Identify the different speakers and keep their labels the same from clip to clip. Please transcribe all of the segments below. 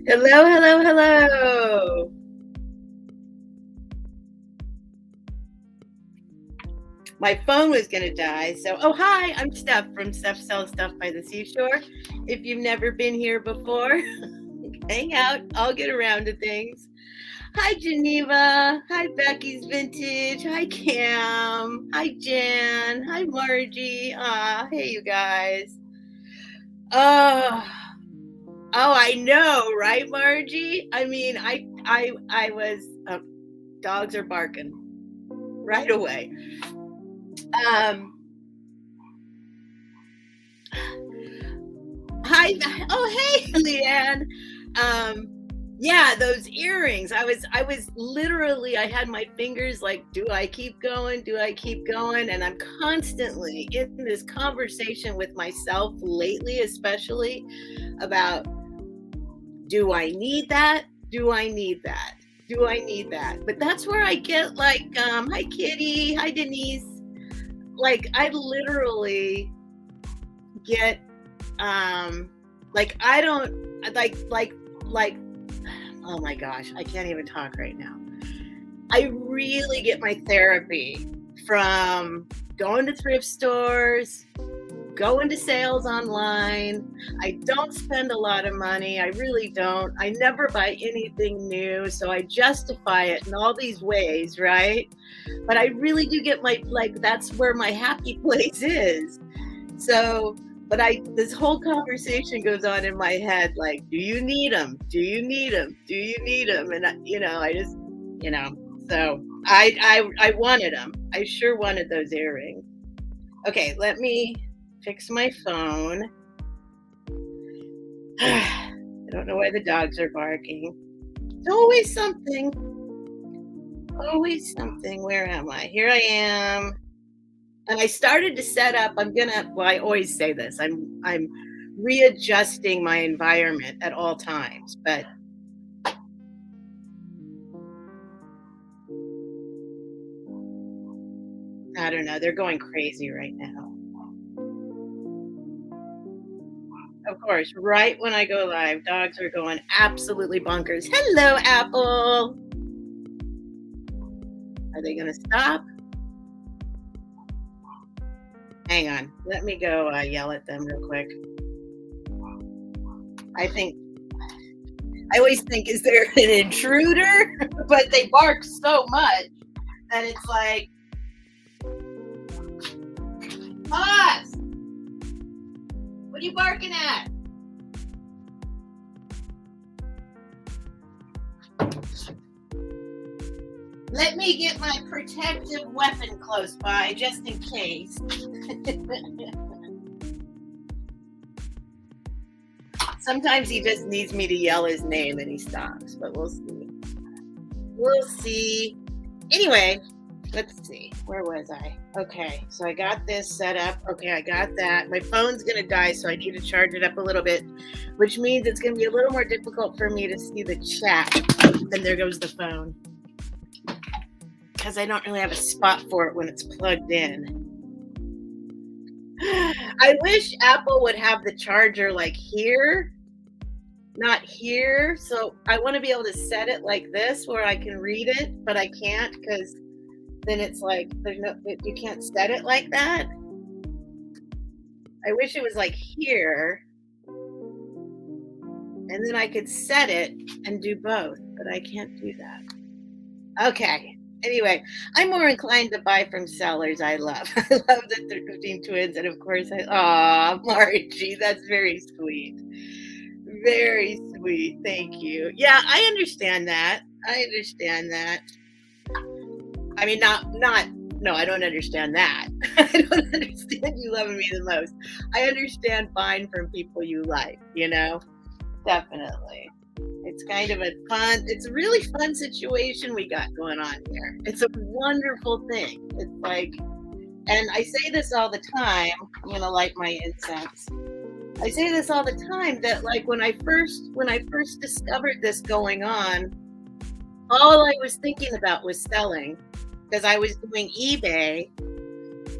Speaker 1: Hello, hello, hello. My phone was going to die. So, hi, I'm Steph from Steph Sells Stuff by the Seashore. If you've never been here before, hang out. I'll get around to things. Hi, Geneva. Hi, Becky's Vintage. Hi, Cam. Hi, Jan. Hi, Margie. Hey, you guys. I know, right, Margie? I mean, I was. Dogs are barking right away. Hi. Oh, hey, Leanne. Yeah, those earrings. I was literally, I had my fingers like, do I keep going? Do I keep going? And I'm constantly in this conversation with myself lately, especially about, do I need that? Do I need that? Do I need that? But that's where I get like, hi, Kitty. Hi, Denise. Like, I literally get like, I don't like oh my gosh, I can't even talk right now. I really get my therapy from going to thrift stores, going to sales online. I don't spend a lot of money. I really don't. I never buy anything new, so I justify it in all these ways, right? But I really do get my, like, that's where my happy place is. So, but this whole conversation goes on in my head, like, do you need them? Do you need them? Do you need them? And I just, so I wanted them. I sure wanted those earrings. Okay, let me fix my phone. I don't know why the dogs are barking. It's always something. Always something. Where am I? Here I am. And I started to set up, I always say this, I'm readjusting my environment at all times, but I don't know, they're going crazy right now. Of course, right when I go live, dogs are going absolutely bonkers. Hello, Apple. Are they going to stop? Hang on. Let me go yell at them real quick. I always think, is there an intruder? But they bark so much that it's like, pause! What are you barking at? Let me get my protective weapon close by, just in case. Sometimes he just needs me to yell his name and he stops, but we'll see. We'll see. Anyway, let's see. Where was I? Okay, so I got this set up. Okay, I got that. My phone's going to die, so I need to charge it up a little bit, which means it's going to be a little more difficult for me to see the chat. And there goes the phone, because I don't really have a spot for it when it's plugged in. I wish Apple would have the charger like here, not here. So I want to be able to set it like this where I can read it, but I can't, because then it's like you can't set it like that. I wish it was like here, and then I could set it and do both, but I can't do that. Okay. Anyway, I'm more inclined to buy from sellers I love. I love the 13 twins, and of course, Margie, that's very sweet. Very sweet. Thank you. Yeah, I understand that. I understand that. I mean, no, I don't understand that. I don't understand you loving me the most. I understand buying from people you like, Definitely. It's kind of it's a really fun situation we got going on here. It's a wonderful thing. It's like, and I say this all the time, I'm going to light my incense. I say this all the time, that like when I first discovered this going on, all I was thinking about was selling, because I was doing eBay,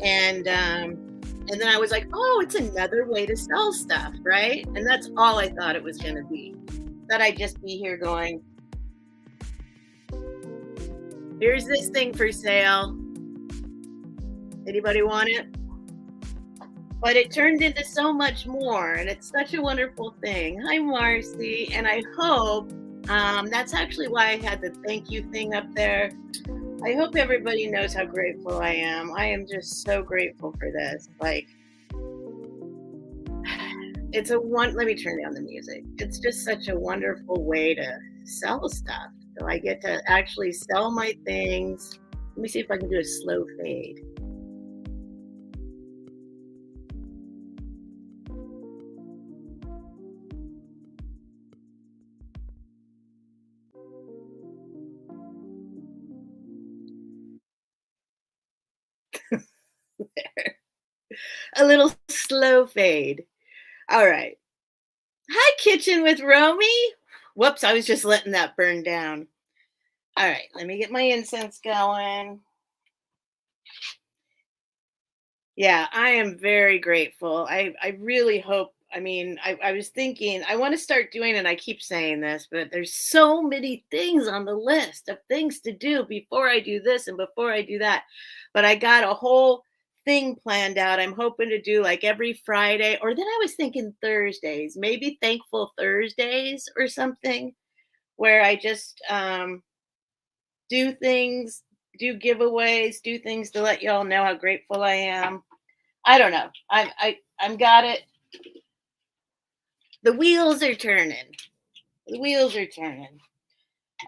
Speaker 1: and then I was like, oh, it's another way to sell stuff, right? And that's all I thought it was going to be. Thought I'd just be here going, here's this thing for sale. Anybody want it? But it turned into so much more, and it's such a wonderful thing. Hi, Marcy, and I hope that's actually why I had the thank you thing up there. I hope everybody knows how grateful I am. I am just so grateful for this. Like, it's a one. Let me turn down the music. It's just such a wonderful way to sell stuff. So I get to actually sell my things. Let me see if I can do a slow fade. A little slow fade. All right. Hi, Kitchen with Romy. Whoops, I was just letting that burn down. All right, let me get my incense going. Yeah, I am very grateful. I really hope. I mean, I was thinking I want to start doing, and I keep saying this, but there's so many things on the list of things to do before I do this and before I do that. But I got a whole thing planned out. I'm hoping to do like every Friday, or then I was thinking Thursdays, maybe Thankful Thursdays or something, where I just do things, do giveaways, do things to let y'all know how grateful I am. I don't know. I'm got it. The wheels are turning. The wheels are turning.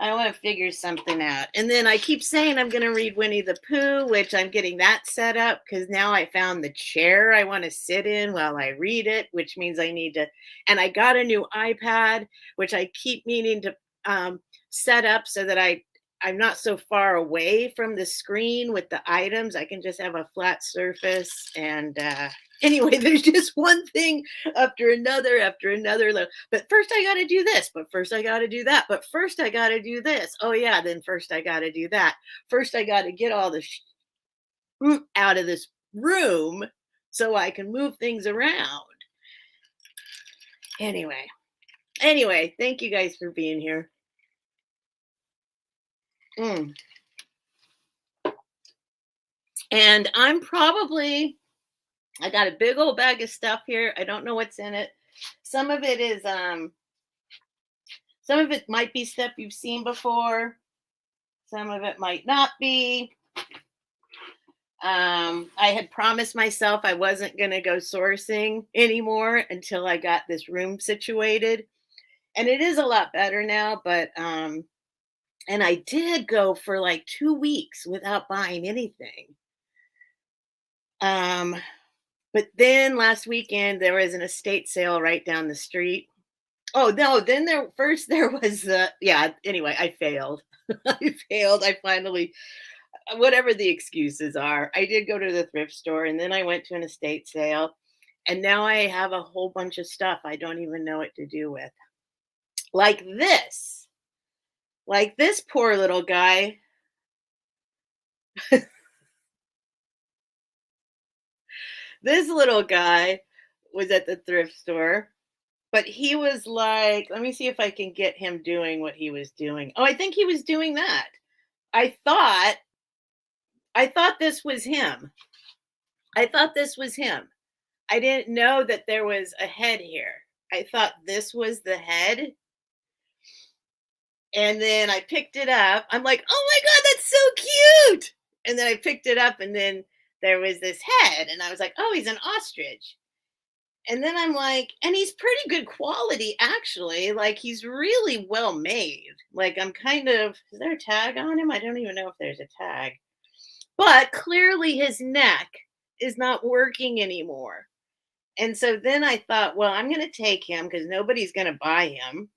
Speaker 1: I want to figure something out. And then I keep saying I'm going to read Winnie the Pooh, which I'm getting that set up because now I found the chair I want to sit in while I read it, which means I need to. And I got a new iPad, which I keep meaning to set up so that I'm not so far away from the screen with the items. I can just have a flat surface. And anyway, there's just one thing after another, after another. But first I got to do this. But first I got to do that. But first I got to do this. Oh yeah, then first I got to do that. First I got to get all the out of this room so I can move things around. Anyway, thank you guys for being here. And I got a big old bag of stuff here. I don't know what's in it. Some of it might be stuff you've seen before. Some of it might not be. I had promised myself I wasn't going to go sourcing anymore until I got this room situated. And it is a lot better now, but and I did go for like 2 weeks without buying anything. But then last weekend there was an estate sale right down the street. Oh no, then there was anyway, I failed. I failed. I finally, whatever the excuses are, I did go to the thrift store and then I went to an estate sale and now I have a whole bunch of stuff I don't even know what to do with. Like this. Like this poor little guy. This little guy was at the thrift store, but he was like, let me see if I can get him doing what he was doing. Oh, I think he was doing that. I thought this was him. I thought this was him. I didn't know that there was a head here. I thought this was the head. And then I picked it up. I'm like, oh my God, that's so cute. And then I picked it up and then there was this head. And I was like, oh, he's an ostrich. And then I'm like, and he's pretty good quality, actually. Like, he's really well made. Like, I'm kind of, is there a tag on him? I don't even know if there's a tag. But clearly his neck is not working anymore. And so then I thought, well, I'm going to take him because nobody's going to buy him.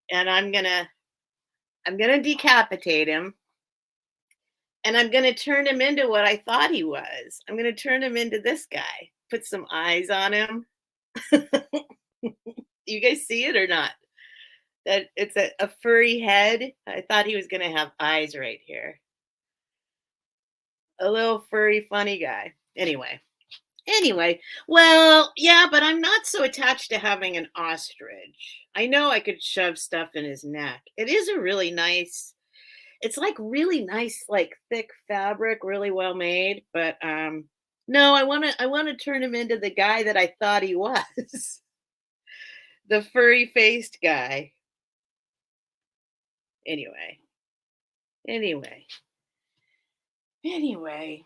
Speaker 1: And I'm going to decapitate him. And I'm going to turn him into what I thought he was. I'm going to turn him into this guy, put some eyes on him. You guys see it or not? That it's a furry head. I thought he was going to have eyes right here. A little furry, funny guy. Anyway, Anyway, well, yeah, but I'm not so attached to having an ostrich. I know I could shove stuff in his neck. It is a really nice, it's like really nice, like thick fabric, really well made. But no, I want to turn him into the guy that I thought he was. The furry faced guy. Anyway, anyway, anyway.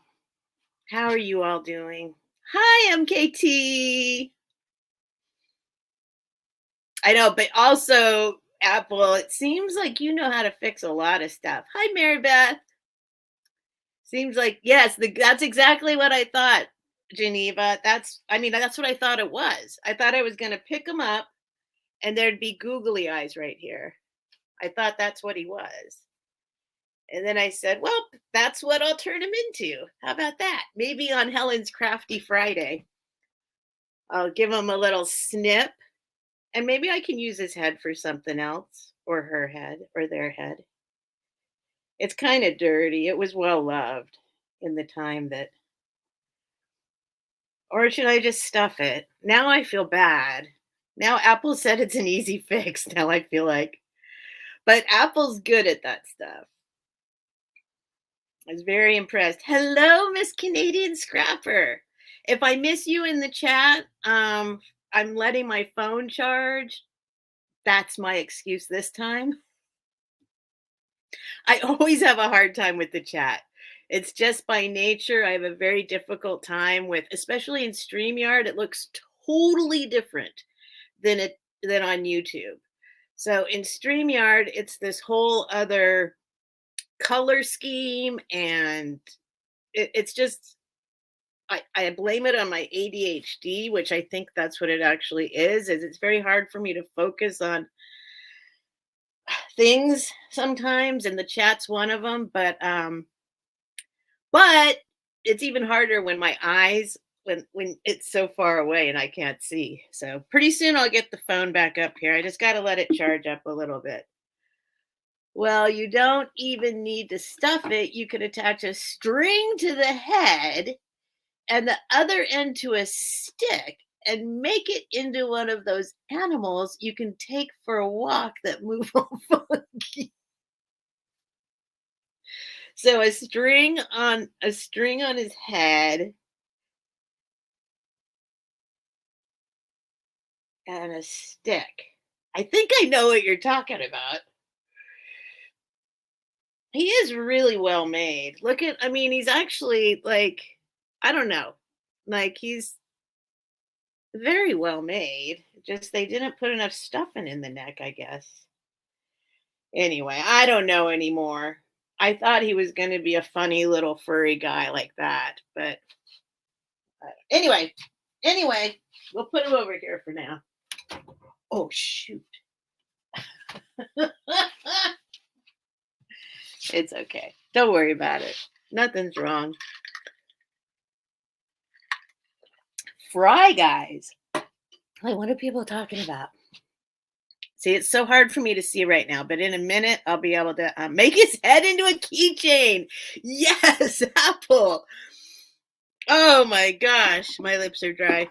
Speaker 1: How are you all doing? Hi, MKT. I know, but also Apple, it seems like you know how to fix a lot of stuff. Hi, Mary Beth. Seems like yes, that's exactly what I thought, Geneva. I mean, that's what I thought it was. I thought I was going to pick him up and there'd be googly eyes right here. I thought that's what he was. And then I said, well, that's what I'll turn him into. How about that? Maybe on Helen's Crafty Friday, I'll give him a little snip. And maybe I can use his head for something else, or her head, or their head. It's kind of dirty. It was well loved in the time that, or should I just stuff it? Now I feel bad. Now Apple said it's an easy fix. Now I feel like, but Apple's good at that stuff. I was very impressed. Hello, Miss Canadian Scrapper. If I miss you in the chat, I'm letting my phone charge. That's my excuse this time. I always have a hard time with the chat. It's just by nature. I have a very difficult time with, especially in StreamYard, it looks totally different than on YouTube. So in StreamYard, it's this whole other color scheme, and it's just I blame it on my ADHD, which I think that's what it actually is it's very hard for me to focus on things sometimes, and the chat's one of them. But it's even harder when my eyes when it's so far away and I can't see. So pretty soon I'll get the phone back up here. I just got to let it charge up a little bit. Well, you don't even need to stuff it. You could attach a string to the head and the other end to a stick and make it into one of those animals you can take for a walk that move all funky. So a string on his head and a stick. I think I know what you're talking about. He is really well made. I mean, he's actually like, I don't know, like he's very well made. Just they didn't put enough stuffing in the neck, I guess. Anyway, I don't know anymore. I thought he was going to be a funny little furry guy like that, but anyway, we'll put him over here for now. Oh shoot. It's okay. Don't worry about it. Nothing's wrong. Fry guys. Like, what are people talking about? See, it's so hard for me to see right now, but in a minute, I'll be able to make his head into a keychain. Yes, Apple. Oh my gosh, my lips are dry.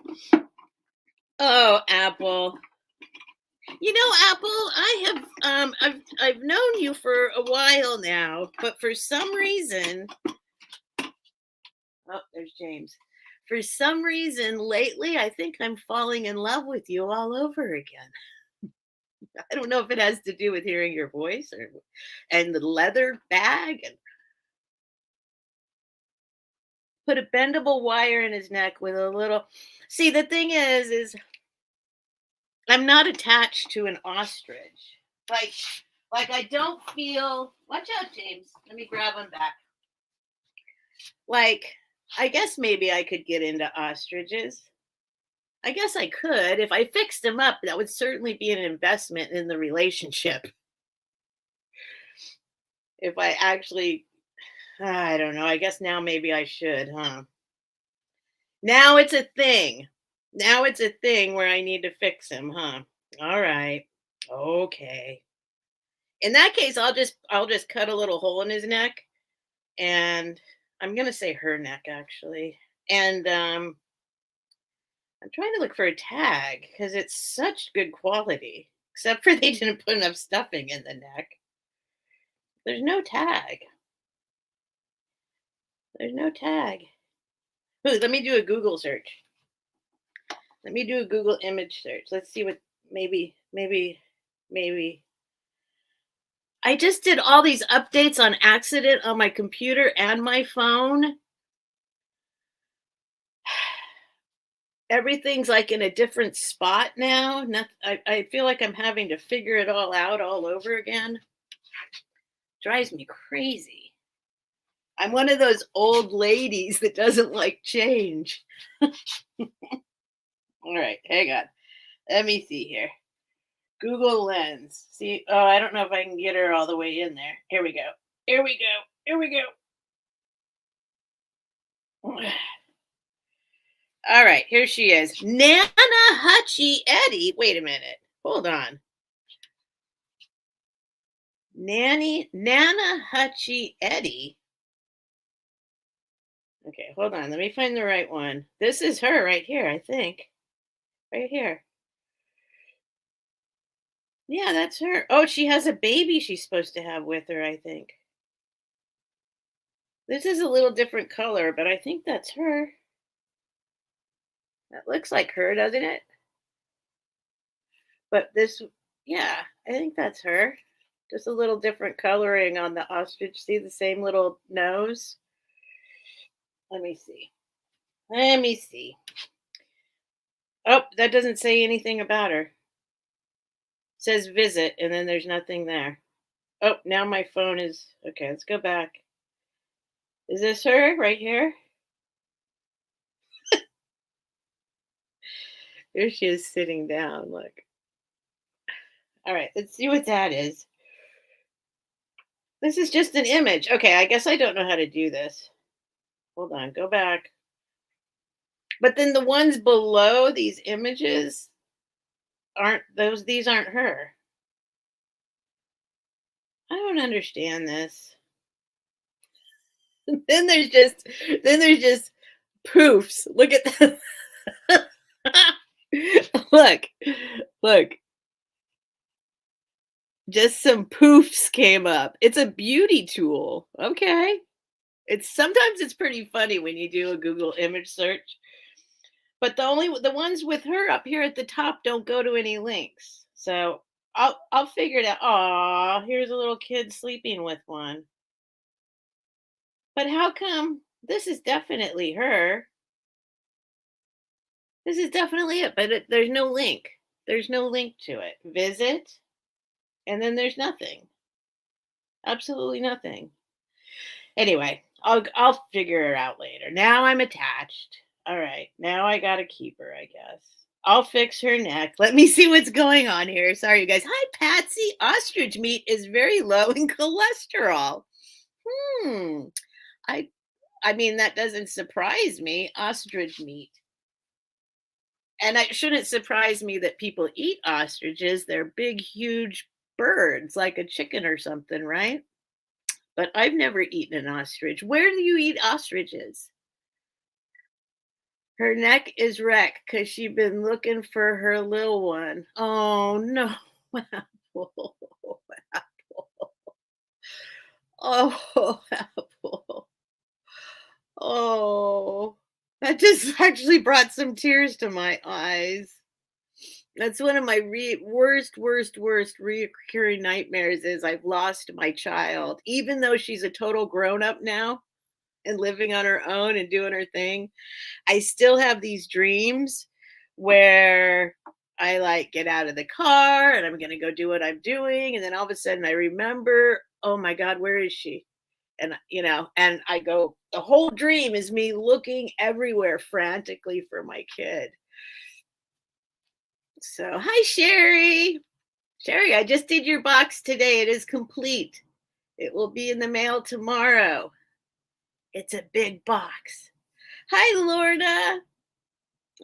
Speaker 1: Oh, Apple. You know, Apple, I've known you for a while now, but for some reason, oh, there's James. For some reason lately, I think I'm falling in love with you all over again. I don't know if it has to do with hearing your voice and the leather bag and put a bendable wire in his neck with a little. See, the thing is I'm not attached to an ostrich. Like I don't feel. Watch out, James. Let me grab him back. Like, I guess maybe I could get into ostriches. I guess I could. If I fixed him up, that would certainly be an investment in the relationship. If I actually, I don't know. I guess now maybe I should, huh? Now it's a thing. Now it's a thing where I need to fix him, huh? All right. Okay. In that case, I'll just cut a little hole in his neck, and I'm gonna say her neck actually. And I'm trying to look for a tag because it's such good quality. Except for they didn't put enough stuffing in the neck. There's no tag. There's no tag. Ooh, let me do a Google search. Let me do a Google image search. Let's see what maybe. I just did all these updates on accident on my computer and my phone. Everything's like in a different spot now. I feel like I'm having to figure it all out all over again. Drives me crazy. I'm one of those old ladies that doesn't like change. All right, hang on. Let me see here. Google Lens. See, oh, I don't know if I can get her all the way in there. Here we go. Here we go. Here we go. All right, here she is. Nana Hutchie Eddie. Wait a minute. Hold on. Nana Hutchie Eddie. Okay, hold on. Let me find the right one. This is her right here, I think. Right here. Yeah, that's her. Oh, she has a baby she's supposed to have with her, I think. This is a little different color, but I think that's her. That looks like her, doesn't it? But this, yeah, I think that's her. Just a little different coloring on the ostrich. See the same little nose? Let me see. Let me see. Oh, that doesn't say anything about her. It says visit, and then there's nothing there. Oh, now my phone is okay. Let's go back. Is this her right here? There she is sitting down. Look. All right, let's see what that is. This is just an image. Okay, I guess I don't know how to do this. Hold on, go back. But then the ones below these images aren't those, these aren't her. I don't understand this. then there's just poofs. Look at that. look, look. Just some poofs came up. It's a beauty tool. Okay. It's sometimes it's pretty funny when you do a Google image search. But the ones with her up here at the top don't go to any links. So I'll figure it out. Aw, here's a little kid sleeping with one. But how come this is definitely her? This is definitely it, but there's no link. There's no link to it. Visit, and then there's nothing. Absolutely nothing. Anyway, I'll figure her out later. Now I'm attached. All right, now I gotta keep her, I guess. I'll fix her neck. Let me see what's going on here. Sorry, you guys. Hi, Patsy. Ostrich meat is very low in cholesterol. Hmm. I I mean, that doesn't surprise me. Ostrich meat. And it shouldn't surprise me that people eat ostriches. They're big, huge birds, like a chicken or something, right? But I've never eaten an ostrich. Where do you eat ostriches? Her neck is wrecked because she's been looking for her little one. Oh no. Apple. Apple. Oh, Apple. Oh, that just actually brought some tears to my eyes. That's one of my worst recurring nightmares is I've lost my child. Even though she's a total grown up now and living on her own and doing her thing, I still have these dreams where I like get out of the car and I'm going to go do what I'm doing. And then all of a sudden I remember, oh my God, where is she? And, and I go, the whole dream is me looking everywhere frantically for my kid. So, hi, Sherry. Sherry, I just did your box today. It is complete. It will be in the mail tomorrow. It's a big box. Hi, Lorna.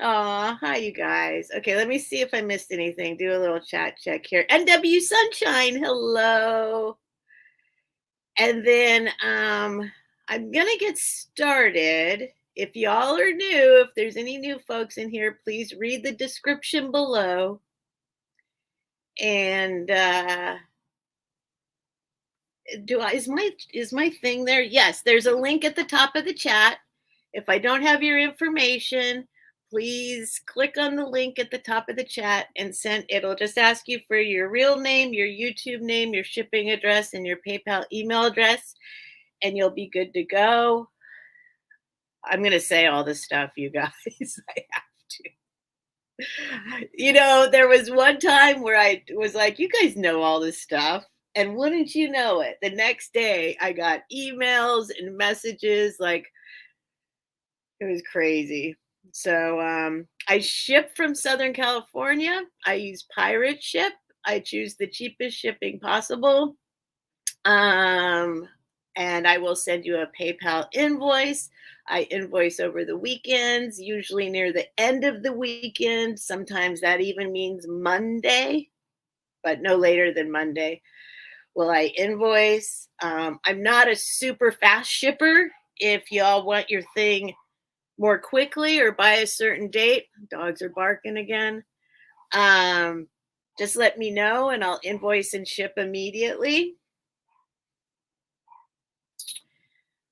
Speaker 1: Aw, hi, you guys. Okay, let me see if I missed anything. Do a little chat check here. NW Sunshine, hello. And then I'm going to get started. if y'all are new, if there's any new folks in here, please read the description below. And is my thing there? Yes, there's a link at the top of the chat. If I don't have your information, please click on the link at the top of the chat and it'll just ask you for your real name, your YouTube name, your shipping address, and your PayPal email address, and you'll be good to go. I'm going to say all this stuff, you guys. I have to. There was one time where I was like, you guys know all this stuff. And wouldn't you know it, the next day I got emails and messages, like, it was crazy. So I ship from Southern California. I use Pirate Ship. I choose the cheapest shipping possible. And I will send you a PayPal invoice. I invoice over the weekends, usually near the end of the weekend. Sometimes that even means Monday, but no later than Monday will I invoice. I'm not a super fast shipper. If y'all want your thing more quickly or by a certain date, dogs are barking again, just let me know and I'll invoice and ship immediately.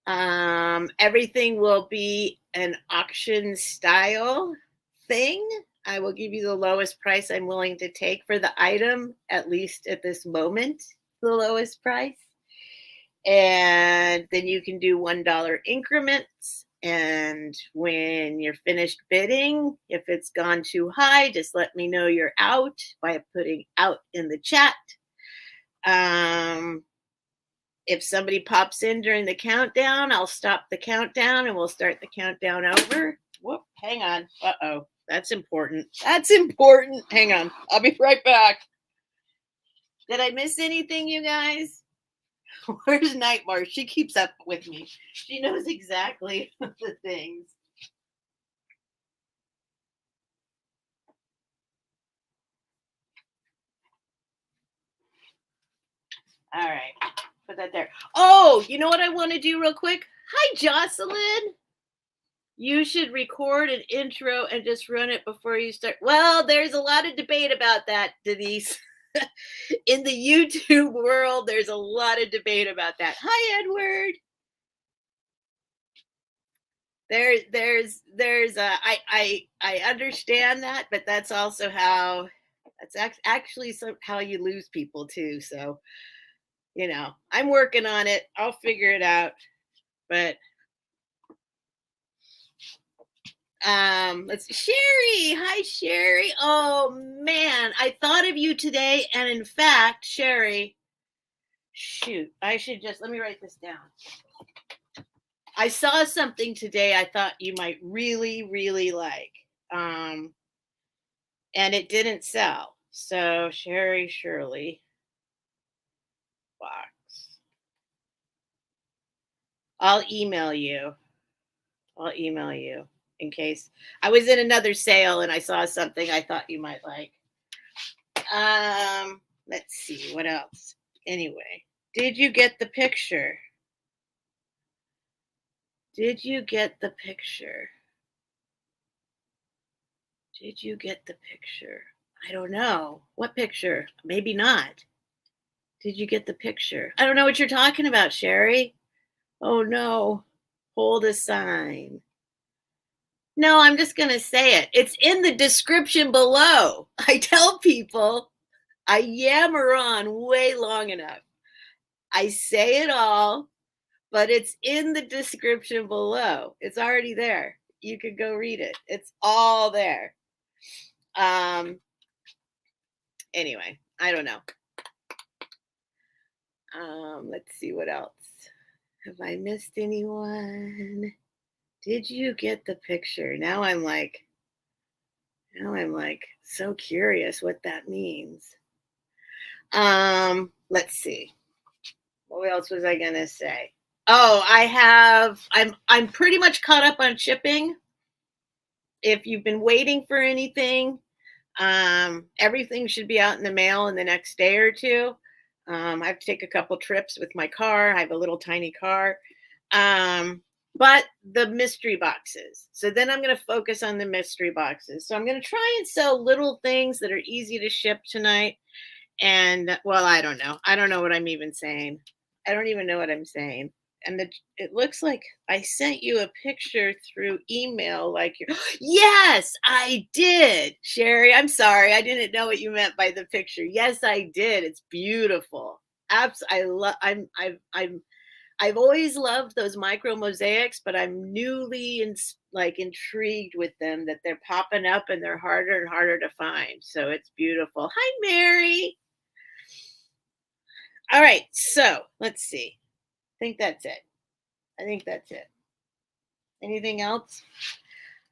Speaker 1: Everything will be an auction style thing. I will give you the lowest price I'm willing to take for the item, at least at this moment, the lowest price. And then you can do $1 increments. And when you're finished bidding, if it's gone too high, just let me know you're out by putting out in the chat. If somebody pops in during the countdown, I'll stop the countdown and we'll start the countdown over. Whoop, hang on. Uh-oh, that's important. That's important. Hang on, I'll be right back. Did I miss anything, you guys? Where's Nightmare? She keeps up with me. She knows exactly the things. All right, put that there. Oh, you know what I want to do real quick? Hi, Jocelyn. You should record an intro and just run it before you start. Well, there's a lot of debate about that, Denise. In the YouTube world, there's a lot of debate about that. Hi, Edward. I understand that, but that's also that's actually how you lose people too. So, I'm working on it. I'll figure it out. But let's see. Sherry. Hi, Sherry. Oh man, I thought of you today, and in fact, Sherry, shoot, let me write this down. I saw something today I thought you might really, really like. And it didn't sell. So Sherry Shirley box. I'll email you in case. I was in another sale and I saw something I thought you might like. Let's see what else. Anyway, did you get the picture? Did you get the picture? Did you get the picture? I don't know. What picture? Maybe not. Did you get the picture? I don't know what you're talking about, Sherry. Oh no. Hold a sign. No, I'm just going to say it. It's in the description below. I tell people I yammer on way long enough. I say it all, but it's in the description below. It's already there. You could go read it. It's all there. Anyway, I don't know. Let's see what else. Have I missed anyone? Did you get the picture? Now I'm like so curious what that means. Let's see. What else was I gonna say? Oh, I'm pretty much caught up on shipping. If you've been waiting for anything, everything should be out in the mail in the next day or two. I have to take a couple trips with my car. I have a little tiny car. but the mystery boxes. So then I'm going to focus on the mystery boxes. So I'm going to try and sell little things that are easy to ship tonight. And well, I don't know. I don't know what I'm even saying. I don't even know what I'm saying. And it looks like I sent you a picture through email. Like, yes, I did, Sherry. I'm sorry, I didn't know what you meant by the picture. Yes, I did. It's beautiful. I love. I've always loved those micro mosaics, but I'm newly intrigued with them that they're popping up and they're harder and harder to find. So it's beautiful. Hi, Mary. All right, so let's see. I think that's it. I think that's it. Anything else?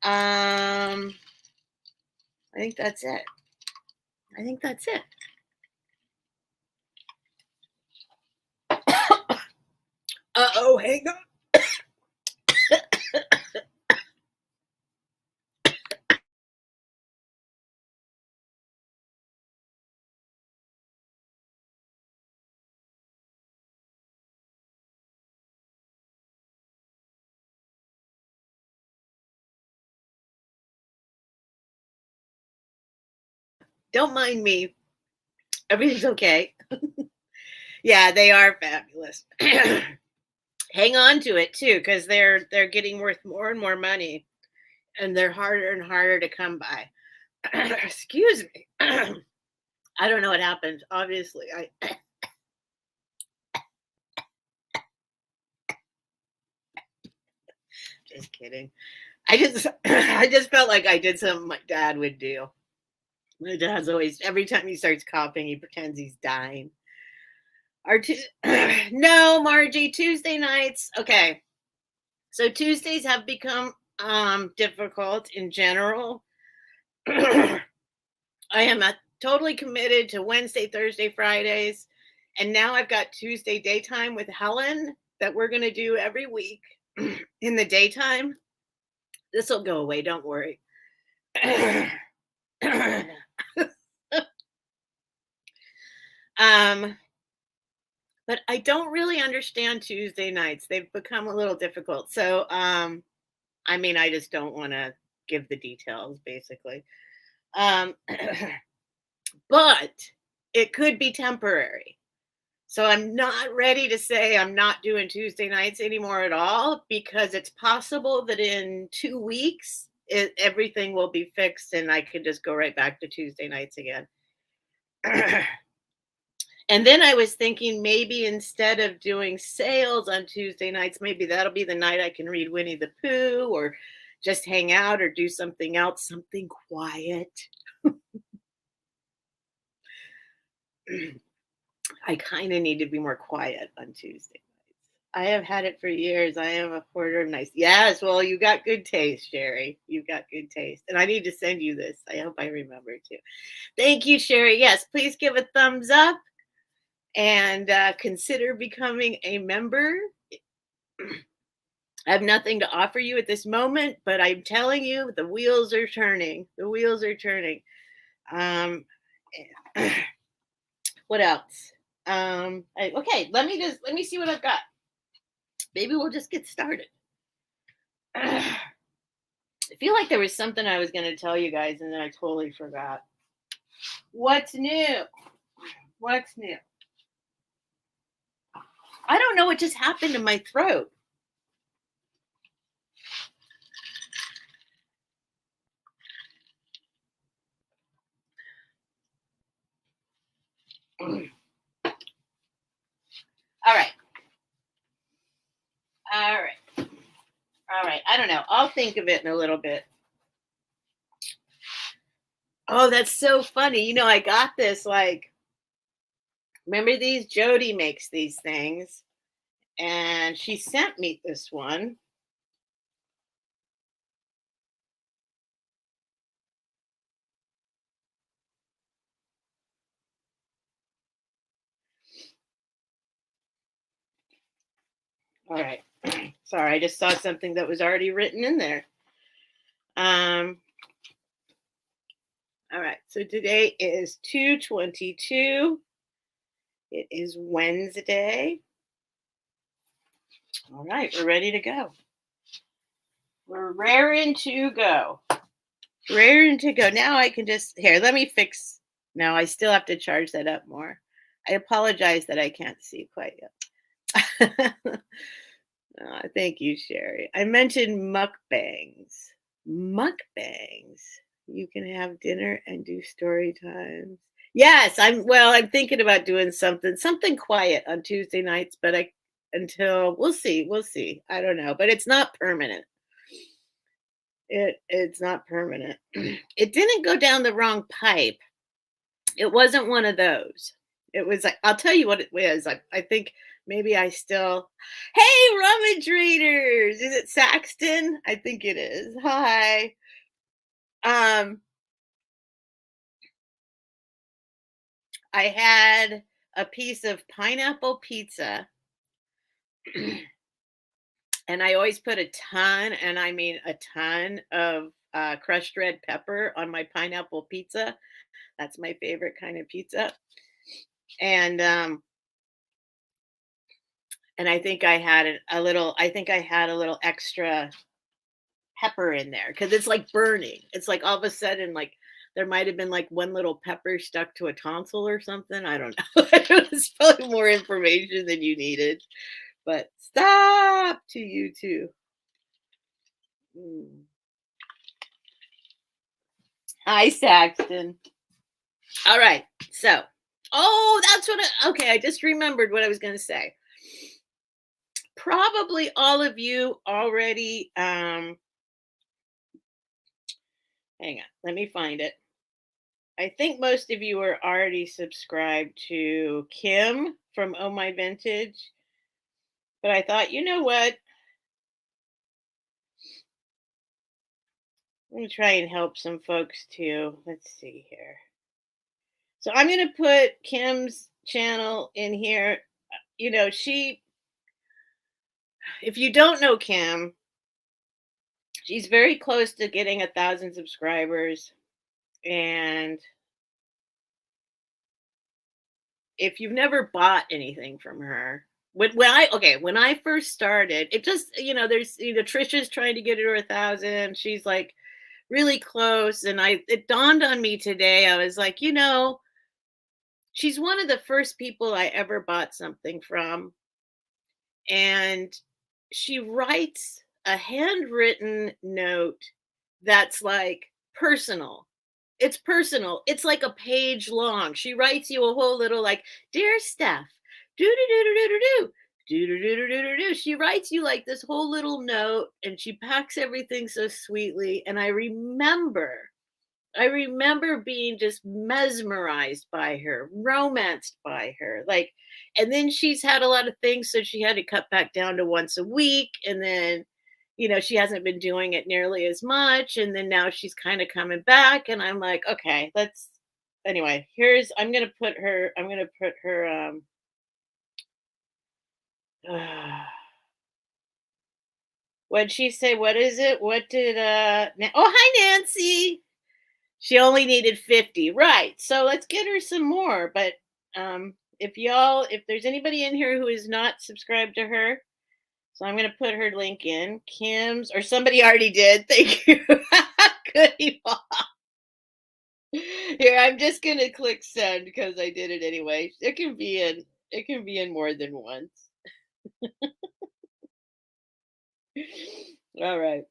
Speaker 1: I think that's it. I think that's it. Uh-oh, hang on. Don't mind me. Everything's okay. Yeah, they are fabulous. Hang on to it too, because they're getting worth more and more money, and they're harder and harder to come by. Excuse me. I don't know what happened. Obviously, I just kidding. I just felt like I did something my dad would do. My dad's always every time he starts coughing, he pretends he's dying. No, Margie, Tuesday nights. Okay. So Tuesdays have become difficult in general. I am totally committed to Wednesday, Thursday, Fridays. And now I've got Tuesday daytime with Helen that we're going to do every week in the daytime. This will go away. Don't worry. But I don't really understand Tuesday nights. They've become a little difficult. So, I mean, I just don't want to give the details, basically. But it could be temporary. So I'm not ready to say I'm not doing Tuesday nights anymore at all, because it's possible that in 2 weeks everything will be fixed and I could just go right back to Tuesday nights again. And then I was thinking maybe instead of doing sales on Tuesday nights, maybe that'll be the night I can read Winnie the Pooh or just hang out or do something else, something quiet. I kind of need to be more quiet on Tuesday nights. I have had it for years. I am a hoarder of nice. Yes, well, you got good taste, Sherry. You got good taste. And I need to send you this. I hope I remember to. Thank you, Sherry. Yes, please give a thumbs up and consider becoming a member. I have nothing to offer you at this moment, but I'm telling you, the wheels are turning. The wheels are turning. Um, what else? Okay, let me see what I've got. Maybe we'll just get started. I feel like there was something I was going to tell you guys, and then I totally forgot. What's new? What's new? I don't know what just happened to my throat. All right. All right. All right. I don't know. I'll think of it in a little bit. Oh, that's so funny. You know, I got this remember these? Jody makes these things, and she sent me this one. All right. Sorry, I just saw something that was already written in there. All right. So today is 2/22. It is Wednesday. All right, we're ready to go. We're raring to go. Raring to go. Now I can just here. Let me fix. No, I still have to charge that up more. I apologize that I can't see quite yet. Thank you, Sherry. I mentioned mukbangs. Mukbangs. You can have dinner and do story times. Yes, I'm thinking about doing something quiet on Tuesday nights, but I until we'll see. I don't know, but it's not permanent. It's not permanent. It didn't go down the wrong pipe. It wasn't one of those. It was like I'll tell you what it was. I think maybe I still. Hey, rummage readers! Is it Saxton? I think it is. Hi. Um, I had a piece of pineapple pizza, and I always put a ton, and I mean a ton of crushed red pepper on my pineapple pizza. That's my favorite kind of pizza. And I think I had a little. I think I had a little extra pepper in there because it's like burning. It's like all of a sudden, like there might have been like one little pepper stuck to a tonsil or something. I don't know. It was probably more information than you needed. But stop to you too. Mm. Hi, Saxton. All right. So, that's what okay. I just remembered what I was going to say. Probably all of you already, hang on, let me find it. I think most of you are already subscribed to Kim from Oh My Vintage. But I thought, you know what? I'm going to try and help some folks too. Let's see here. So I'm going to put Kim's channel in here. You know, if you don't know Kim, she's very close to getting 1,000 subscribers. And if you've never bought anything from her, when I first started, it just there's Trisha's trying to get her to 1,000. She's like really close, and it dawned on me today. I was like, she's one of the first people I ever bought something from, and she writes a handwritten note that's like personal. It's personal. It's like a page long. She writes you a whole little like, "Dear Steph, do do do do do do do do do do do do do." She writes you like this whole little note, and she packs everything so sweetly. And I remember being just mesmerized by her, romanced by her. Like, and then she's had a lot of things, so she had to cut back down to once a week. And then, she hasn't been doing it nearly as much. And then now she's kind of coming back. And I'm like, okay, anyway, I'm gonna put her, what'd she say? What is it? What did, oh, hi, Nancy. She only needed 50. Right. So let's get her some more. But if there's anybody in here who is not subscribed to her, so I'm going to put her link in. Kim's, or somebody already did. Thank you. Good. Here, I'm just going to click send because I did it anyway. It can be in more than once. All right.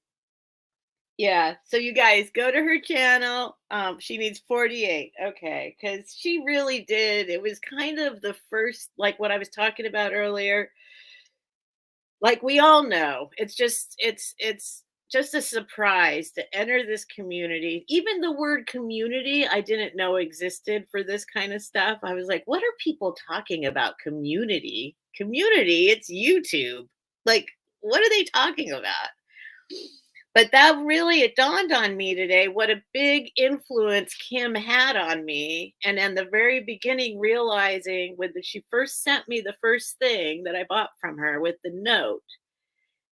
Speaker 1: Yeah, so you guys go to her channel. She needs 48. Okay, because she really did. It was kind of the first, like what I was talking about earlier. Like we all know, it's just a surprise to enter this community. Even the word community, I didn't know existed for this kind of stuff. I was like, what are people talking about? Community? Community, it's YouTube. Like, what are they talking about? But it dawned on me today what a big influence Kim had on me. And in the very beginning, realizing when she first sent me the first thing that I bought from her with the note,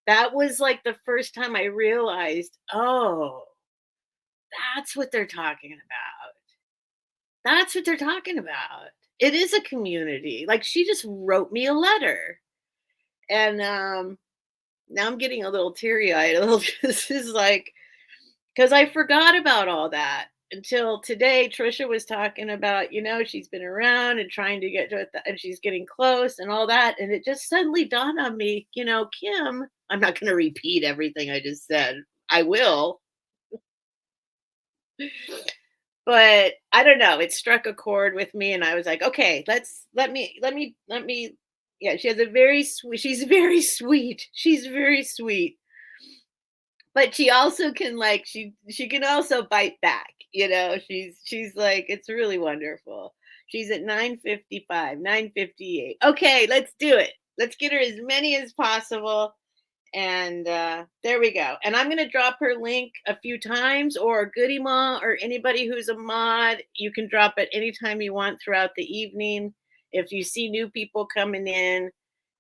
Speaker 1: that was like the first time I realized, oh, that's what they're talking about. That's what they're talking about. It is a community. Like she just wrote me a letter. And Now I'm getting a little teary-eyed. A little this is like because I forgot about all that until today. Trisha was talking about, she's been around and trying to get to it, and she's getting close and all that. And it just suddenly dawned on me, Kim, I'm not going to repeat everything I just said. I will, but I don't know. It struck a chord with me, and I was like, okay, let me. Yeah, she has a very sweet. She's very sweet. She's very sweet, but she also can like she can also bite back. She's like it's really wonderful. She's at 9:55, 9:58. Okay, let's do it. Let's get her as many as possible. And there we go. And I'm going to drop her link a few times, or Goody Ma, or anybody who's a mod. You can drop it anytime you want throughout the evening. If you see new people coming in,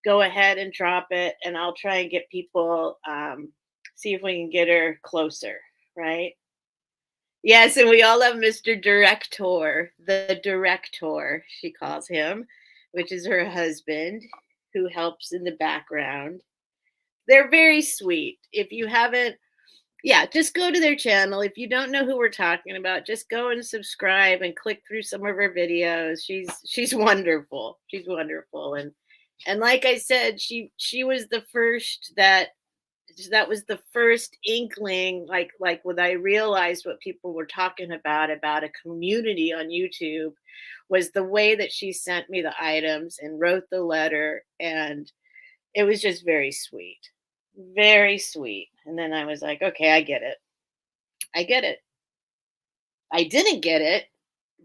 Speaker 1: go ahead and drop it, and I'll try and get people, see if we can get her closer, right? Yes, and we all love Mr. Director, the director, she calls him, which is her husband, who helps in the background. They're very sweet. If you haven't, yeah, just go to their channel. If you don't know who we're talking about, just go and subscribe and click through some of her videos. She's wonderful. She's wonderful. And like I said, she was the first that was the first inkling, like when I realized what people were talking about a community on YouTube, was the way that she sent me the items and wrote the letter. And it was just very sweet. Very sweet. And then I was like, okay, I get it. I get it. I didn't get it,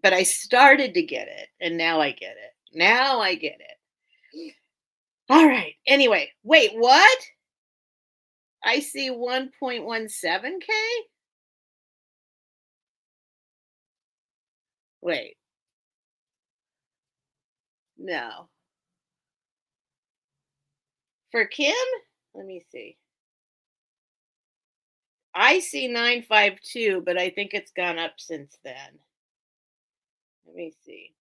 Speaker 1: but I started to get it. And now I get it. Now I get it. All right. Anyway, wait, what? I see 1.17K. Wait, no. For Kim? Let me see. I see 952, but I think it's gone up since then. Let me see.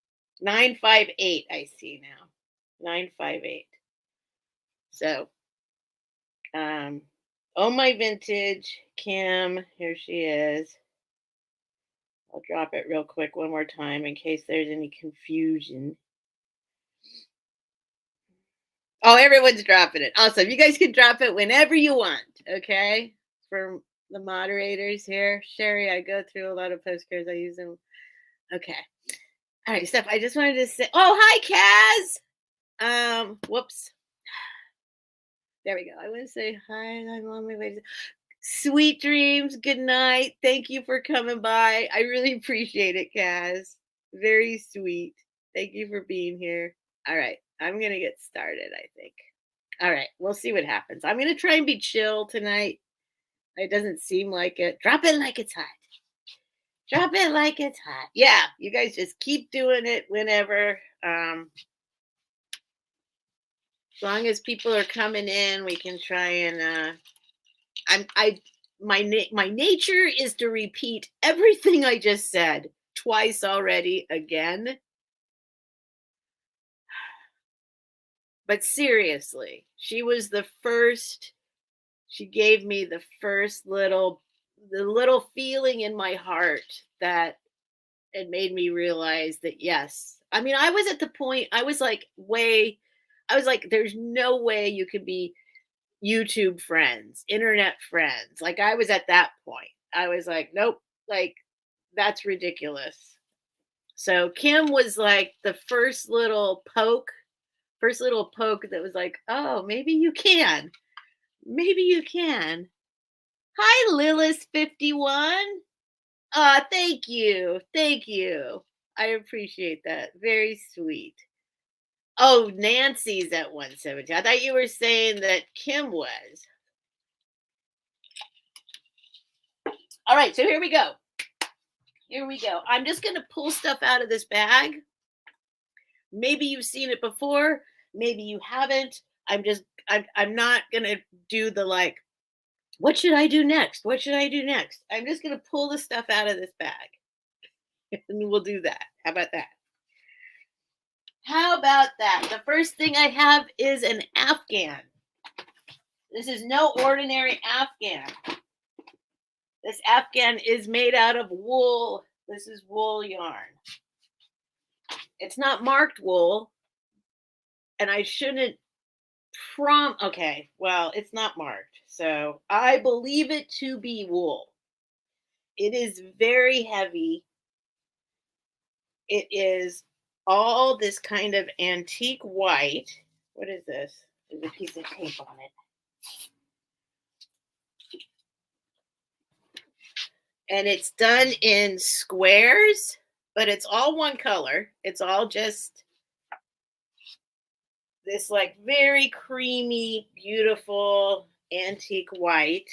Speaker 1: 958 I see now. 958. So, oh my vintage, Kim, here she is. I'll drop it real quick one more time in case there's any confusion. Oh, everyone's dropping it. Awesome. You guys can drop it whenever you want, okay? For the moderators here. Sherry, I go through a lot of postcards. I use them. Okay. All right, Steph, I just wanted to say, oh, hi, Kaz. Whoops. There we go. I want to say hi. I'm on my way. Sweet dreams. Good night. Thank you for coming by. I really appreciate it, Kaz. Very sweet. Thank you for being here. All right. I'm going to get started, I think. All right. We'll see what happens. I'm going to try and be chill tonight. It doesn't seem like it. Drop it like it's hot. Drop it like it's hot. Yeah. You guys just keep doing it whenever. As long as people are coming in, we can try and my nature is to repeat everything I just said twice already again. But seriously, she was the first. She gave me the little feeling in my heart that it made me realize that yes. I mean, I was at the point. I was like, there's no way you could be YouTube friends, internet friends. Like I was at that point. I was like, nope, like that's ridiculous. So Kim was like the first little poke that was like, oh, maybe you can. Maybe you can. Hi, Lilith51. Thank you. Thank you. I appreciate that. Very sweet. Oh, Nancy's at 170. I thought you were saying that Kim was. All right, so here we go. Here we go. I'm just going to pull stuff out of this bag. Maybe you've seen it before. Maybe you haven't. I'm not going to do the like, what should I do next? What should I do next? I'm just going to pull the stuff out of this bag. And we'll do that. How about that? How about that? The first thing I have is an Afghan. This is no ordinary Afghan. This Afghan is made out of wool. This is wool yarn. It's not marked wool, and I shouldn't okay, well, it's not marked, so I believe it to be wool. It is very heavy. It is all this kind of antique white. What is this? There's a piece of tape on it. And it's done in squares, but it's all one color. It's all just this like very creamy, beautiful antique white.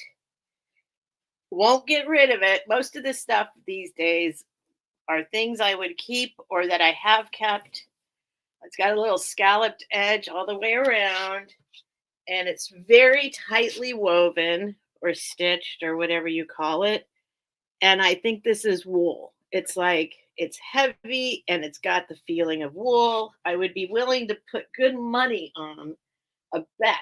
Speaker 1: Won't get rid of it. Most of this stuff these days are things I would keep or that I have kept. It's got a little scalloped edge all the way around, and it's very tightly woven or stitched or whatever you call it. And I think this is wool. It's like it's heavy and it's got the feeling of wool. I would be willing to put good money on a bet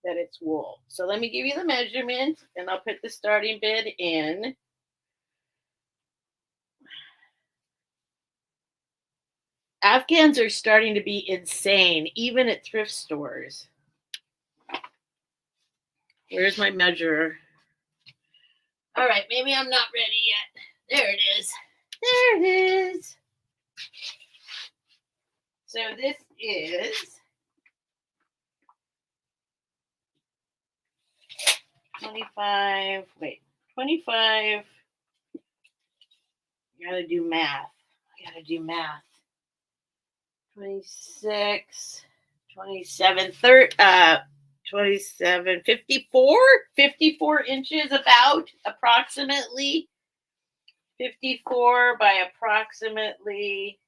Speaker 1: that it's wool. So let me give you the measurement and I'll put the starting bid in. Afghans are starting to be insane, even at thrift stores. Where's my measurer? All right, maybe I'm not ready yet. There it is. There it is. So this is 25. Wait, 25. I gotta do math. 26, 27, 27, 54 inches about, approximately. 54 by approximately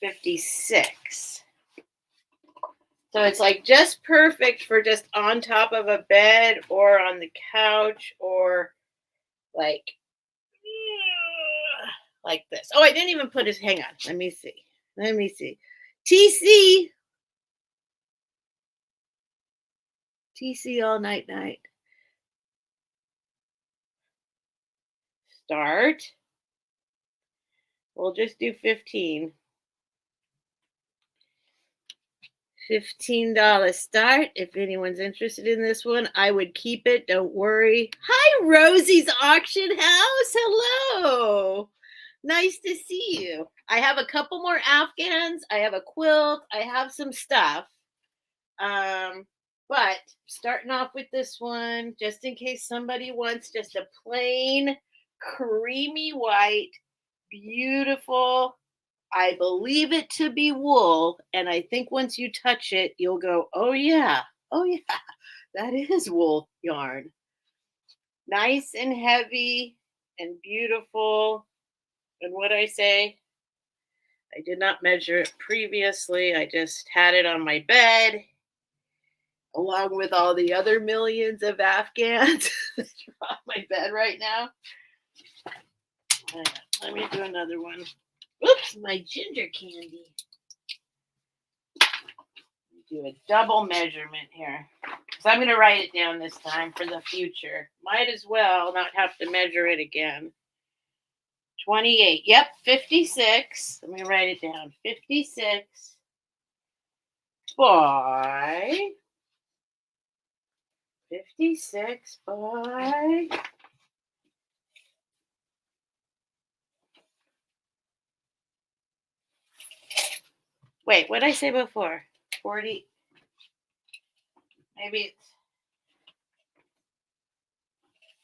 Speaker 1: 56. So it's like just perfect for just on top of a bed or on the couch or like this. Oh, I didn't even put his, hang on. Let me see. TC all night. Start. We'll just do 15. $15 start. If anyone's interested in this one, I would keep it. Don't worry. Hi, Rosie's Auction House. Hello. Nice to see you. I have a couple more Afghans. I have a quilt. I have some stuff. But starting off with this one, just in case somebody wants just a plain, creamy white, beautiful. I believe it to be wool, and I think once you touch it, you'll go, oh yeah, that is wool yarn. Nice and heavy and beautiful. And what I say, I did not measure it previously. I just had it on my bed, along with all the other millions of Afghans that are on my bed right now. Let me do another one. Oops, my ginger candy. Do a double measurement here. So I'm going to write it down this time for the future. Might as well not have to measure it again. 28. Yep, 56. Let me write it down. 56 by 56 by wait, what did I say before? 40. Maybe it's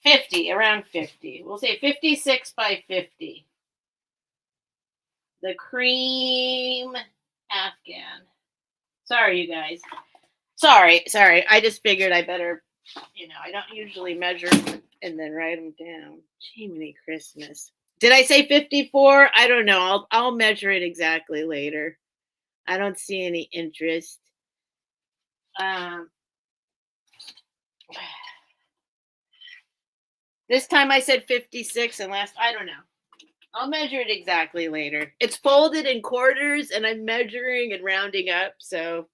Speaker 1: 50, around 50. We'll say 56 by 50. The cream Afghan. Sorry, you guys. Sorry. I just figured I better, I don't usually measure and then write them down. Jiminy Christmas. Did I say 54? I don't know. I'll measure it exactly later. I don't see any interest. This time I said 56 and last, I don't know. I'll measure it exactly later. It's folded in quarters and I'm measuring and rounding up. So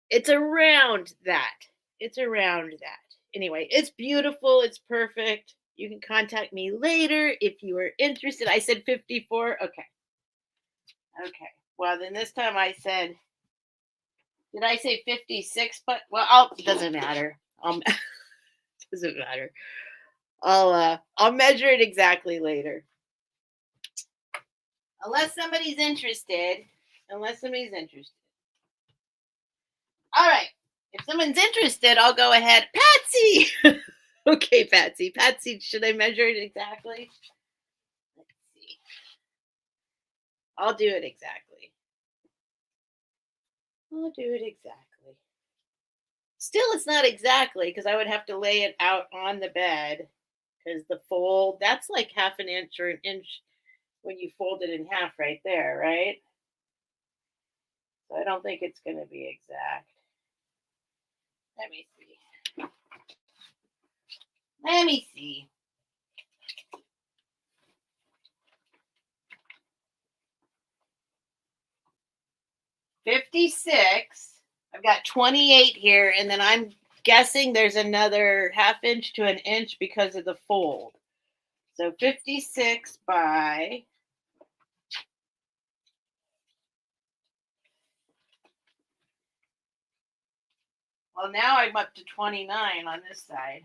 Speaker 1: it's around that. It's around that. Anyway, it's beautiful. It's perfect. You can contact me later if you are interested. I said 54. Okay. Okay. Well, then this time I said, did I say 56? But well, it doesn't matter. Doesn't matter. I'll measure it exactly later. Unless somebody's interested. Unless somebody's interested. All right. If someone's interested, I'll go ahead. Patsy! Okay, Patsy. Patsy, should I measure it exactly? Let's see. I'll do it exactly. I'll do it exactly. Still, it's not exactly because I would have to lay it out on the bed because the fold, that's like half an inch or an inch when you fold it in half right there, right? So I don't think it's going to be exact. Let me see. Let me see. $56. I've got 28 here, and then I'm guessing there's another half inch to an inch because of the fold. So 56 by, well, now I'm up to 29 on this side.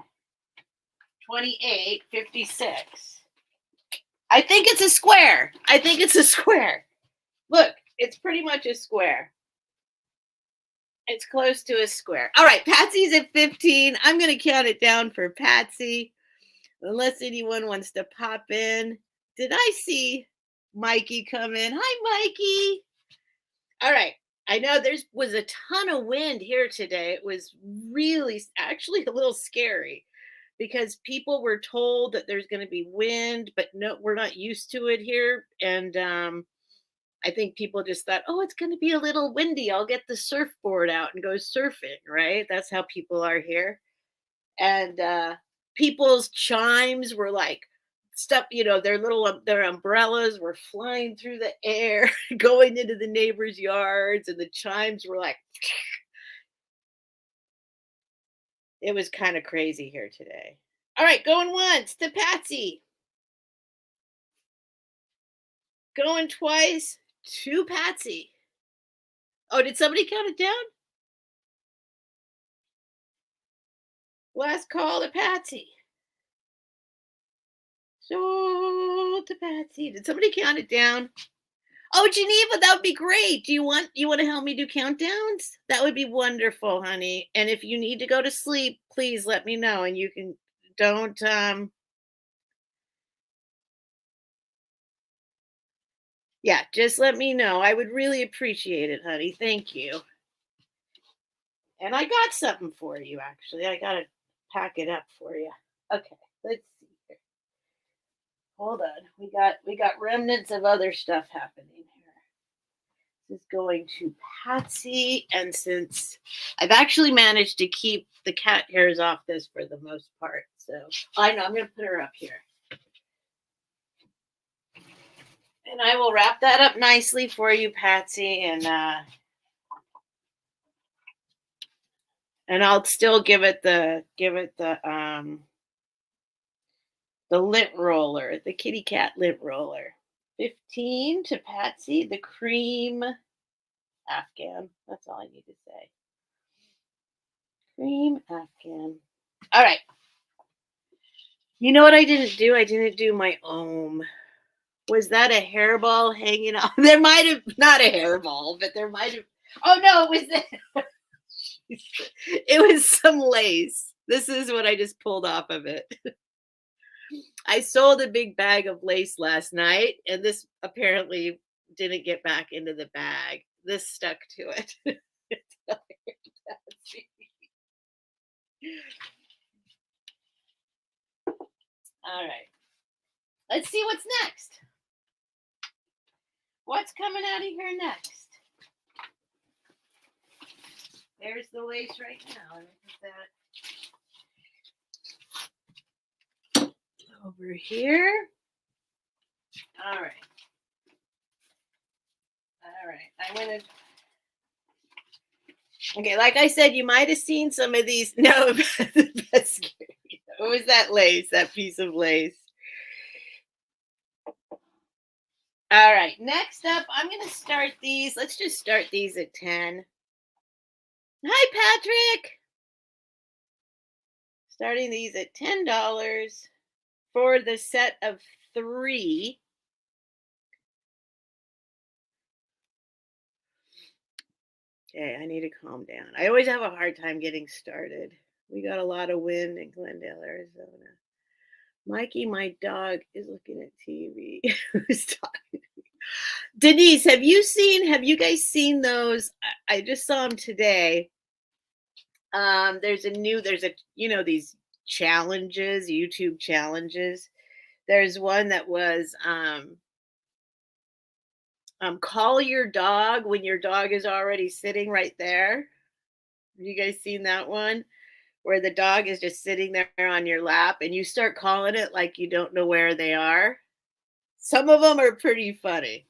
Speaker 1: 28, 56. I think it's a square. I think it's a square. Look, it's pretty much a square. It's close to a square. All right, Patsy's at 15. I'm going to count it down for Patsy, unless anyone wants to pop in. Did I see Mikey come in? Hi, Mikey. All right. I know there was a ton of wind here today. It was really actually a little scary because people were told that there's going to be wind, but no, we're not used to it here. And I think people just thought, oh, it's going to be a little windy. I'll get the surfboard out and go surfing, right? That's how people are here. And people's chimes were like stuff, their umbrellas were flying through the air, going into the neighbors' yards, and the chimes were like, it was kind of crazy here today. All right, going once to Patsy. Going twice to Patsy. Oh, did somebody count it down? Last call to Patsy. So to Patsy. Did somebody count it down? Oh, Geneva, that would be great. Do you want to help me do countdowns? That would be wonderful, honey. And if you need to go to sleep, please let me know. And you can don't yeah, just let me know. I would really appreciate it, honey. Thank you. And I got something for you, actually. I gotta pack it up for you. Okay, let's see here. Hold on. We got remnants of other stuff happening here. This is going to Patsy, and since I've actually managed to keep the cat hairs off this for the most part, so I know I'm gonna put her up here. And I will wrap that up nicely for you, Patsy, and I'll still give it the lint roller, the kitty cat lint roller. 15 to Patsy, the cream Afghan. That's all I need to say. Cream Afghan. All right. You know what I didn't do? I didn't do my ohm. Was that a hairball hanging off? There might have, not a hairball, but there might have. Oh no, it was it was some lace. This is what I just pulled off of it. I sold a big bag of lace last night, and this apparently didn't get back into the bag. This stuck to it. All right. Let's see what's next. What's coming out of here next? There's the lace right now. Let me put that over here. All right. All right. I'm going to. Okay, like I said, you might have seen some of these. No, that's scary. What was that lace? That piece of lace. All right, next up, I'm going to start these. Let's just start these at 10. Hi, Patrick. Starting these at $10 for the set of 3. Okay, I need to calm down. I always have a hard time getting started. We got a lot of wind in Glendale, Arizona. Mikey, my dog, is looking at TV. Who's talking? Denise, have you guys seen those? I just saw them today. There's these challenges, YouTube challenges. There's one that was call your dog when your dog is already sitting right there. Have you guys seen that one? Where the dog is just sitting there on your lap and you start calling it like you don't know where they are. Some of them are pretty funny.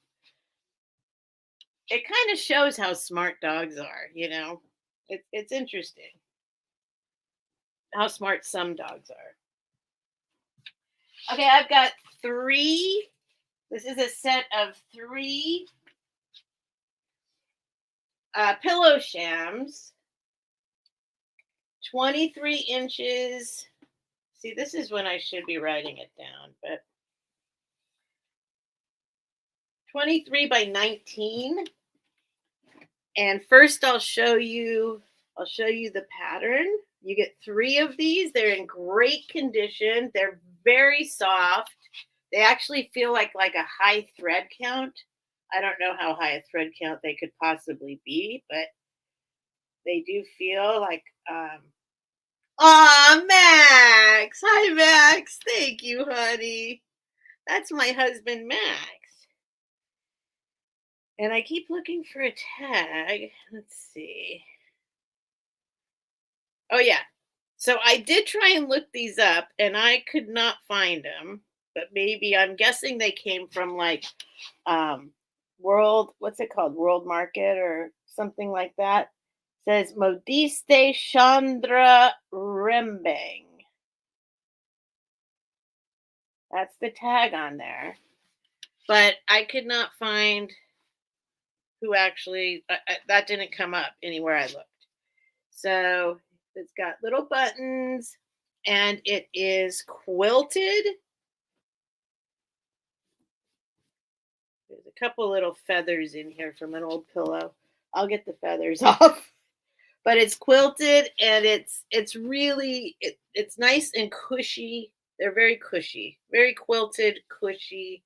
Speaker 1: It kind of shows how smart dogs are, It's interesting how smart some dogs are. Okay, I've got 3. This is a set of 3 pillow shams. 23 inches. See, this is when I should be writing it down, but 23 by 19. And first I'll show you the pattern. You get 3 of these. They're in great condition. They're very soft. They actually feel like a high thread count. I don't know how high a thread count they could possibly be, but they do feel like Aw, Max. Hi, Max. Thank you, honey. That's my husband, Max. And I keep looking for a tag. Let's see. Oh, yeah. So I did try and look these up, and I could not find them. But maybe I'm guessing they came from what's it called? World Market or something like that. It says Modiste Chandra Rembang. That's the tag on there. But I could not find who actually, that didn't come up anywhere I looked. So it's got little buttons and it is quilted. There's a couple little feathers in here from an old pillow. I'll get the feathers off. But it's quilted and it's really it's nice and cushy. They're very cushy, very quilted, cushy,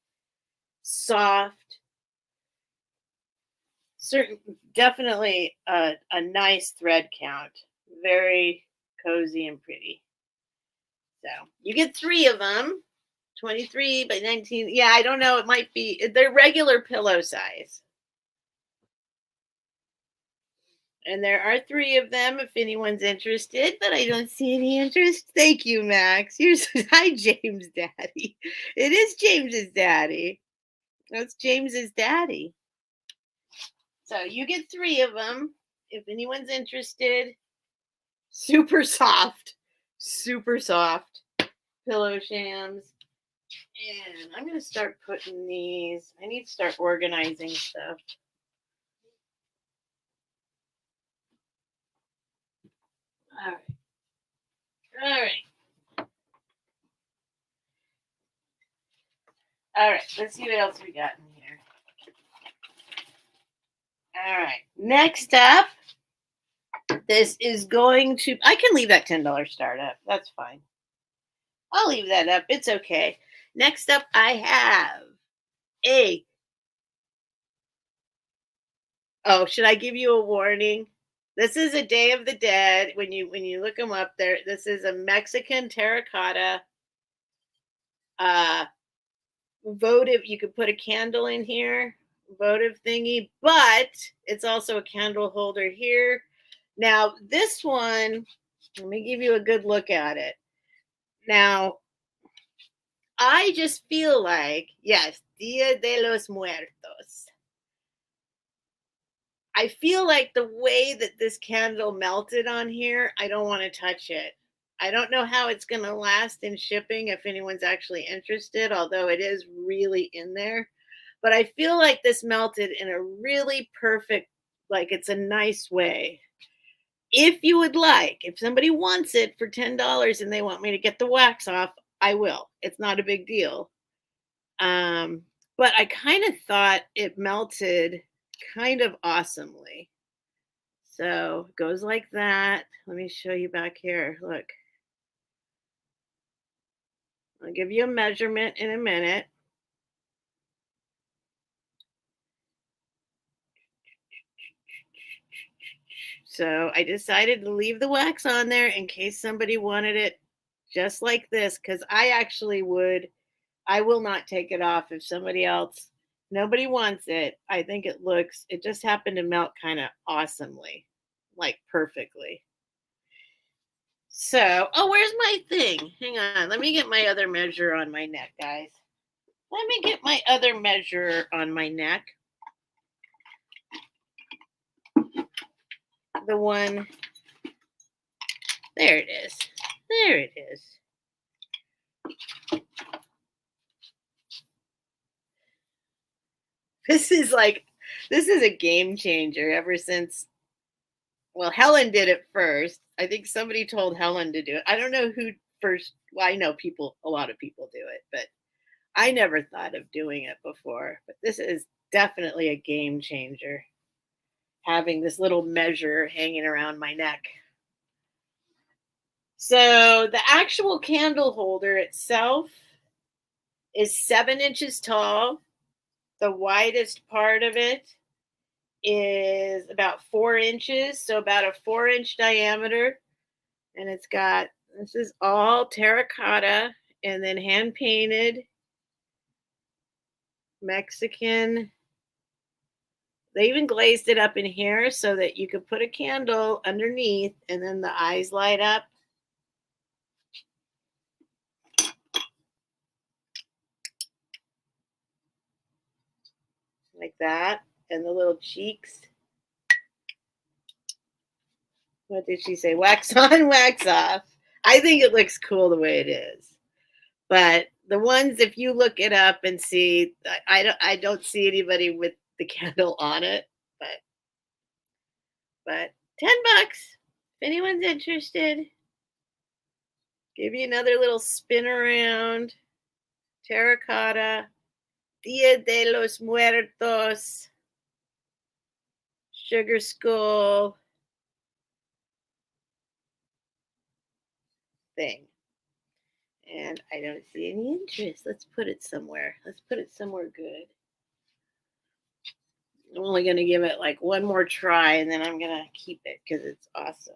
Speaker 1: soft. Definitely a nice thread count. Very cozy and pretty. So you get 3 of them. 23 by 19. Yeah, I don't know. It might be they're regular pillow size. And there are 3 of them if anyone's interested, but I don't see any interest. Thank you, Max. Hi, James Daddy. It is James's daddy. That's James's daddy. So you get 3 of them if anyone's interested. Super soft pillow shams. And I'm going to start putting these. I need to start organizing stuff. All right. Let's see what else we got in here. All right. Next up, this is going to, I can leave that $10 startup. That's fine. I'll leave that up. It's okay. Next up, I have should I give you a warning? This is a Day of the Dead. When you look them up there, this is a Mexican terracotta votive. You could put a candle in here, votive thingy, but it's also a candle holder here. Now, this one, let me give you a good look at it. Now, I just feel like, yes, Dia de los Muertos. I feel like the way that this candle melted on here, I don't want to touch it. I don't know how it's going to last in shipping if anyone's actually interested, although it is really in there. But I feel like this melted in a really perfect, like it's a nice way. If you would like, if somebody wants it for $10 and they want me to get the wax off, I will. It's not a big deal. But I kind of thought it melted kind of awesomely. So it goes like that. Let me show you back here. Look, I'll give you a measurement in a minute. So I decided to leave the wax on there in case somebody wanted it just like this, because I will not take it off if nobody wants it. I think it just happened to melt kind of awesomely, like perfectly. So, oh, where's my thing? Hang on. Let me get my other measure on my neck, guys. Let me get my other measure on my neck. The one, there it is. There it is. This is a game changer ever since, well, Helen did it first. I think somebody told Helen to do it. I don't know who first. Well, I know a lot of people do it, but I never thought of doing it before. But this is definitely a game changer, having this little measure hanging around my neck. So the actual candle holder itself is 7 inches tall. The widest part of it is about 4 inches, so about a 4-inch diameter. And this is all terracotta and then hand painted Mexican. They even glazed it up in here so that you could put a candle underneath and then the eyes light up. Like that. And the little cheeks. What did she say? Wax on, wax off. I think it looks cool the way it is. But the ones, if you look it up and see, I don't see anybody with the candle on it. But $10 if anyone's interested. Give you another little spin around. Terracotta. Dia de los Muertos. Sugar Skull thing. And I don't see any interest. Let's put it somewhere. Let's put it somewhere good. I'm only going to give it like one more try and then I'm going to keep it because it's awesome.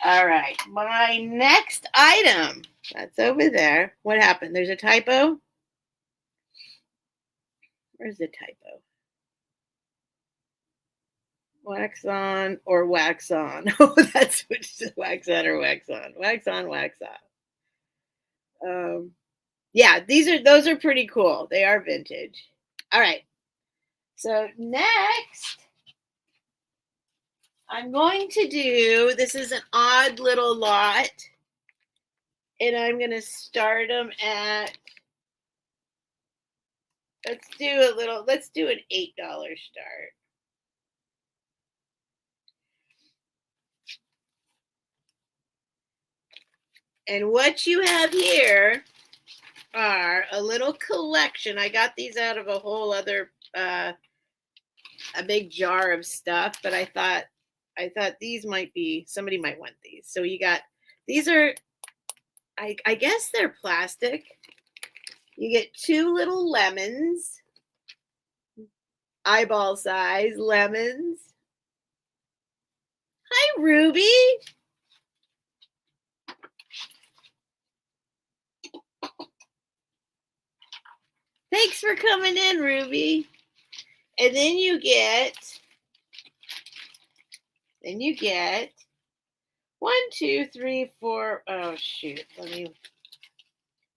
Speaker 1: All right. My next item. That's over there. What happened? There's a typo? Where's the typo? Wax on or wax on. Oh, that's which wax on or wax on. Wax on, wax off. Yeah, those are pretty cool. They are vintage. All right. So next, I'm going to do, this is an odd little lot, and I'm going to start them at, let's do an $8 start. And what you have here are a little collection. I got these out of a whole other, a big jar of stuff, but I thought these somebody might want these. So these are, I guess they're plastic. You get 2 little lemons, eyeball size lemons. Hi, Ruby. Thanks for coming in, Ruby. And then you get Then you get 1, 2, 3, 4. Oh, shoot.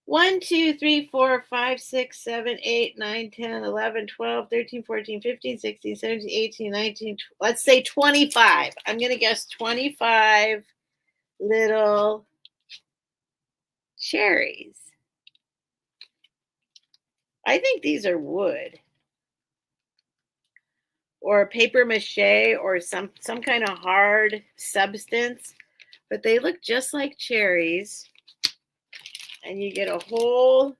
Speaker 1: 1, 2, 3, 4, 5, 6, 7, 8, 9, 10, 11, 12, 13, 14, 15, 16, 17, 18, 19. Let's say 25. I'm going to guess 25 little cherries. I think these are wood or paper mache or some kind of hard substance, but they look just like cherries. And you get a whole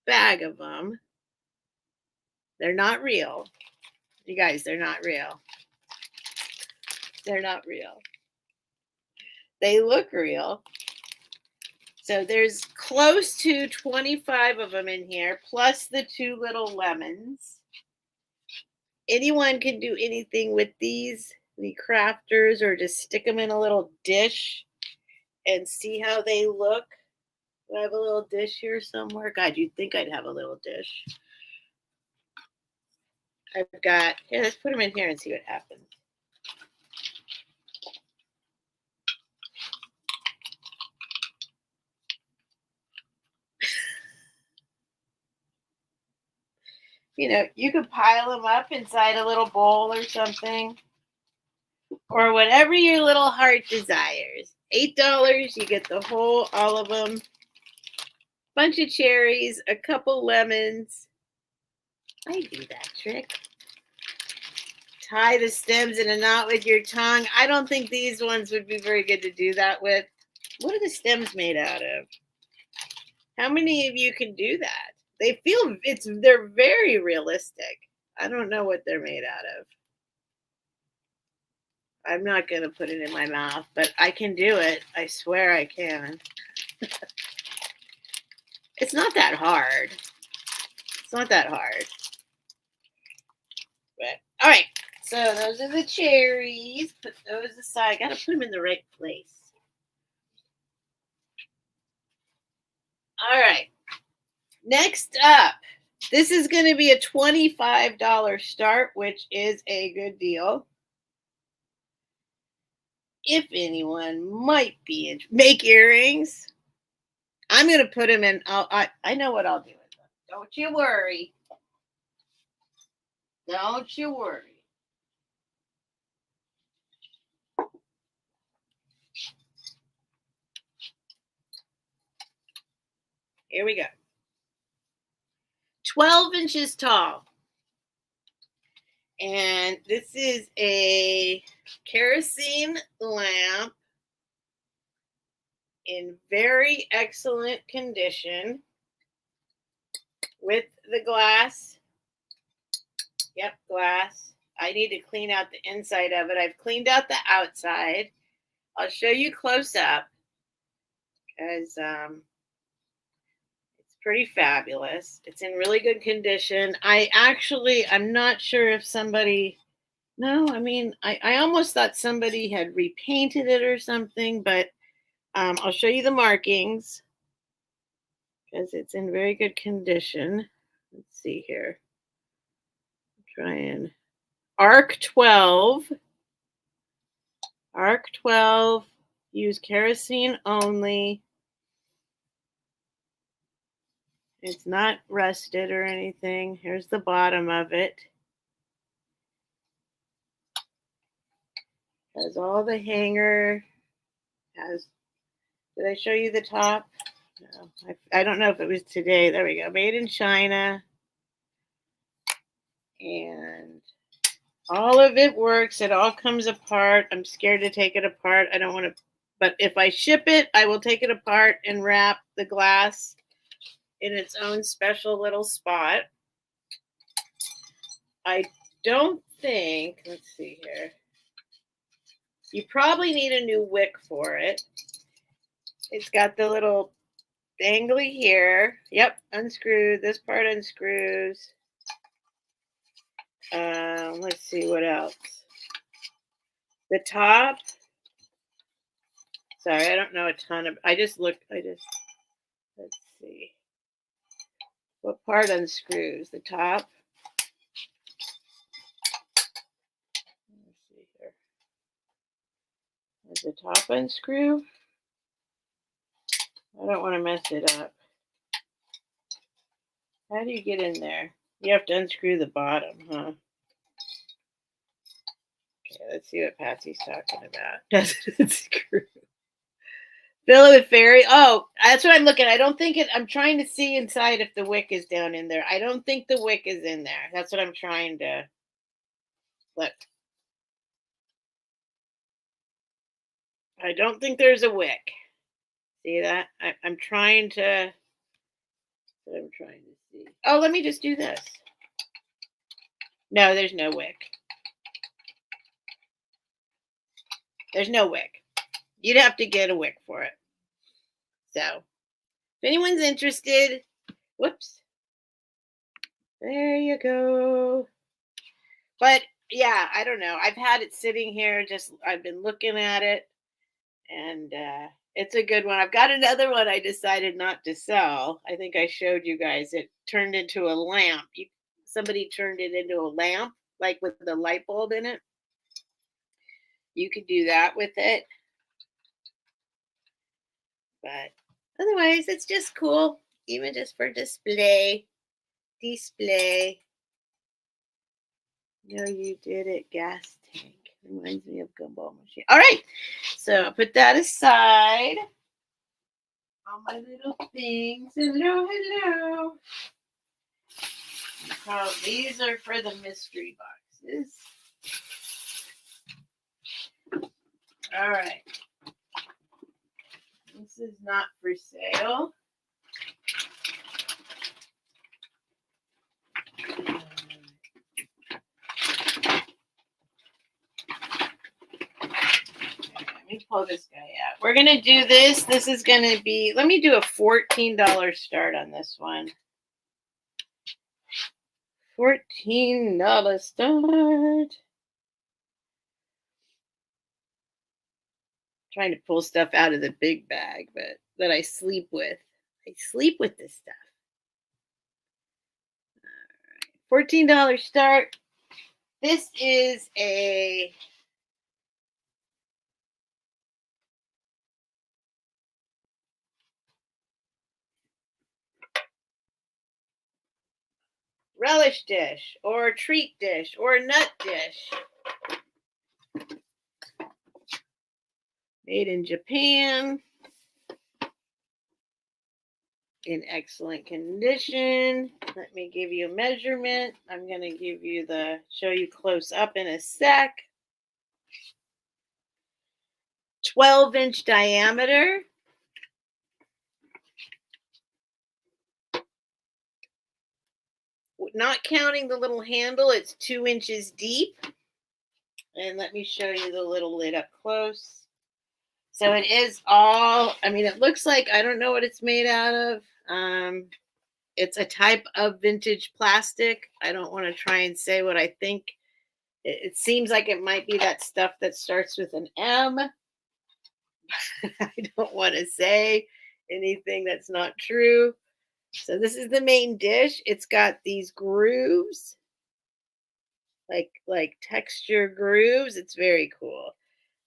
Speaker 1: bag of them. They're not real. You guys, they're not real. They're not real. They look real. So there's close to 25 of them in here, plus the 2 little lemons. Anyone can do anything with these, the crafters, or just stick them in a little dish and see how they look. Do I have a little dish here somewhere? God, you'd think I'd have a little dish. I've got, here, let's put them in here and see what happens. You know, you could pile them up inside a little bowl or something, or whatever your little heart desires. $8, you get the whole, all of them. Bunch of cherries, a couple lemons. I do that trick. Tie the stems in a knot with your tongue. I don't think these ones would be very good to do that with. What are the stems made out of? How many of you can do that? They feel, they're very realistic. I don't know what they're made out of. I'm not going to put it in my mouth, but I can do it. I swear I can. It's not that hard. It's not that hard. But, all right. So those are the cherries. Put those aside. Got to put them in the right place. All right. Next up, this is going to be a $25 start, which is a good deal. If anyone might be make earrings, I'm going to put them in. I know what I'll do with them. Don't you worry. Don't you worry. Here we go. 12 inches tall. And this is a kerosene lamp in very excellent condition with the glass. Yep, glass. I need to clean out the inside of it. I've cleaned out the outside. I'll show you close up because it's pretty fabulous. It's in really good condition. I'm not sure if somebody, no, I mean, I almost thought somebody had repainted it or something, but I'll show you the markings because it's in very good condition. Let's see here. Try and Arc 12. Arc 12. Use kerosene only. It's not rusted or anything. Here's the bottom of it. Has all the hanger. Did I show you the top? No, I don't know if it was today. There we go. Made in China. And all of it works. It all comes apart. I'm scared to take it apart. I don't want to, but if I ship it, I will take it apart and wrap the glass in its own special little spot. I don't think, let's see here. You probably need a new wick for it. It's got the little dangly here. Yep, unscrew. This part unscrews. Let's see what else. The top. Sorry, I don't know a ton of. Let's see. What part unscrews? The top. Let's see here. Does the top unscrew? I don't want to mess it up. How do you get in there? You have to unscrew the bottom, huh? Okay, let's see what Patsy's talking about. Does it unscrew? Fill it with fairy. Oh, that's what I'm looking at. I don't think it. I'm trying to see inside if the wick is down in there. I don't think the wick is in there. That's what I'm trying to look. I don't think there's a wick. See that? I'm trying to. What I'm trying to see. Oh, let me just do this. No, there's no wick. There's no wick. You'd have to get a wick for it. So, if anyone's interested, whoops. There you go. But yeah, I don't know. I've had it sitting here. I've been looking at it, and it's a good one. I've got another one I decided not to sell. I think I showed you guys. It turned into a lamp. Somebody turned it into a lamp, like with the light bulb in it. You could do that with it. But otherwise, it's just cool, even just for display. Display. No, you did it. Gas tank. Reminds me of gumball machine. All right. So I'll put that aside. All my little things. Hello, hello. Oh, these are for the mystery boxes. All right. This is not for sale. Let me pull this guy out. We're going to do this. This is going to be, let me do a $14 start on this one. $14 start. Trying to pull stuff out of the big bag, but that I sleep with. I sleep with this stuff. All right. $14 start. This is a relish dish or a treat dish or a nut dish. Made in Japan. In excellent condition. Let me give you a measurement. I'm going to show you close up in a sec. 12-inch diameter. Not counting the little handle, it's 2 inches deep. And let me show you the little lid up close. So it is all, it looks like, I don't know what it's made out of. It's a type of vintage plastic. I don't want to try and say what I think. It seems like it might be that stuff that starts with an M. I don't want to say anything that's not true. So this is the main dish. It's got these grooves, like texture grooves. It's very cool.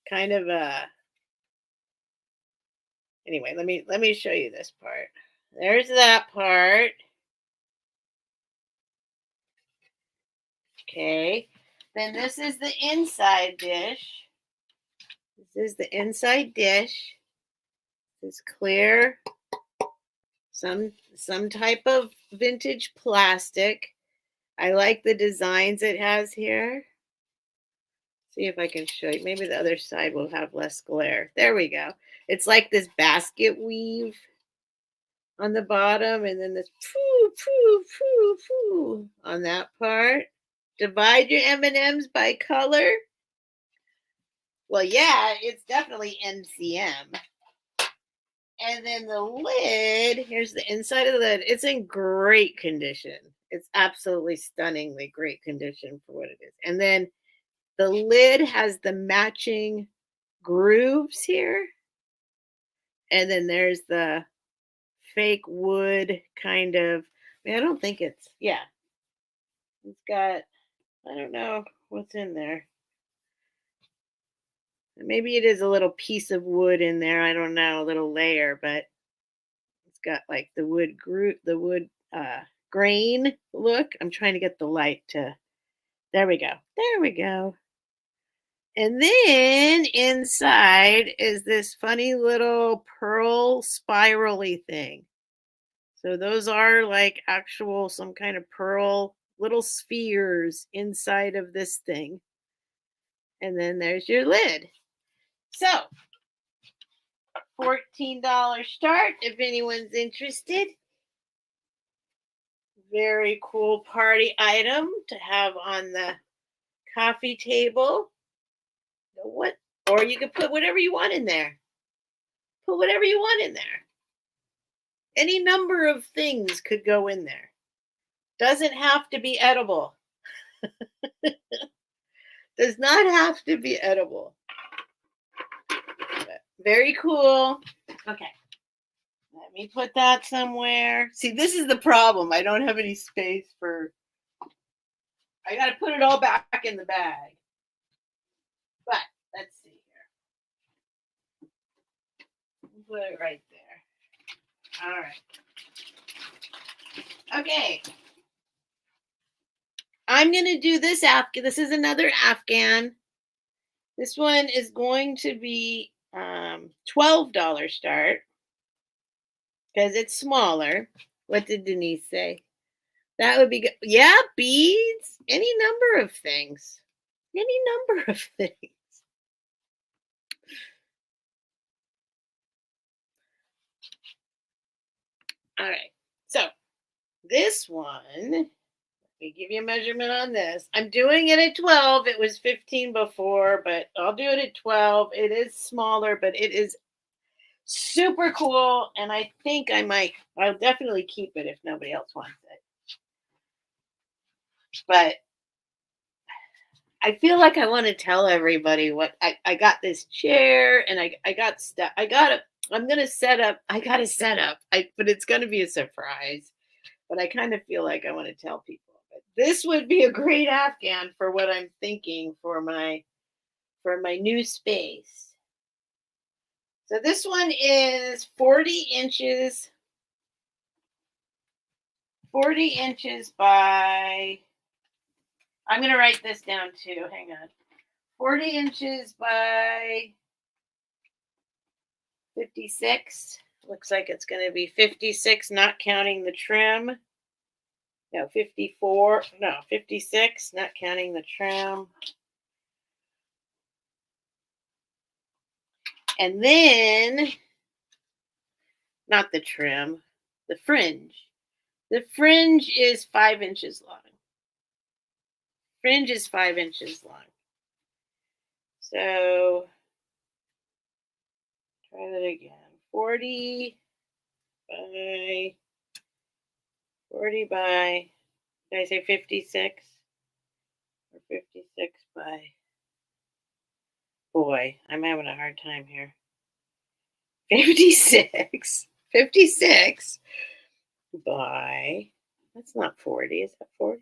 Speaker 1: Kind of anyway, let me show you this part. There's that part. Okay. Then this is the inside dish. This is the inside dish. It's clear. Some type of vintage plastic. I like the designs it has here. See if I can show you. Maybe the other side will have less glare. There we go. It's like this basket weave on the bottom, and then this on that part. Divide your M&Ms by color. Well, yeah, it's definitely MCM. And then the lid, here's the inside of the lid. It's in great condition. It's absolutely stunningly great condition for what it is. And then the lid has the matching grooves here. And then there's the fake wood kind of, I don't think it's, yeah. It's got, I don't know what's in there. Maybe it is a little piece of wood in there. I don't know, a little layer, but it's got like the wood grain look. I'm trying to get the light to. There we go. There we go. And then inside is this funny little pearl spirally thing. So those are like actual some kind of pearl little spheres inside of this thing. And then there's your lid. So $14 start if anyone's interested. Very cool party item to have on the coffee table. What? Or you could put whatever you want in there. Put whatever you want in there. Any number of things could go in there. Doesn't have to be edible. Does not have to be edible. But very cool. Okay. Let me put that somewhere. See, this is the problem. I don't have any space for. I got to put it all back in the bag. But let's see here. Put it right there. All right. Okay. I'm going to do this Afghan. This is another Afghan. This one is going to be $12 start because it's smaller. What did Denise say? That would be good. Yeah, beads. Any number of things. Any number of things. All right. So this one, let me give you a measurement on this. I'm doing it at 12. It was 15 before, but I'll do it at 12. It is smaller, but it is super cool. And I think I'll definitely keep it if nobody else wants it. But I feel like I want to tell everybody what I got this chair and I got stuff. I'm going to set up. I got to set up. But it's going to be a surprise. But I kind of feel like I want to tell people. But this would be a great Afghan for what I'm thinking for my new space. So this one is 40 inches. 40 inches by, I'm going to write this down too. Hang on. 40 inches by 56. Looks like it's going to be 56, not counting the trim. No, 54. No, 56, not counting the trim. And then, not the trim, the fringe. The fringe is 5 inches long. Fringe is 5 inches long. So, try that again. 40 by, did I say 56? Or 56 by, boy, I'm having a hard time here. 56 by, that's not 40, is that 40?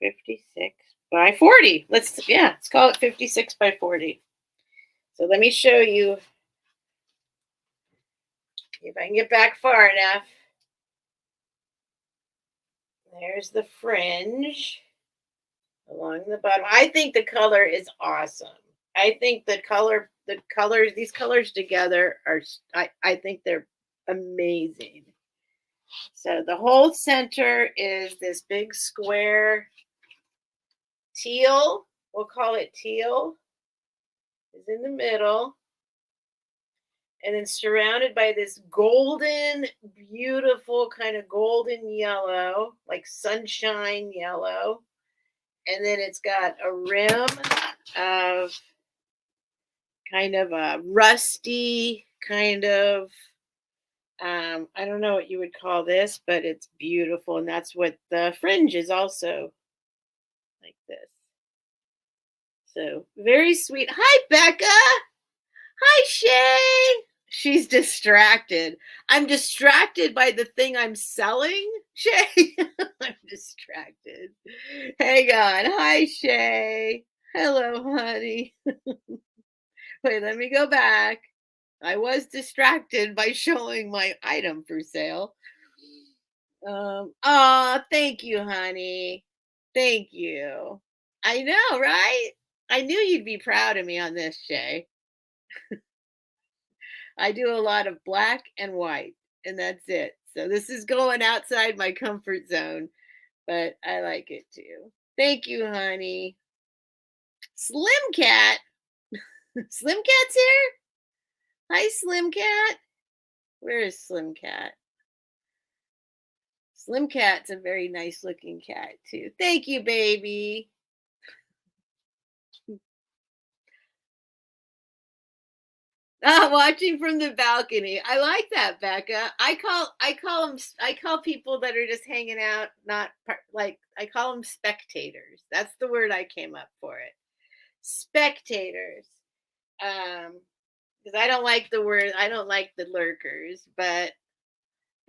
Speaker 1: 56 by 40. Let's call it 56 by 40. So let me show you if I can get back far enough. There's the fringe along the bottom. I think the color is awesome. I think these colors together I think they're amazing. So the whole center is this big square teal. We'll call it teal. Is in the middle. And then surrounded by this golden, beautiful kind of golden yellow, like sunshine yellow. And then it's got a rim of kind of a rusty kind of, I don't know what you would call this, but it's beautiful. And that's what the fringe is also, like this. So very sweet. Hi, Becca. Hi, Shay. She's distracted. I'm distracted by the thing I'm selling, Shay. I'm distracted. Hang on. Hi, Shay. Hello, honey. Wait, let me go back. I was distracted by showing my item for sale. Oh, thank you, honey. Thank you. I know, right? I knew you'd be proud of me on this, Shay. I do a lot of black and white, and that's it. So this is going outside my comfort zone, but I like it too. Thank you, honey. Slim Cat. Slim Cat's here? Hi, Slim Cat. Where is Slim Cat? Slim Cat's a very nice looking cat too. Thank you, baby. Ah, watching from the balcony. I like that, Becca. I call people that are just hanging out, not like I call them spectators. That's the word I came up for it. Spectators. Because I don't like the word. I don't like the lurkers, but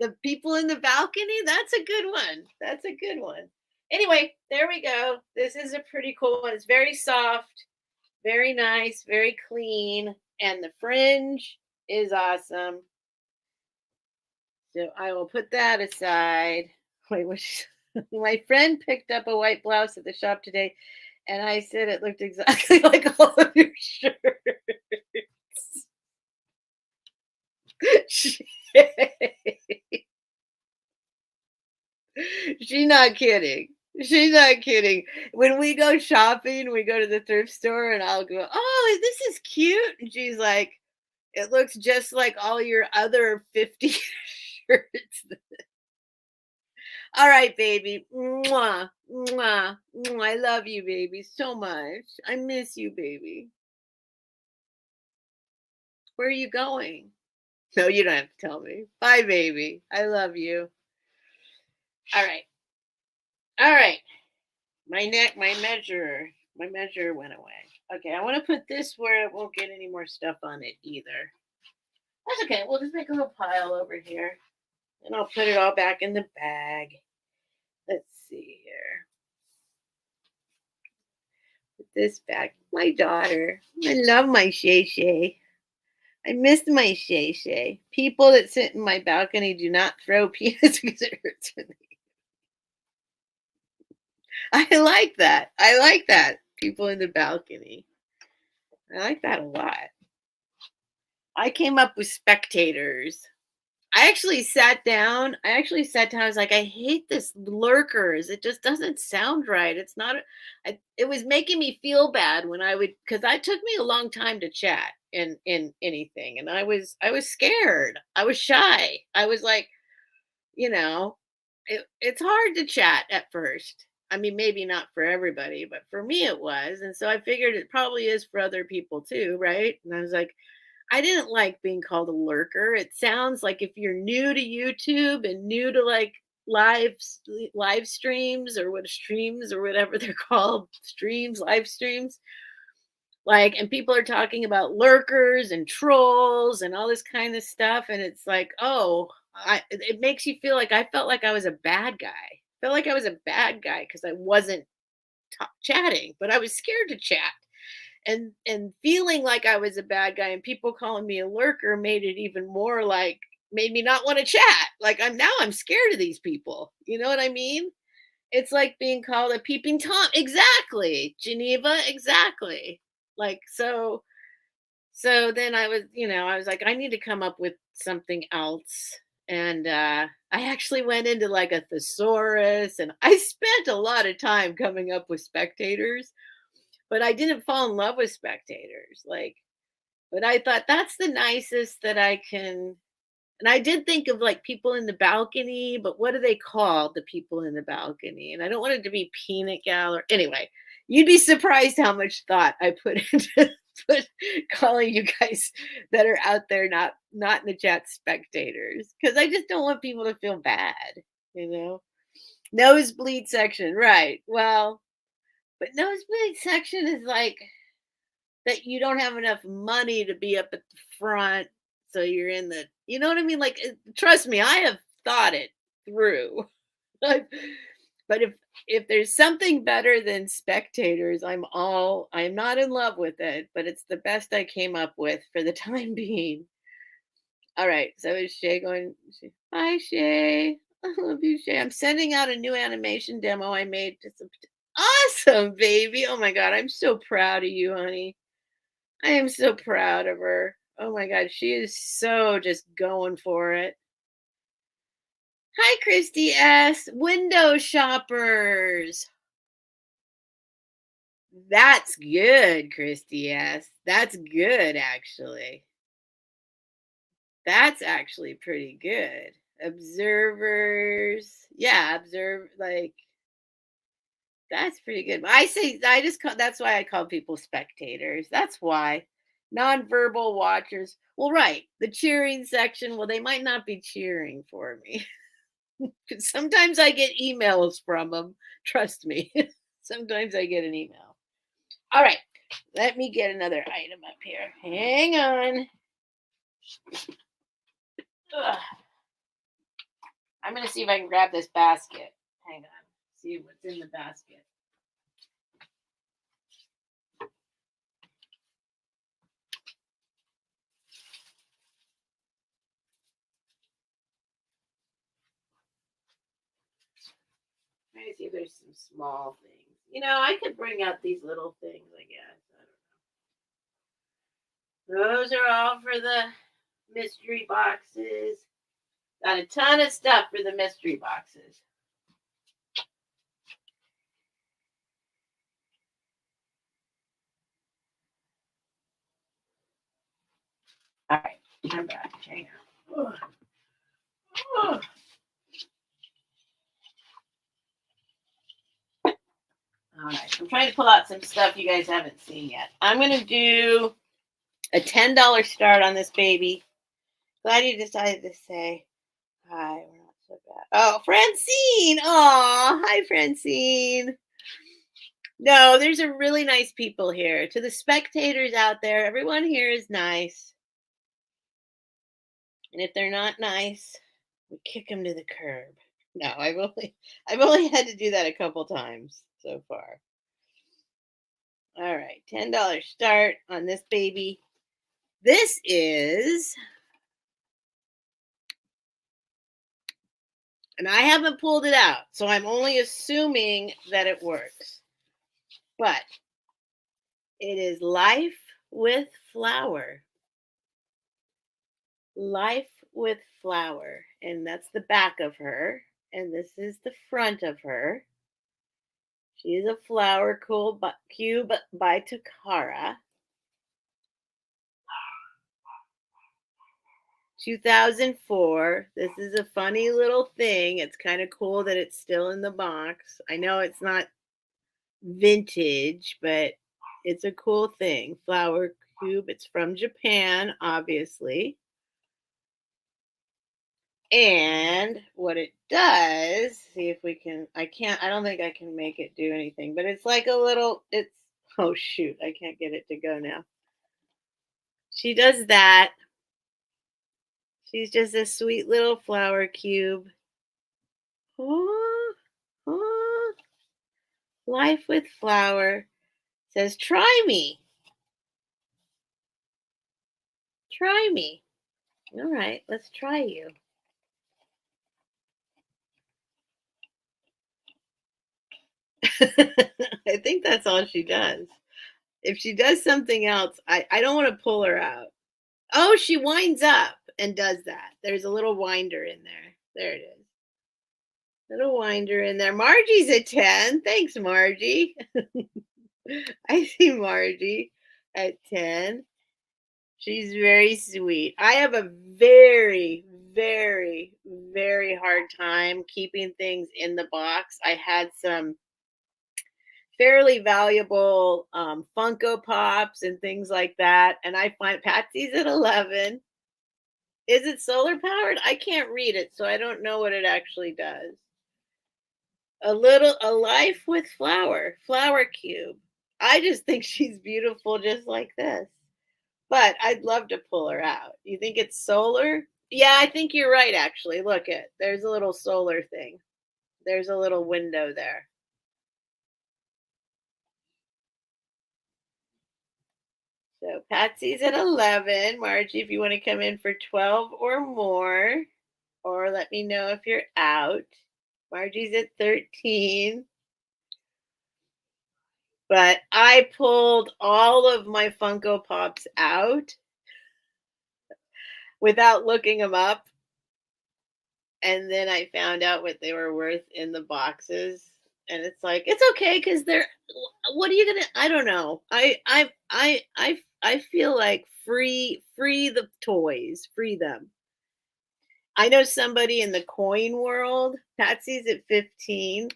Speaker 1: the people in the balcony. That's a good one. That's a good one. Anyway, there we go. This is a pretty cool one. It's very soft, very nice, very clean, and the fringe is awesome. So I will put that aside. Wait, which my friend picked up a white blouse at the shop today, and I said it looked exactly like all of your shirts. She's not kidding. She's not kidding. When we go shopping, we go to the thrift store and I'll go, "Oh, this is cute." And she's like, "It looks just like all your other 50 shirts." All right, baby. Mwah, mwah, mwah. I love you, baby, so much. I miss you, baby. Where are you going? No, you don't have to tell me. Bye, baby. I love you. All right. All right. My measure went away. Okay, I want to put this where it won't get any more stuff on it either. That's okay. We'll just make a little pile over here, and I'll put it all back in the bag. Let's see here. Put this back. My daughter. I love my Shay Shay. I miss my Shay Shay. People that sit in my balcony do not throw peanuts because it hurts when they. I like that. I like that. People in the balcony. I like that a lot. I came up with spectators. I actually sat down. I was like, I hate this lurkers. It just doesn't sound right. It's not. It was making me feel bad when I would, because it took me a long time to chat in anything, and I was scared. I was shy. I was like, you know, it's hard to chat at first. I mean, maybe not for everybody, but for me it was, and so I figured it probably is for other people too, right? And I was like, I didn't like being called a lurker. It sounds like if you're new to YouTube and new to like live streams or what streams or whatever they're called, streams, live streams, like, and people are talking about lurkers and trolls and all this kind of stuff, and it's like, oh, it makes you feel like I felt like I was a bad guy. Felt like I was a bad guy because I wasn't chatting, but I was scared to chat, and feeling like I was a bad guy and people calling me a lurker made it even more like, made me not want to chat. Like I'm scared of these people. You know what I mean? It's like being called a peeping tom. Exactly. Geneva, exactly. Like so then I was like, I need to come up with something else. And I actually went into like a thesaurus, and I spent a lot of time coming up with spectators, but I didn't fall in love with spectators. Like, but I thought that's the nicest that I can. And I did think of like people in the balcony, but what do they call the people in the balcony? And I don't want it to be peanut gal or anyway. You'd be surprised how much thought I put into put calling you guys that are out there not in the chat spectators, because I just don't want people to feel bad, you know. Nosebleed section, right? Well, but nosebleed section is like that you don't have enough money to be up at the front, so you're in the, you know what I mean? Like, trust me, I have thought it through. I've, But if there's something better than spectators, I'm not in love with it, but it's the best I came up with for the time being. All right. So is Shay going? Hi, Shay. I love you, Shay. I'm sending out a new animation demo I made to some. Awesome, baby. Oh my God. I'm so proud of you, honey. I am so proud of her. Oh my God. She is so just going for it. Hi, Christy S. Window shoppers. That's good, Christy S. That's good, actually. That's actually pretty good. Observers. Yeah, observe like that's pretty good. I just call that's why I call people spectators. That's why. Nonverbal watchers. Well, right. The cheering section, well, they might not be cheering for me. 'Cause sometimes I get emails from them. Trust me. Sometimes I get an email. All right. Let me get another item up here. Hang on. Ugh. I'm going to see if I can grab this basket. Hang on. See what's in the basket. Let me see if there's some small things. I could bring out these little things, I guess. I don't know. Those are all for the mystery boxes. Got a ton of stuff for the mystery boxes. All right, I'm back. Hang on. Ugh. Ugh. All right, I'm trying to pull out some stuff you guys haven't seen yet. I'm going to do a $10 start on this baby. Glad you decided to say hi. We're not so bad. Oh, Francine. Oh, hi, Francine. No, there's a really nice people here. To the spectators out there, everyone here is nice. And if they're not nice, we kick them to the curb. No, I've only had to do that a couple times so far. All right, $10 start on this baby. This is, and I haven't pulled it out, so I'm only assuming that it works. But it is Life with Flower. Life with Flower. And that's the back of her. And this is the front of her. She is a flower cube by Takara. 2004. This is a funny little thing. It's kind of cool that it's still in the box. I know it's not vintage, but it's a cool thing. Flower cube. It's from Japan, obviously. And what it does, see if we can, I don't think I can make it do anything, but it's like oh shoot, I can't get it to go now. She does that. She's just a sweet little flower cube. Oh, oh. Life with Flower says, try me. Try me. All right, let's try you. I think that's all she does. If she does something else, I don't want to pull her out. Oh, she winds up and does that. There's a little winder in there. There it is. Little winder in there. Margie's a 10. Thanks, Margie. I see Margie at 10. She's very sweet. I have a very, very, very hard time keeping things in the box. I had some fairly valuable Funko Pops and things like that. And I find Patsy's at 11. Is it solar powered? I can't read it, so I don't know what it actually does. A Life with Flower cube. I just think she's beautiful just like this. But I'd love to pull her out. You think it's solar? Yeah, I think you're right actually. Look there's a little solar thing. There's a little window there. So Patsy's at 11. Margie, if you want to come in for 12 or more, or let me know if you're out. Margie's at 13. But I pulled all of my Funko Pops out without looking them up. And then I found out what they were worth in the boxes. And it's like, it's okay because they're, what are you gonna, I don't know. I feel like free the toys, free them. I know somebody in the coin world. Patsy's at 15.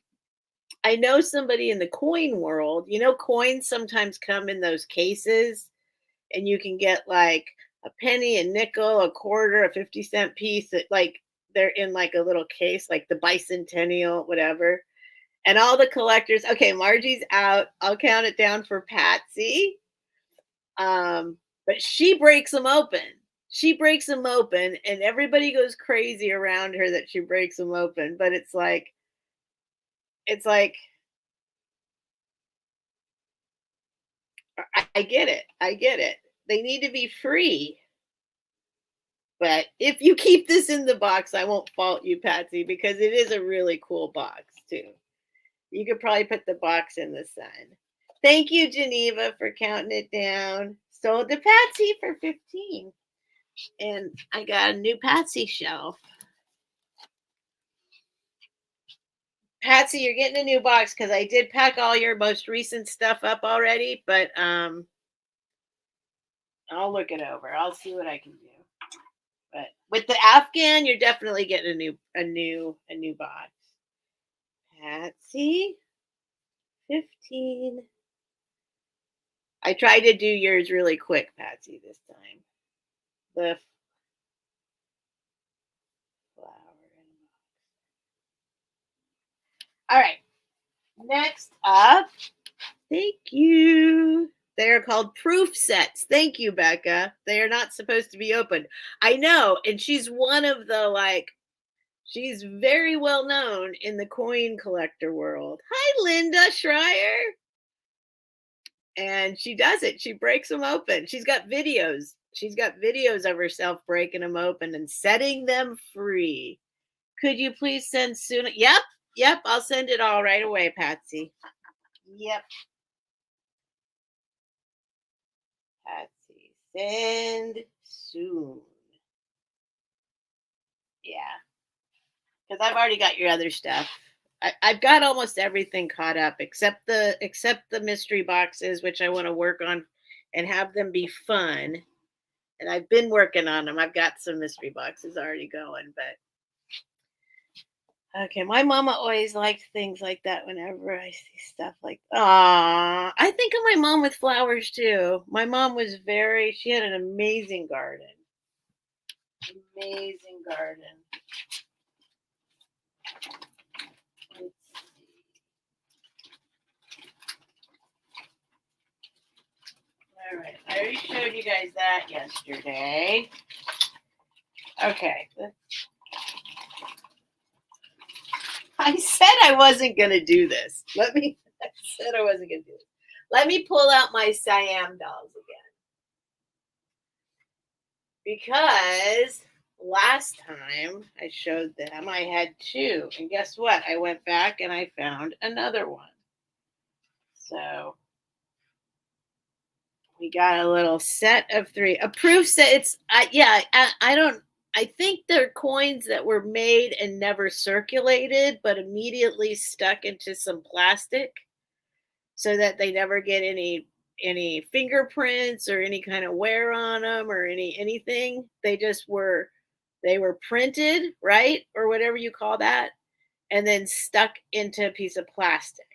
Speaker 1: I know somebody in the coin world. You know, coins sometimes come in those cases, and you can get like a penny, a nickel, a quarter, a 50-cent piece. That like they're in like a little case, like the bicentennial, whatever. And all the collectors. Okay, Margie's out. I'll count it down for Patsy. But she breaks them open. She breaks them open, and everybody goes crazy around her that she breaks them open. But it's like, I get it. I get it. They need to be free. But if you keep this in the box, I won't fault you, Patsy, because it is a really cool box, too. You could probably put the box in the sun. Thank you, Geneva, for counting it down. Sold to Patsy for 15. And I got a new Patsy shelf. Patsy, you're getting a new box because I did pack all your most recent stuff up already, but I'll look it over. I'll see what I can do. But with the Afghan, you're definitely getting a new box. Patsy, 15. I tried to do yours really quick, Patsy, this time. The flower. All right. Next up, thank you. They are called proof sets. Thank you, Becca. They are not supposed to be opened. I know. And she's one of the she's very well known in the coin collector world. Hi, Linda Schreier. And she does it. She breaks them open. She's got videos. She's got videos of herself breaking them open and setting them free. Could you please send soon? Yep. I'll send it all right away, Patsy. Yep. Patsy, send soon. Yeah. Because I've already got your other stuff. I've got almost everything caught up except the mystery boxes, which I want to work on and have them be fun. And I've been working on them. I've got some mystery boxes already going, but okay. My mama always liked things like that whenever I see stuff like, ah, I think of my mom with flowers too. My mom was she had an amazing garden. Amazing garden. All right, I already showed you guys that yesterday. Okay. I said I wasn't going to do this. I said I wasn't going to do this. Let me pull out my Siam dolls again. Because last time I showed them, I had 2. And guess what? I went back and I found another one. So we got a little set of 3. A proof set. I think they're coins that were made and never circulated, but immediately stuck into some plastic so that they never get any fingerprints or any kind of wear on them or anything. They were printed, right? Or whatever you call that, and then stuck into a piece of plastic.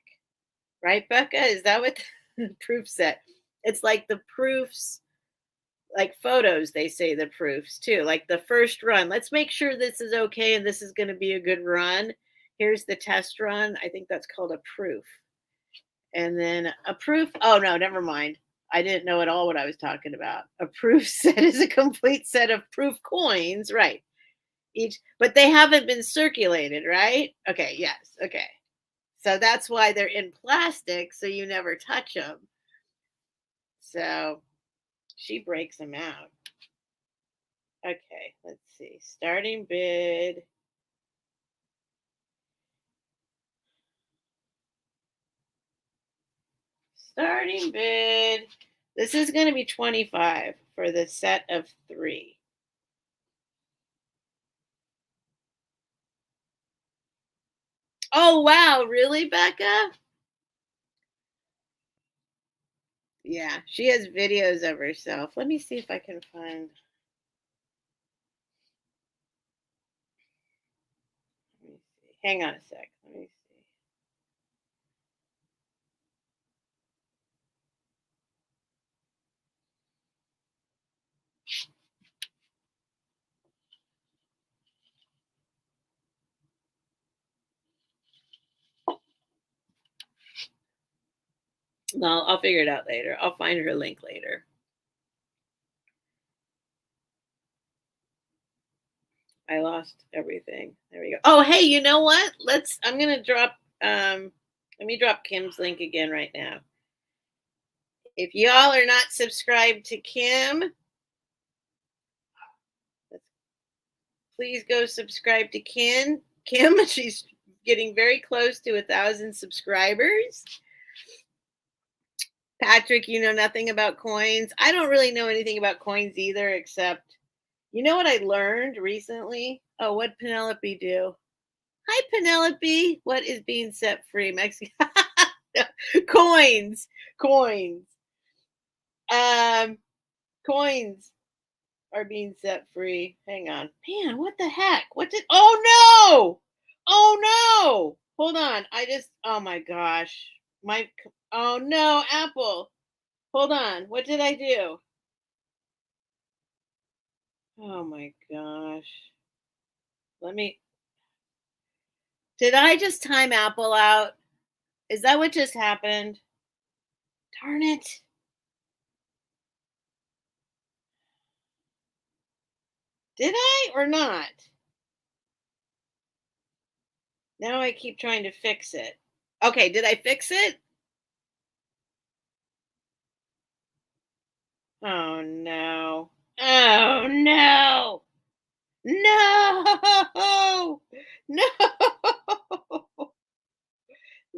Speaker 1: Right, Becca? Is that what the proof set? It's like the proofs, like photos, they say the proofs too. Like the first run. Let's make sure this is okay and this is going to be a good run. Here's the test run. I think that's called a proof. And then a proof. Oh, no, never mind. I didn't know at all what I was talking about. A proof set is a complete set of proof coins. Right. each, but they haven't been circulated, right? Okay, yes, okay. So that's why they're in plastic, so you never touch them. So she breaks them out. Okay, let's see. Starting bid. Starting bid. This is going to be 25 for the set of 3. Oh, wow. Really, Becca? Yeah, she has videos of herself. Let me see if I can find. Let me see. Hang on a sec. Let me see. No, I'll figure it out later. I'll find her link later. I lost everything. There we go. Oh, hey, you know what? I'm gonna drop let me drop Kim's link again right now. If y'all are not subscribed to Kim, please go subscribe to Kim. She's getting very close to 1,000 subscribers. Patrick, you know nothing about coins. I don't really know anything about coins either, except you know what I learned recently? Oh, what Penelope do? Hi, Penelope. What is being set free? Mexico. Coins. Coins. Um, coins are being set free. Hang on. Man, what the heck? What did oh no! Oh no! Hold on. Oh my gosh. Oh no, Apple. Hold on. What did I do? Oh my gosh. Let me Did I just time Apple out? Is that what just happened? Darn it. Did I or not? Now I keep trying to fix it. Okay, did I fix it? Oh no. Oh no. No. No.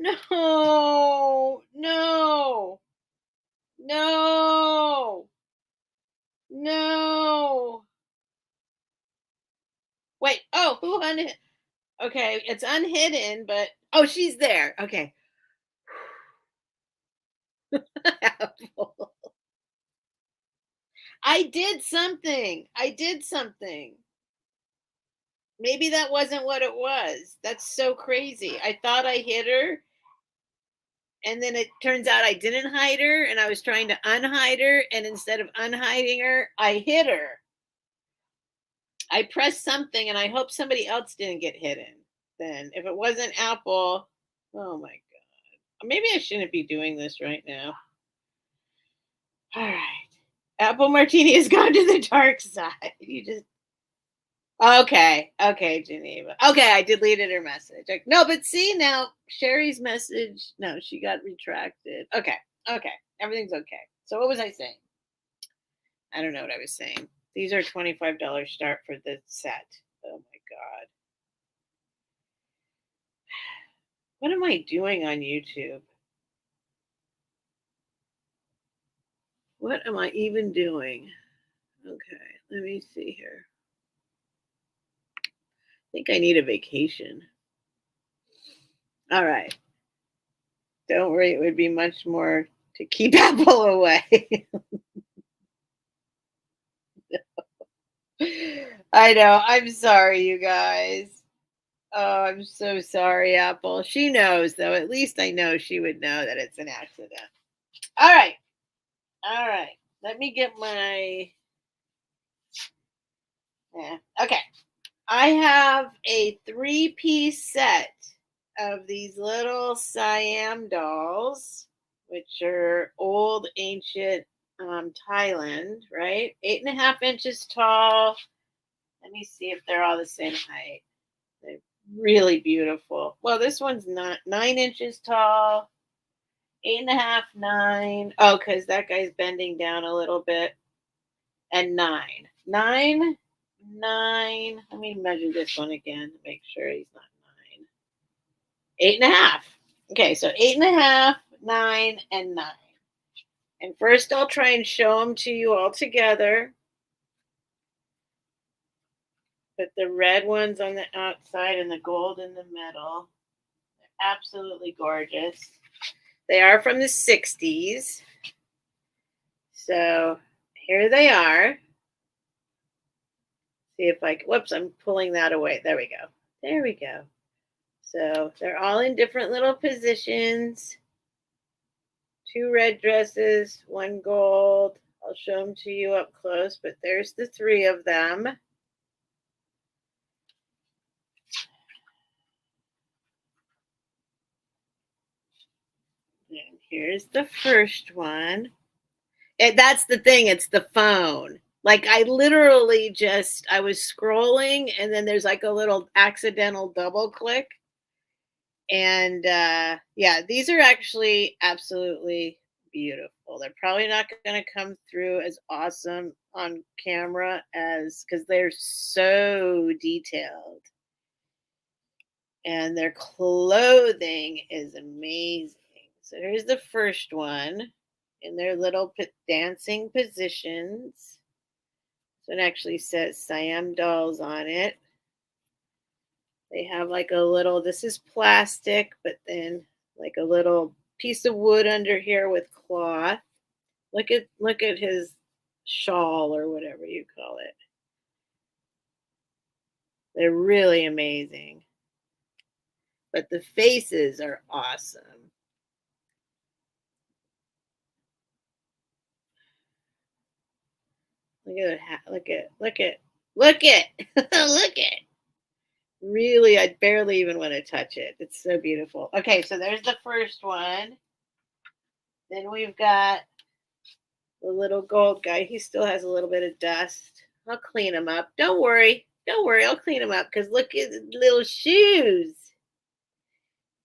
Speaker 1: No. No. No. No. Wait. Oh, who unhid? Okay, it's unhidden, but oh, she's there. Okay. I did something. I did something. Maybe that wasn't what it was. That's so crazy. I thought I hit her, and then it turns out I didn't hide her, and I was trying to unhide her, and instead of unhiding her, I hit her. I pressed something, and I hope somebody else didn't get hidden. Then, if it wasn't Apple, oh my god, maybe I shouldn't be doing this right now. All right, Apple Martini has gone to the dark side. You just okay, Geneva. Okay, I deleted her message. No, but see now Sherry's message. No, she got retracted. Okay, everything's okay. So what was I saying? I don't know what I was saying. These are $25 start for the set. Oh my god, what am I doing on YouTube? What am I even doing? Okay, let me see here. I think I need a vacation. All right. Don't worry, it would be much more to keep Apple away. I know. I'm sorry, you guys. Oh, I'm so sorry, Apple. She knows, though. At least I know she would know that it's an accident. All right. All right. Let me get my. Yeah. Okay. I have a 3-piece set of these little Siam dolls, which are old, ancient Thailand, right? 8.5 inches tall Let me see if they're all the same height. They're really beautiful. Well, this one's not 9 inches tall, 8.5, 9. Oh, because that guy's bending down a little bit. And 9. 9, 9. Let me measure this one again to make sure he's not 9. 8.5. Okay, so 8.5, 9, and 9. And first I'll try and show them to you all together. Put the red ones on the outside and the gold in the middle. They're absolutely gorgeous. They are from the 60s. So here they are. See if I, whoops, I'm pulling that away. There we go. There we go. So they're all in different little positions. 2 red dresses, 1 gold. I'll show them to you up close, but there's the 3 of them. And here's the first one. And that's the thing, it's the phone. Like I literally just, I was scrolling and then there's like a little accidental double click. And yeah, these are actually absolutely beautiful. They're probably not going to come through as awesome on camera as because they're so detailed. And their clothing is amazing. So here's the first one in their little dancing positions. So it actually says Siam dolls on it. They have like a little, this is plastic, but then like a little piece of wood under here with cloth. Look at his shawl or whatever you call it. They're really amazing. But the faces are awesome. Look at it. Look at look at. Really, I barely even want to touch it. It's so beautiful. Okay, so there's the first one. Then we've got the little gold guy. He still has a little bit of dust. I'll clean him up. Don't worry. Don't worry. I'll clean him up because look at the little shoes.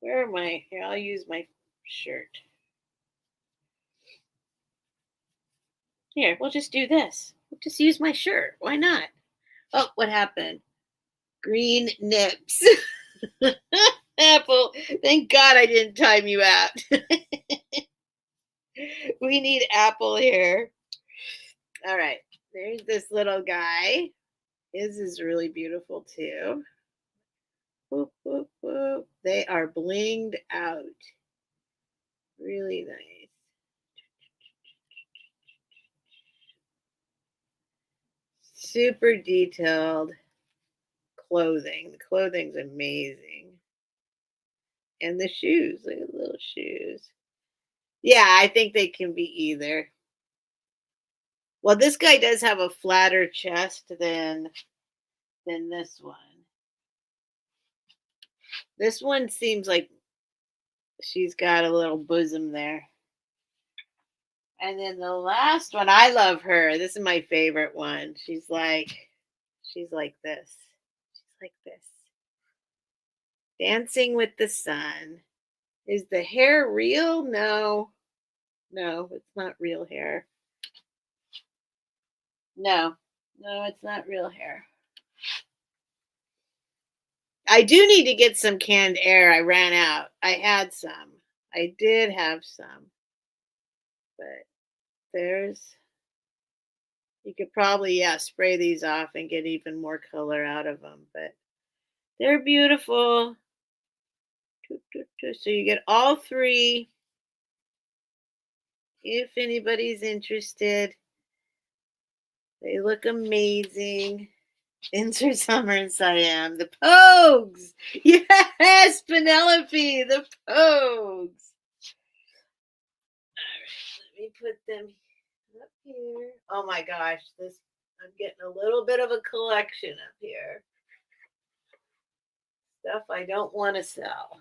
Speaker 1: Where am I? Here, I'll use my shirt. Here, we'll just do this. We'll just use my shirt. Why not? Oh, what happened? Green nips. Apple, thank God I didn't time you out. We need Apple here. All right, there's this little guy. His is really beautiful too. Whoop, whoop, whoop. They are blinged out. Really nice. Super detailed clothing. The clothing's amazing. And the shoes, look at the little shoes. Yeah, I think they can be either. Well, this guy does have a flatter chest than this one. This one seems like she's got a little bosom there. And then the last one, I love her. This is my favorite one. She's like this. She's like this. Dancing with the sun. Is the hair real? No. No, it's not real hair. No. No, it's not real hair. I do need to get some canned air. I ran out. I had some. I did have some. But there's, you could probably, yeah, spray these off and get even more color out of them. But they're beautiful. So you get all 3. If anybody's interested, they look amazing. Insert summer in Siam. The Pogues. Yes, Penelope, the Pogues. All right, let me put them up here. Oh my gosh, I'm getting a little bit of a collection up here. Stuff I don't want to sell.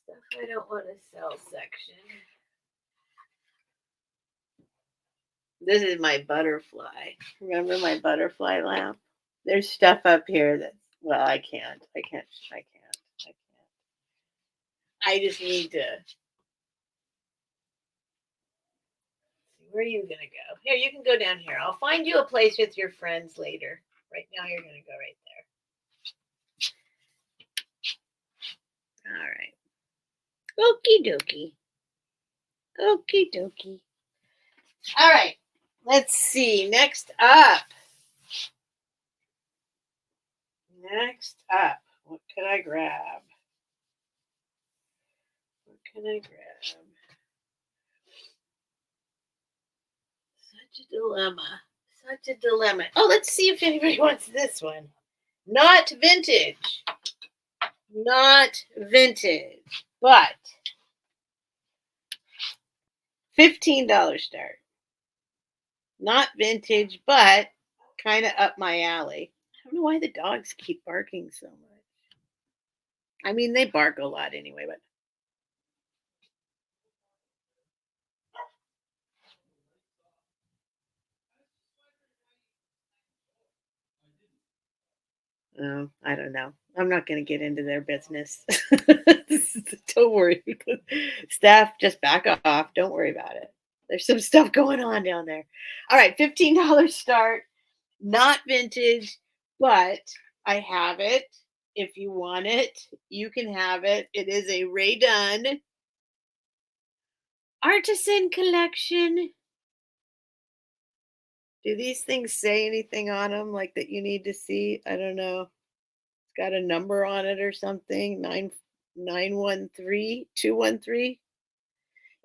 Speaker 1: Stuff I don't want to sell section. This is my butterfly. Remember my butterfly lamp? There's stuff up here that, well, I can't. I just need to. Where are you going to go? Here, you can go down here. I'll find you a place with your friends later. Right now, you're going to go right there. All right. Okie dokie. Okie dokie. All right. Let's see. Next up. What can I grab? Such a dilemma. Oh, let's see if anybody wants this one. Not vintage, but $15 start. Not vintage, but kind of up my alley. I don't know why the dogs keep barking so much. I mean, they bark a lot anyway, but I don't know. I'm not going to get into their business. Don't worry. Steph, just back off. Don't worry about it. There's some stuff going on down there. All right, $15 start. Not vintage, but I have it. If you want it, you can have it. It is a Ray Dunn artisan collection. Do these things say anything on them like that you need to see? I don't know. It's got a number on it or something. 913-213.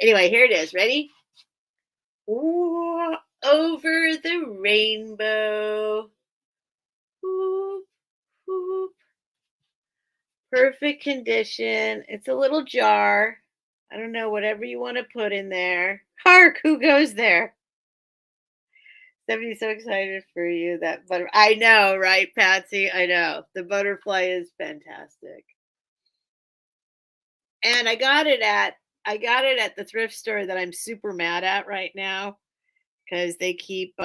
Speaker 1: Anyway, here it is. Ready? Ooh, over the rainbow. Whoop, whoop. Perfect condition. It's a little jar. I don't know, whatever you want to put in there. Hark, who goes there? Stephanie's so excited for you. That butter. I know, right, Patsy? I know. The butterfly is fantastic. And I got it at the thrift store that I'm super mad at right now because they keep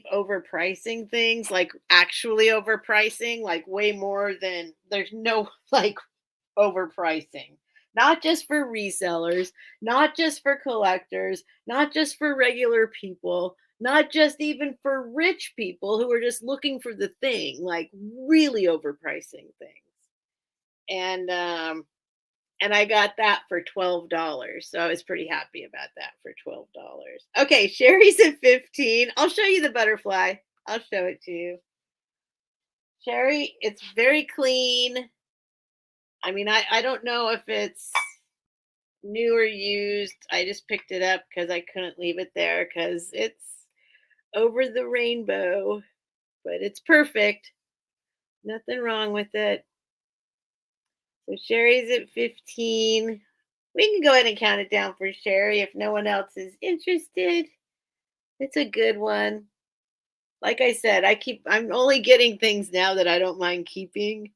Speaker 1: overpricing things, like actually overpricing, like way more than there's no like overpricing. Not just for resellers, not just for collectors, not just for regular people, not just even for rich people who are just looking for the thing, like really overpricing things. And I got that for $12. So I was pretty happy about that for $12. Okay, Sherry's at 15. I'll show you the butterfly. I'll show it to you. Sherry, it's very clean. I mean, I don't know if it's new or used. I just picked it up because I couldn't leave it there because it's over the rainbow, but it's perfect. Nothing wrong with it. So Sherry's at 15. We can go ahead and count it down for Sherry if no one else is interested. It's a good one. Like I said, I'm only getting things now that I don't mind keeping.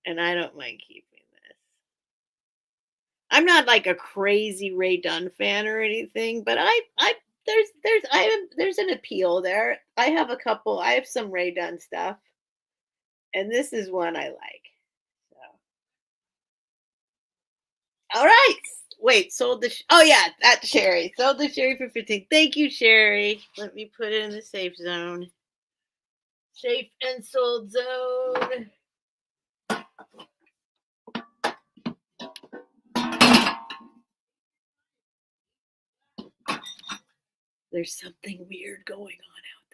Speaker 1: And I don't mind keeping this. I'm not like a crazy Ray Dunn fan or anything, but there's an appeal there. I have some Ray Dunn stuff. And this is one I like. So all right. Wait, oh yeah, that's Sherry. Sold the Sherry for 15. Thank you, Sherry. Let me put it in the safe zone. Safe and sold zone. There's something weird going on out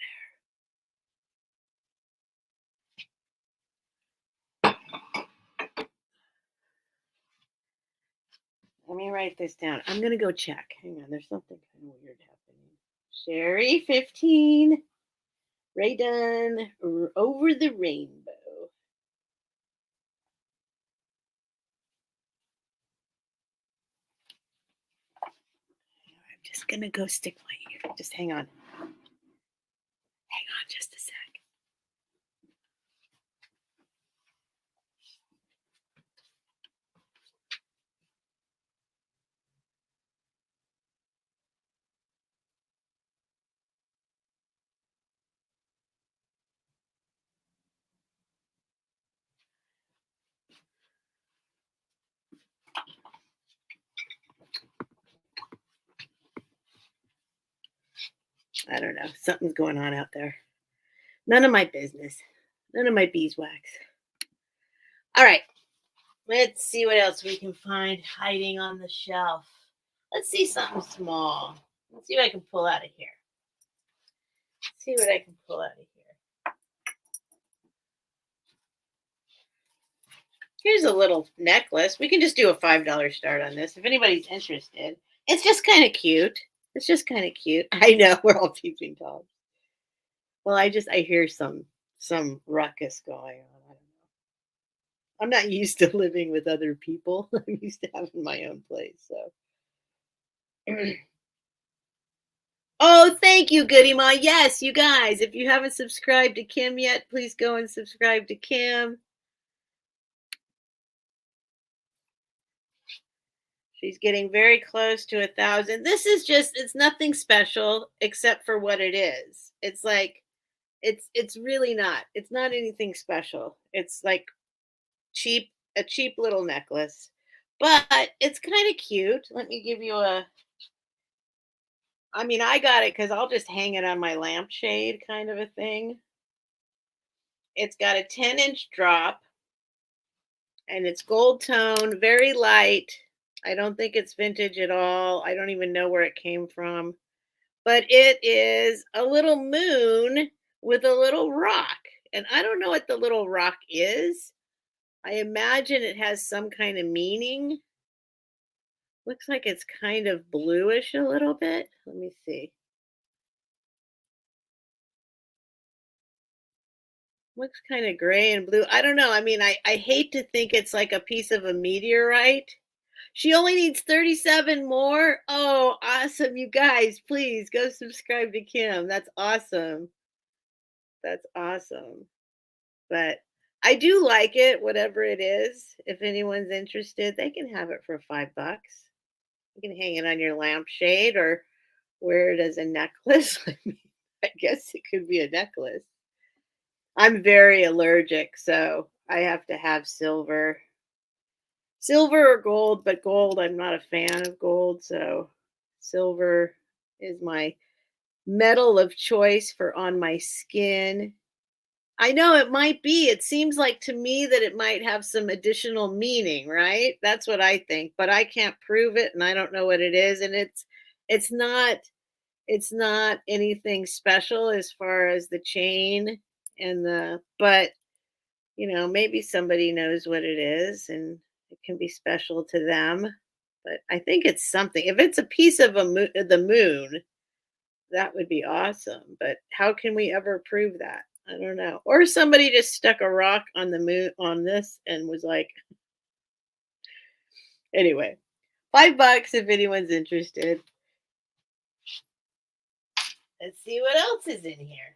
Speaker 1: there. Let me write this down. I'm going to go check. Hang on. There's something kind of weird happening. Sherry 15. Ray Dunn over the rainbow. I'm just going to go stick my ear. Just hang on. Hang on just a sec. I don't know. Something's going on out there. None of my business. None of my beeswax. All right. Let's see what else we can find hiding on the shelf. Let's see something small. Let's see what I can pull out of here. Let's see what I can pull out of here. Here's a little necklace. We can just do a $5 start on this if anybody's interested. It's just kind of cute. It's just kind of cute. I know we're all peeping toms. Well, I hear some ruckus going on. I don't know. I'm not used to living with other people. I'm used to having my own place. So, oh, thank you, Goody Ma. Yes, you guys, if you haven't subscribed to Kim yet, please go and subscribe to Kim. She's getting very close to 1,000. This is just, it's nothing special except for what it is. It's like, it's really not. It's not anything special. It's like a cheap little necklace, but it's kind of cute. Let me give you I mean, I got it because I'll just hang it on my lampshade kind of a thing. It's got a 10-inch drop and it's gold tone, very light. I don't think it's vintage at all. I don't even know where it came from. But it is a little moon with a little rock. And I don't know what the little rock is. I imagine it has some kind of meaning. Looks like it's kind of bluish a little bit. Let me see. Looks kind of gray and blue. I don't know. I mean, I hate to think it's like a piece of a meteorite. She only needs 37 more. Oh, awesome. You guys, please go subscribe to Kim. That's awesome. That's awesome. But I do like it, whatever it is. If anyone's interested, they can have it for $5. You can hang it on your lampshade or wear it as a necklace. I mean, I guess it could be a necklace. I'm very allergic, so I have to have silver. Silver or gold, but gold, I'm not a fan of gold, so silver is my metal of choice for on my skin. I know it might be. It seems like to me that it might have some additional meaning, right? That's what I think, but I can't prove it and I don't know what it is and it's not it's not anything special as far as the chain and the but maybe somebody knows what it is and it can be special to them. But I think it's something. If it's a piece of the moon, that would be awesome. But how can we ever prove that? I don't know. Or somebody just stuck a rock on the moon on this and was like, anyway, $5 if anyone's interested. Let's see what else is in here.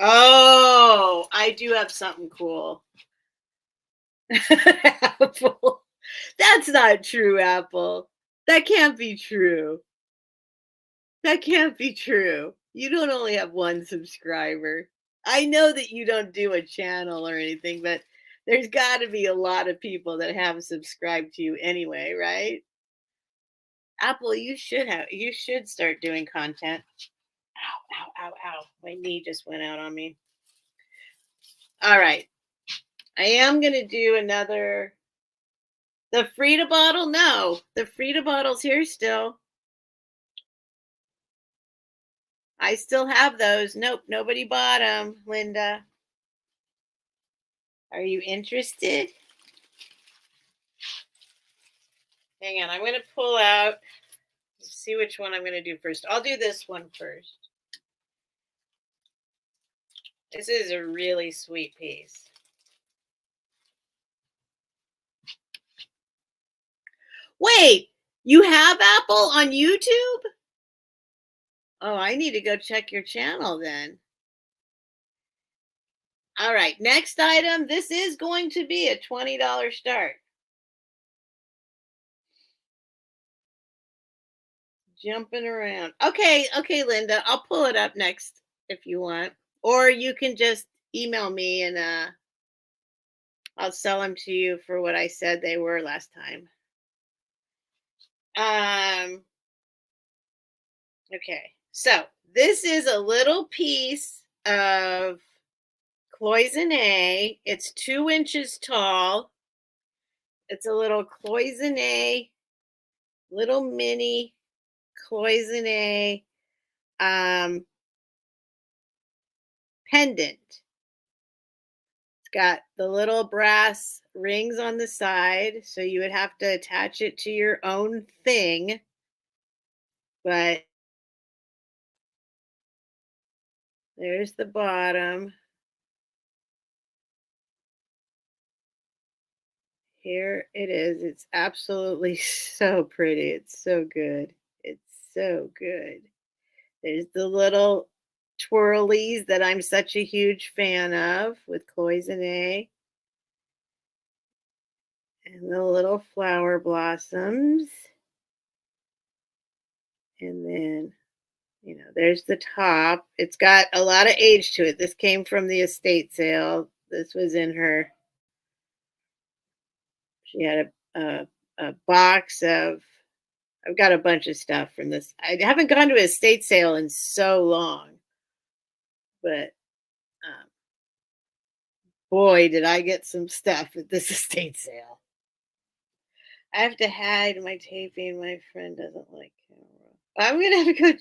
Speaker 1: Oh, I do have something cool. Apple. That's not true, Apple. That can't be true. That can't be true. You don't only have one subscriber. I know that you don't do a channel or anything, but there's got to be a lot of people that have subscribed to you anyway, right? Apple, you should start doing content. Ow, ow, ow, ow. My knee just went out on me. All right. I am going to do the Frida bottle. No, the Frida bottle's here still. I still have those. Nope, nobody bought them, Linda. Are you interested? Hang on, I'm going to pull out. Let's see which one I'm going to do first. I'll do this one first. This is a really sweet piece. Wait, you have Apple on YouTube? Oh, I need to go check your channel then. All right, next item. This is going to be a $20 start. Jumping around. Okay, Linda. I'll pull it up next if you want. Or you can just email me and I'll sell them to you for what I said they were last time. Um, okay. So this is a little piece of cloisonne. It's 2 inches tall. It's a little cloisonne, little mini cloisonne um, pendant. It's got the little brass rings on the side, so you would have to attach it to your own thing. But there's the bottom. Here it is. It's absolutely so pretty. It's so good. It's so good. There's the little twirlies that I'm such a huge fan of with cloisonne and the little flower blossoms. And then, there's the top. It's got a lot of age to it. This came from the estate sale. This was in her, she had a box of, I've got a bunch of stuff from this. I haven't gone to a estate sale in so long, but um, boy, did I get some stuff at this estate sale. I have to hide my taping. My friend doesn't like camera. I'm gonna have to go.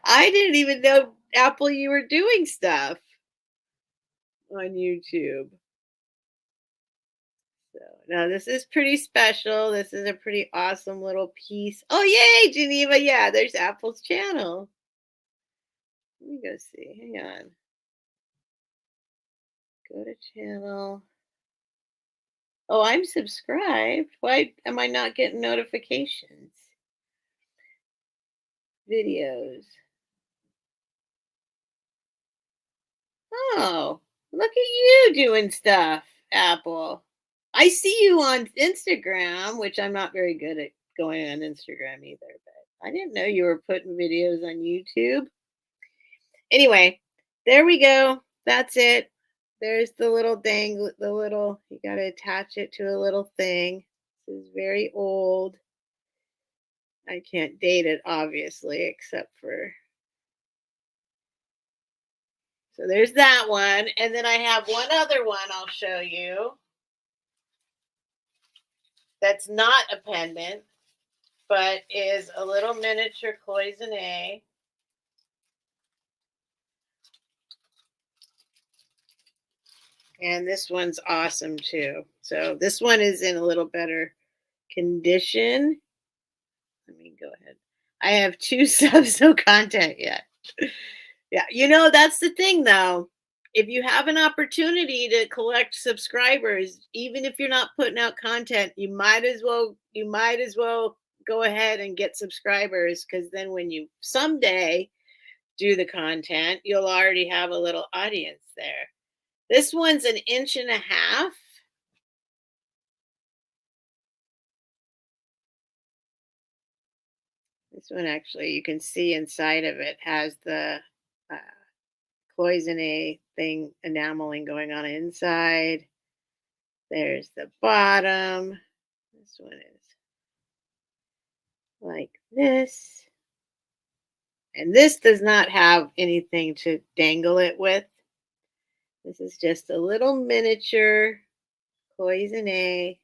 Speaker 1: I didn't even know, Apple, you were doing stuff on YouTube. So now this is pretty special. This is a pretty awesome little piece. Oh yay, Geneva! Yeah, there's Apple's channel. Let me go see. Hang on. Go to channel. Oh, I'm subscribed. Why am I not getting notifications? Videos. Oh, look at you doing stuff, Apple. I see you on Instagram, which I'm not very good at going on Instagram either, but I didn't know you were putting videos on YouTube. Anyway, there we go. That's it. There's the little you got to attach it to a little thing. This is very old. I can't date it, obviously, except for. So there's that one. And then I have one other one I'll show you that's not a pendant, but is a little miniature cloisonne. And this one's awesome too. So this one is in a little better condition. Let me go ahead. I have 2 subs, no content yet. Yeah, that's the thing though. If you have an opportunity to collect subscribers, even if you're not putting out content, you might as well go ahead and get subscribers, because then when you someday do the content, you'll already have a little audience there. This one's 1.5 inches. This one actually, you can see inside of it has the uh, cloisonne thing, enameling going on inside. There's the bottom. This one is like this. And this does not have anything to dangle it with. This is just a little miniature cloisonne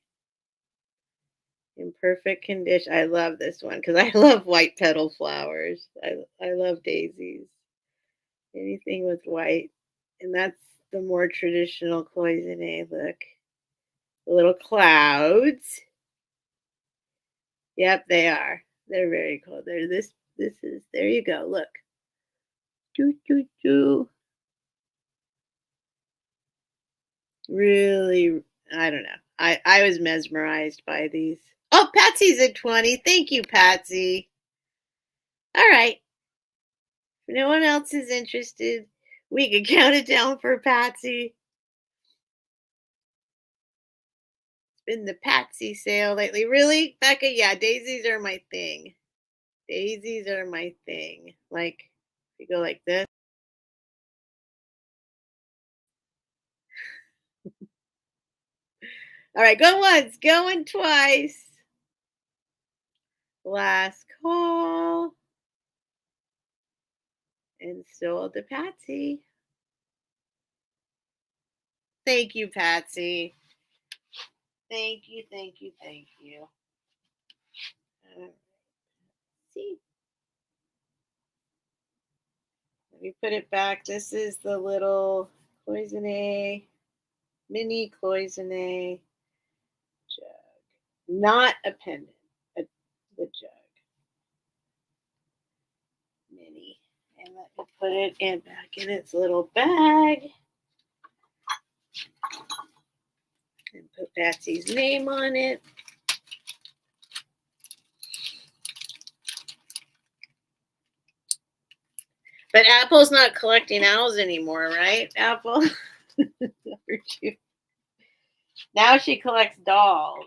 Speaker 1: in perfect condition. I love this one because I love white petal flowers. I love daisies. Anything with white. And that's the more traditional cloisonne look. The little clouds. Yep, they are. They're very cool. They're this is there you go. Look. Doo, doo, doo. Really, I don't know. I was mesmerized by these. Oh, Patsy's at 20. Thank you, Patsy. All right. If no one else is interested, we can count it down for Patsy. It's been the Patsy sale lately. Really, Becca? Yeah, daisies are my thing. Daisies are my thing. Like, you go like this. All right, go once, going twice. Last call. And sold to Patsy. Thank you, Patsy. Thank you, thank you, thank you. See, let me put it back. This is the little cloisonne, mini cloisonne jug, not a pendant, the jug, mini. And let me put it in back in its little bag. And put Patsy's name on it. But Apple's not collecting owls anymore, right? Apple. Now she collects dolls.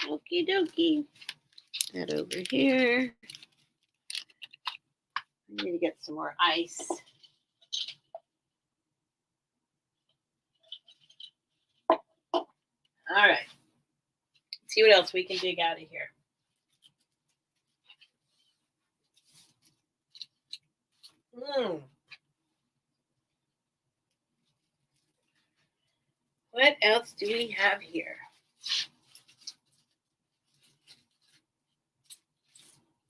Speaker 1: Okie dokie. That over here. I need to get some more ice. All right. Let's see what else we can dig out of here. What else do we have here?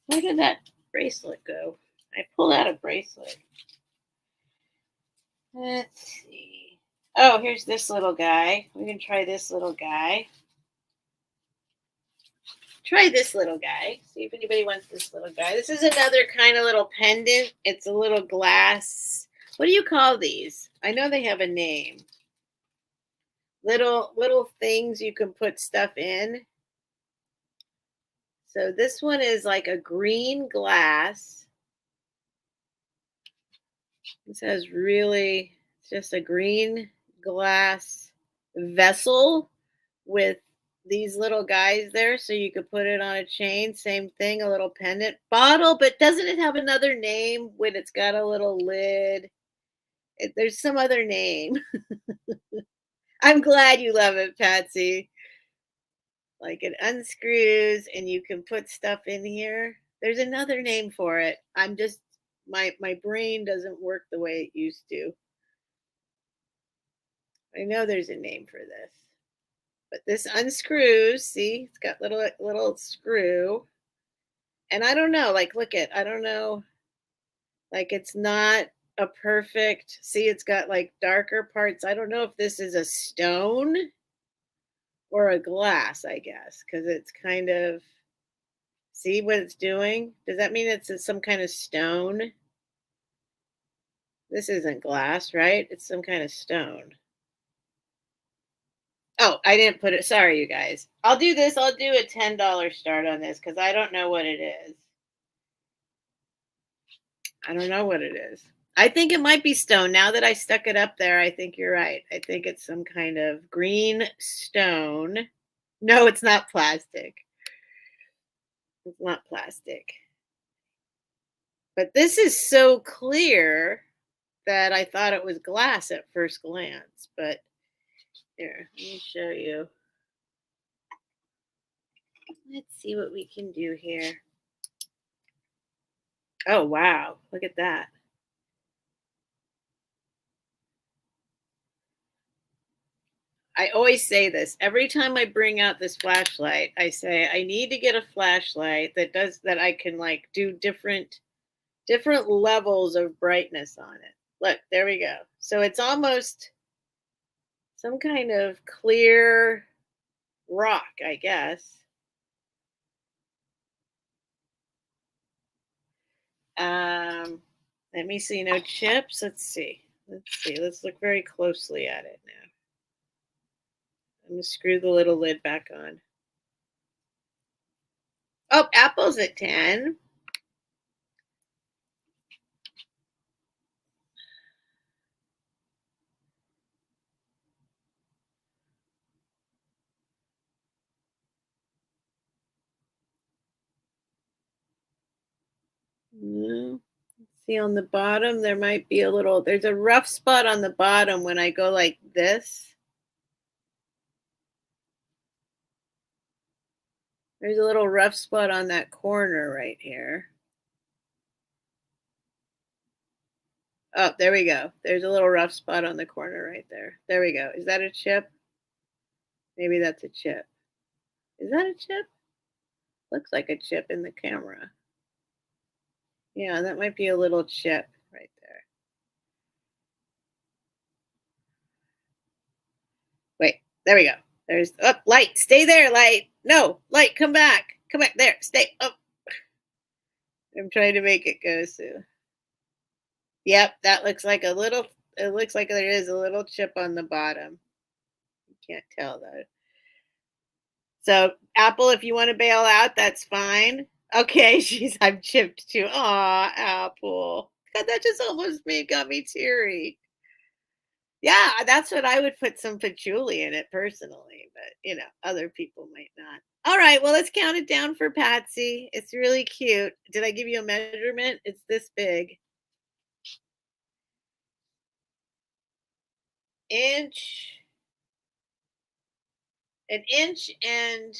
Speaker 1: Where did that bracelet go? I pulled out a bracelet. Let's see. Oh, here's this little guy. We can try this little guy. Try this little guy. See if anybody wants this little guy. This is another kind of little pendant. It's a little glass. What do you call these? I know they have a name. Little things you can put stuff in. So this one is like a green glass. This has really, it's just a green glass vessel with these little guys there, so you could put it on a chain. Same thing, a little pendant bottle, but doesn't it have another name when it's got a little lid? There's some other name. I'm glad you love it, Patsy. Like it unscrews and you can put stuff in here. There's another name for it. I'm just my brain doesn't work the way it used to. I know there's a name for this. But this unscrews, see? It's got little screw. And I don't know, like look at, I don't know. Like it's not a perfect, see it's got like darker parts. I don't know if this is a stone or a glass, I guess, because it's kind of, see what it's doing? Does that mean it's some kind of stone? This isn't glass, right? It's some kind of stone. Oh, I didn't put it. Sorry, you guys. I'll do this. I'll do a $10 start on this because I don't know what it is. I don't know what it is. I think it might be stone. Now that I stuck it up there, I think you're right. I think it's some kind of green stone. No, it's not plastic. It's not plastic. But this is so clear that I thought it was glass at first glance. But here, let me show you. Let's see what we can do here. Oh, wow. Look at that. I always say this every time I bring out this flashlight. I say I need to get a flashlight that I can like do different levels of brightness on it. Look, there we go. So it's almost some kind of clear rock, I guess. Let me see. No chips. Let's see. Let's look very closely at it now. I'm gonna screw the little lid back on. Oh, Apple's at 10. No. Let's See on the bottom, there might be a little, there's a rough spot on the bottom when I go like this. There's a little rough spot on that corner right here. Oh, there we go. There's a little rough spot on the corner right there. There we go. Is that a chip? Maybe that's a chip. Is that a chip? Looks like a chip in the camera. Yeah, that might be a little chip right there. Wait, there we go. There's light. Stay there, light. No, light, come back. Come back there. Stay up. I'm trying to make it go soon. Yep, that looks like a little, it looks like there is a little chip on the bottom. You can't tell though. So, Apple, if you want to bail out, that's fine. Okay, I'm chipped too. Aw, Apple. God, that just almost got me teary. Yeah, that's what I would put some patchouli in it personally, but other people might not. All right, well, let's count it down for Patsy. It's really cute. Did I give you a measurement? It's this big. An inch and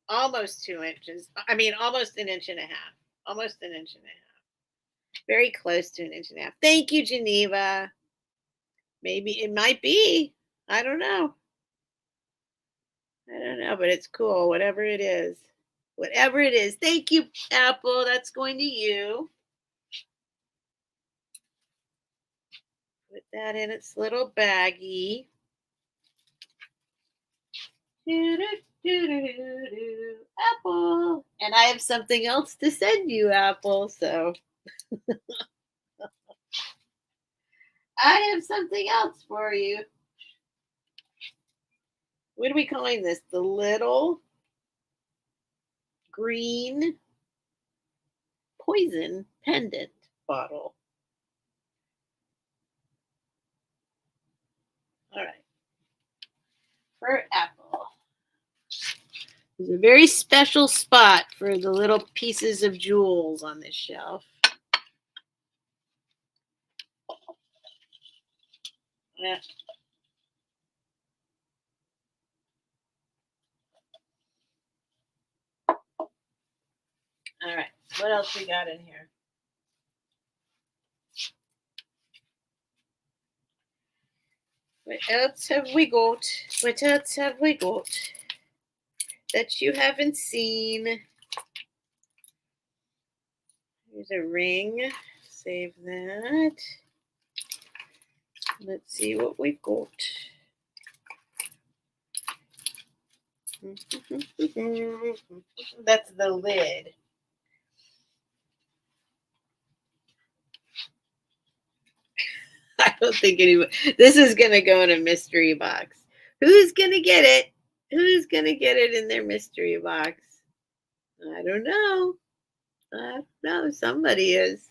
Speaker 1: almost 2 inches. I mean, almost an inch and a half. Almost an inch and a half. Very close to an inch and a half. Thank you, Geneva. Maybe it might be. I don't know. I don't know, but it's cool. Whatever it is. Whatever it is. Thank you, Apple. That's going to you. Put that in its little baggie. Apple. And I have something else to send you, Apple. So I have something else for you. What are we calling this? The little green poison pendant bottle. All right. For Apple. There's a very special spot for the little pieces of jewels on this shelf. Yeah. All right. What else we got in here? What else have we got? What else have we got that you haven't seen? Here's a ring. Save that. Let's see what we've got. That's the lid. I don't think anybody. This is going to go in a mystery box. Who's going to get it? Who's going to get it in their mystery box? I don't know. I don't know. Somebody is.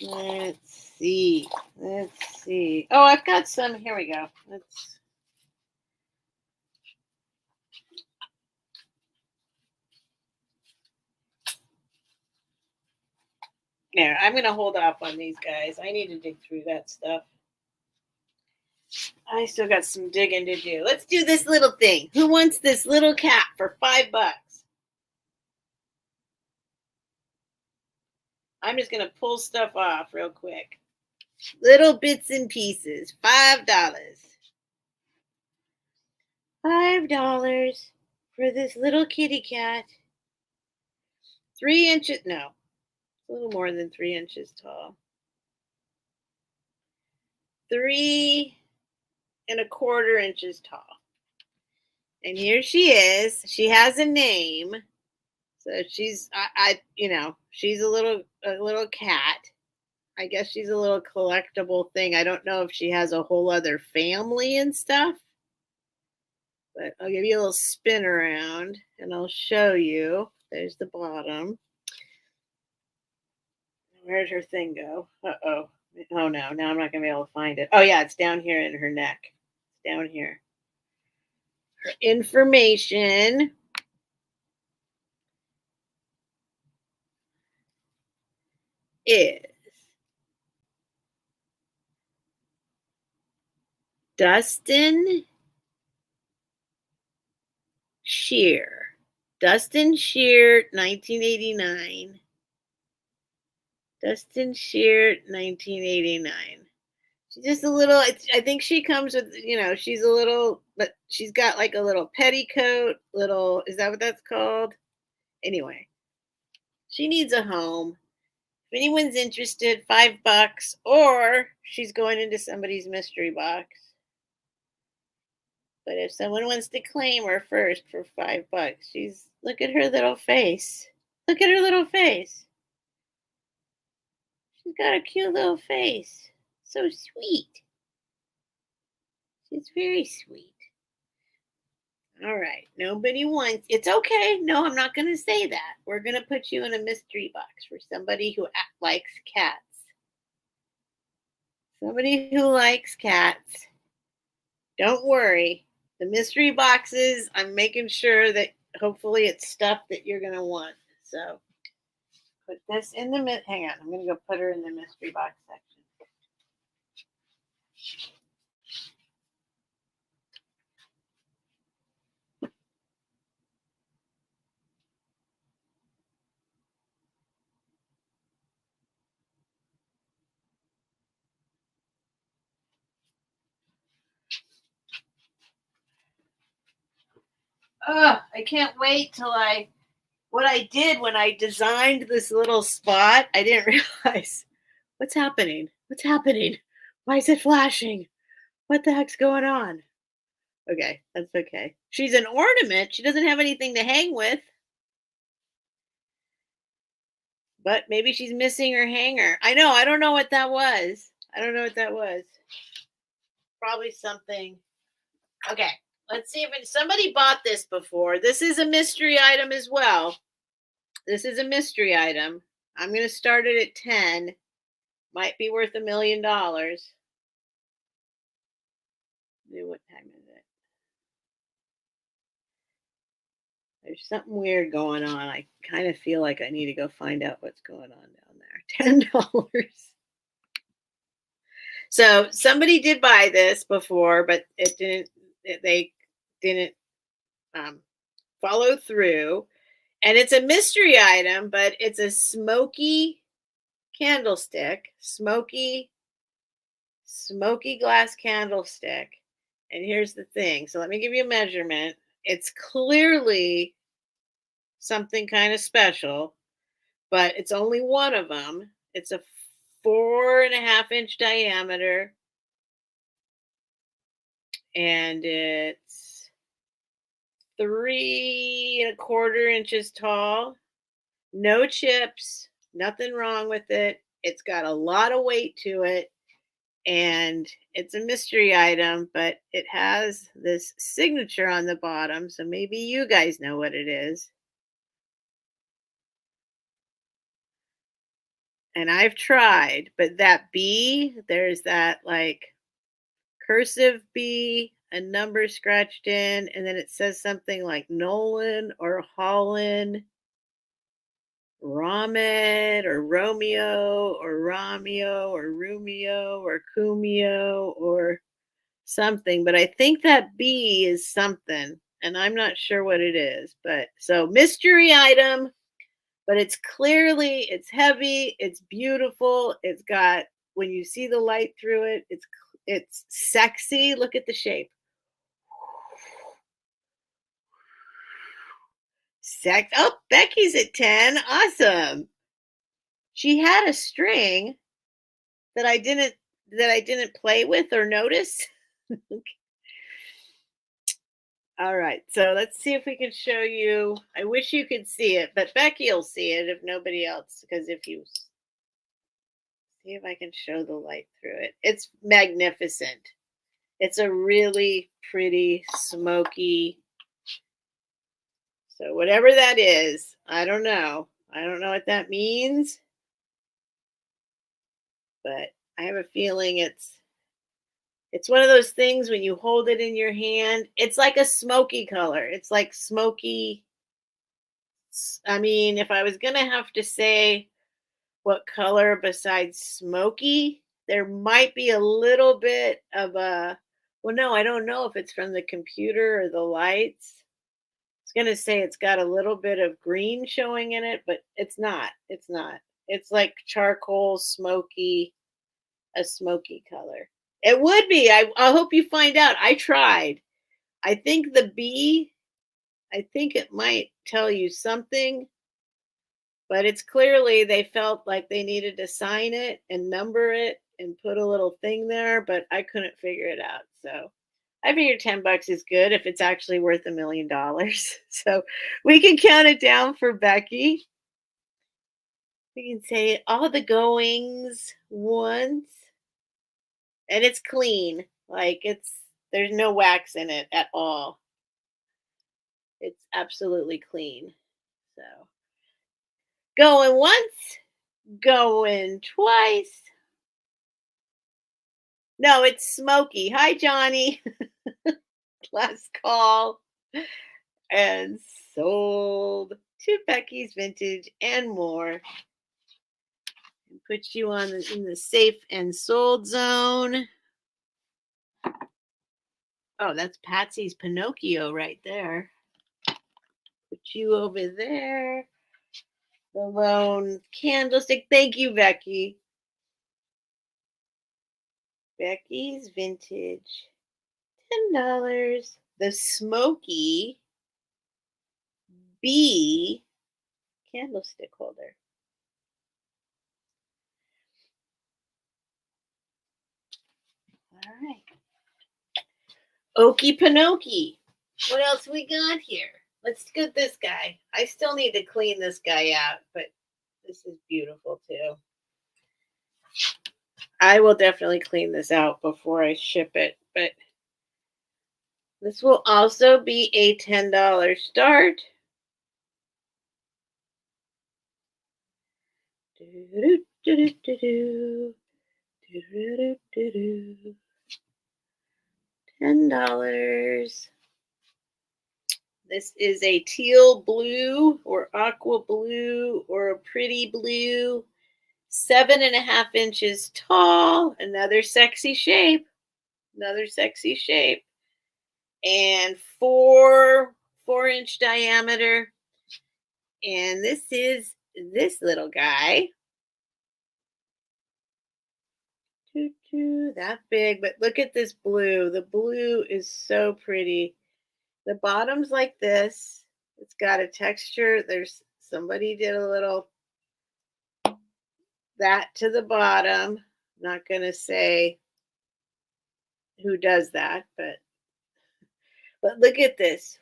Speaker 1: Let's see. Let's see. Oh, I've got some. Here we go. Let's. There, I'm going to hold off on these guys. I need to dig through that stuff. I still got some digging to do. Let's do this little thing. Who wants this little cat for $5? I'm just going to pull stuff off real quick. Little bits and pieces. $5. $5 for this little kitty cat. 3 inches. No, a little more than 3 inches tall. 3 1/4 inches tall. And here she is. She has a name. So she's she's a little cat. I guess she's a little collectible thing. I don't know if she has a whole other family and stuff. But I'll give you a little spin around and I'll show you. There's the bottom. Where'd her thing go? Uh-oh. Oh no, now I'm not gonna be able to find it. Oh yeah, it's down here in her neck. It's down here. Her information is Dustin Shear. Dustin Shear, 1989. Dustin Shear, 1989. She's just a little, I think she comes with, she's a little, but she's got like a little petticoat, little, is that what that's called? Anyway, she needs a home. If anyone's interested, $5, or she's going into somebody's mystery box. But if someone wants to claim her first for $5, look at her little face. Look at her little face. She's got a cute little face. So sweet. She's very sweet. All right. Nobody wants. It's okay. No, I'm not going to say that. We're going to put you in a mystery box for somebody who likes cats. Somebody who likes cats. Don't worry. The mystery boxes, I'm making sure that hopefully it's stuff that you're going to want. So put this in the hang on. I'm going to go put her in the mystery box section. Oh, I can't wait till what I did when I designed this little spot. I didn't realize what's happening. What's happening? Why is it flashing? What the heck's going on? Okay, that's okay. She's an ornament. She doesn't have anything to hang with. But maybe she's missing her hanger. I know. I don't know what that was. I don't know what that was. Probably something. Okay. Let's see if somebody bought this before. This is a mystery item as well. This is a mystery item. I'm going to start it at 10. Might be worth $1 million. What time is it? There's something weird going on. I kind of feel like I need to go find out what's going on down there. $10. So somebody did buy this before, but it didn't. They didn't follow through. And it's a mystery item, but it's a smoky candlestick, smoky glass candlestick. And here's the thing. So let me give you a measurement. It's clearly something kind of special, but it's only one of them. It's a 4.5-inch diameter, and it's 3.25 inches tall. No chips, nothing wrong with it. It's got a lot of weight to it, and it's a mystery item, but it has this signature on the bottom, so maybe you guys know what it is. And I've tried, but that B, there's that like cursive B, a number scratched in, and then it says something like Nolan or Holland, Ramed or Romeo or Romeo or Rumio or Cumio or something. But I think that B is something, and I'm not sure what it is. But so mystery item, but it's heavy, it's beautiful, it's got, when you see the light through it, it's sexy. Look at the shape. Oh, Becky's at 10. Awesome. She had a string that I didn't play with or notice. All right, so let's see if we can show you. I wish you could see it, but Becky will see it if nobody else, because if you see if I can show the light through it. It's magnificent. It's a really pretty smoky. So whatever that is, I don't know. I don't know what that means. But I have a feeling it's one of those things when you hold it in your hand, it's like a smoky color. It's like smoky. I mean, if I was going to have to say what color besides smoky, there might be a little bit of a, well, no, I don't know if it's from the computer or the lights. I was going to say it's got a little bit of green showing in it, but it's not. It's not. It's like charcoal, smoky, a smoky color. It would be. I hope you find out. I tried. I think the B, I think it might tell you something, but it's clearly they felt like they needed to sign it and number it and put a little thing there, but I couldn't figure it out. So I figured $10 is good if it's actually worth $1,000,000. So we can count it down for Becky. We can say all the goings once, and it's clean. Like there's no wax in it at all. It's absolutely clean. So going once, going twice. No, it's smoky. Hi, Johnny. Last call and sold to Becky's Vintage and more. And put you on in the safe and sold zone. Oh, that's Patsy's Pinocchio right there. Put you over there. The lone candlestick. Thank you, Becky. Becky's Vintage. $10. The smoky B candlestick holder. All right. Okie Pinokie. What else we got here? Let's get this guy. I still need to clean this guy out, but this is beautiful too. I will definitely clean this out before I ship it, but this will also be a $10 start. $10. This is a teal blue or aqua blue or a pretty blue, 7.5 inches tall. Another sexy shape. Another sexy shape. And 4-inch diameter. And this is this little guy. That big, but look at this blue. The blue is so pretty. The bottom's like this. It's got a texture. There's somebody did a little that to the bottom. I'm not going to say who does that, but look at this.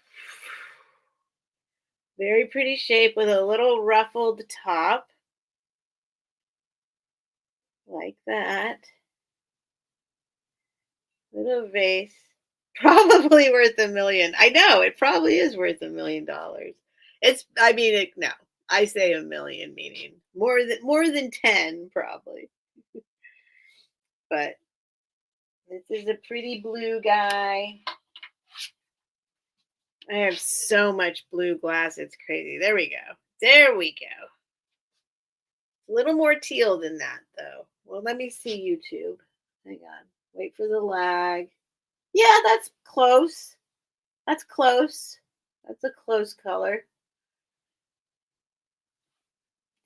Speaker 1: Very pretty shape with a little ruffled top. Like that. Little vase. Probably worth $1 million. I know it probably is worth $1 million. No, I say $1 million, meaning more than 10 probably. But this is a pretty blue guy. I have so much blue glass, it's crazy. There we go. There we go. A little more teal than that, though. Well, let me see YouTube. Hang on. Wait for the lag. Yeah, that's close. That's close. That's a close color.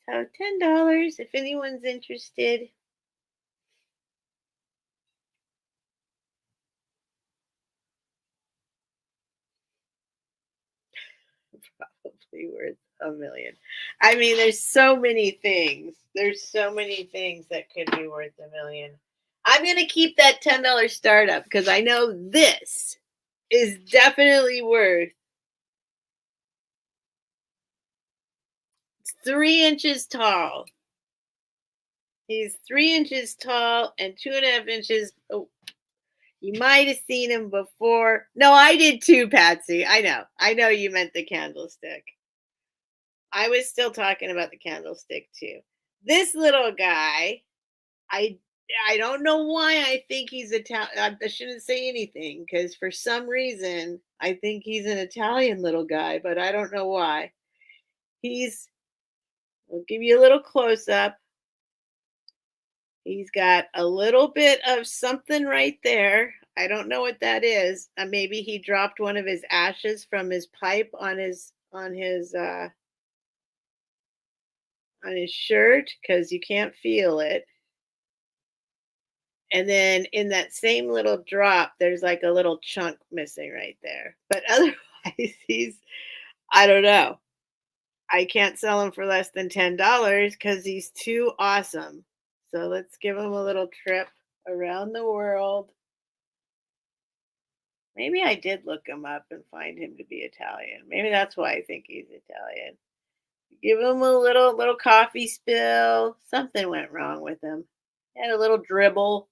Speaker 1: So $10 if anyone's interested. Probably worth $1 million. I mean, there's so many things. There's so many things that could be worth $1 million. I'm going to keep that $10 startup because I know this is definitely worth. It's 3 inches tall. He's 3 inches tall and 2.5 inches. Oh, you might have seen him before. No, I did too, Patsy. I know. I know you meant the candlestick. I was still talking about the candlestick too. This little guy, I I don't know why I think he's Italian. I shouldn't say anything because for some reason I think he's an Italian little guy, but I don't know why. He's I'll give you a little close up. He's got a little bit of something right there. I don't know what that is. Maybe he dropped one of his ashes from his pipe on his shirt because you can't feel it. And then in that same little drop, there's like a little chunk missing right there. But otherwise, I don't know. I can't sell him for less than $10 because he's too awesome. So let's give him a little trip around the world. Maybe I did look him up and find him to be Italian. Maybe that's why I think he's Italian. Give him a little coffee spill. Something went wrong with him. He had a little dribble.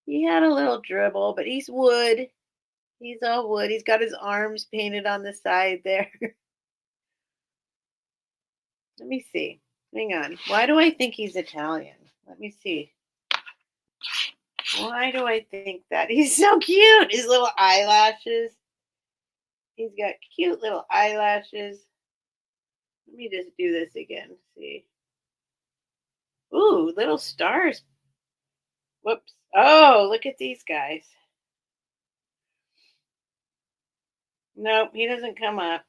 Speaker 1: He had a little dribble, but he's wood. He's all wood. He's got his arms painted on the side there. Let me see. Hang on. Why do I think he's Italian? Let me see. Why do I think that? He's so cute. His little eyelashes. He's got cute little eyelashes. Let me just do this again. See. Ooh, little stars. Whoops. Oh, look at these guys. Nope, he doesn't come up.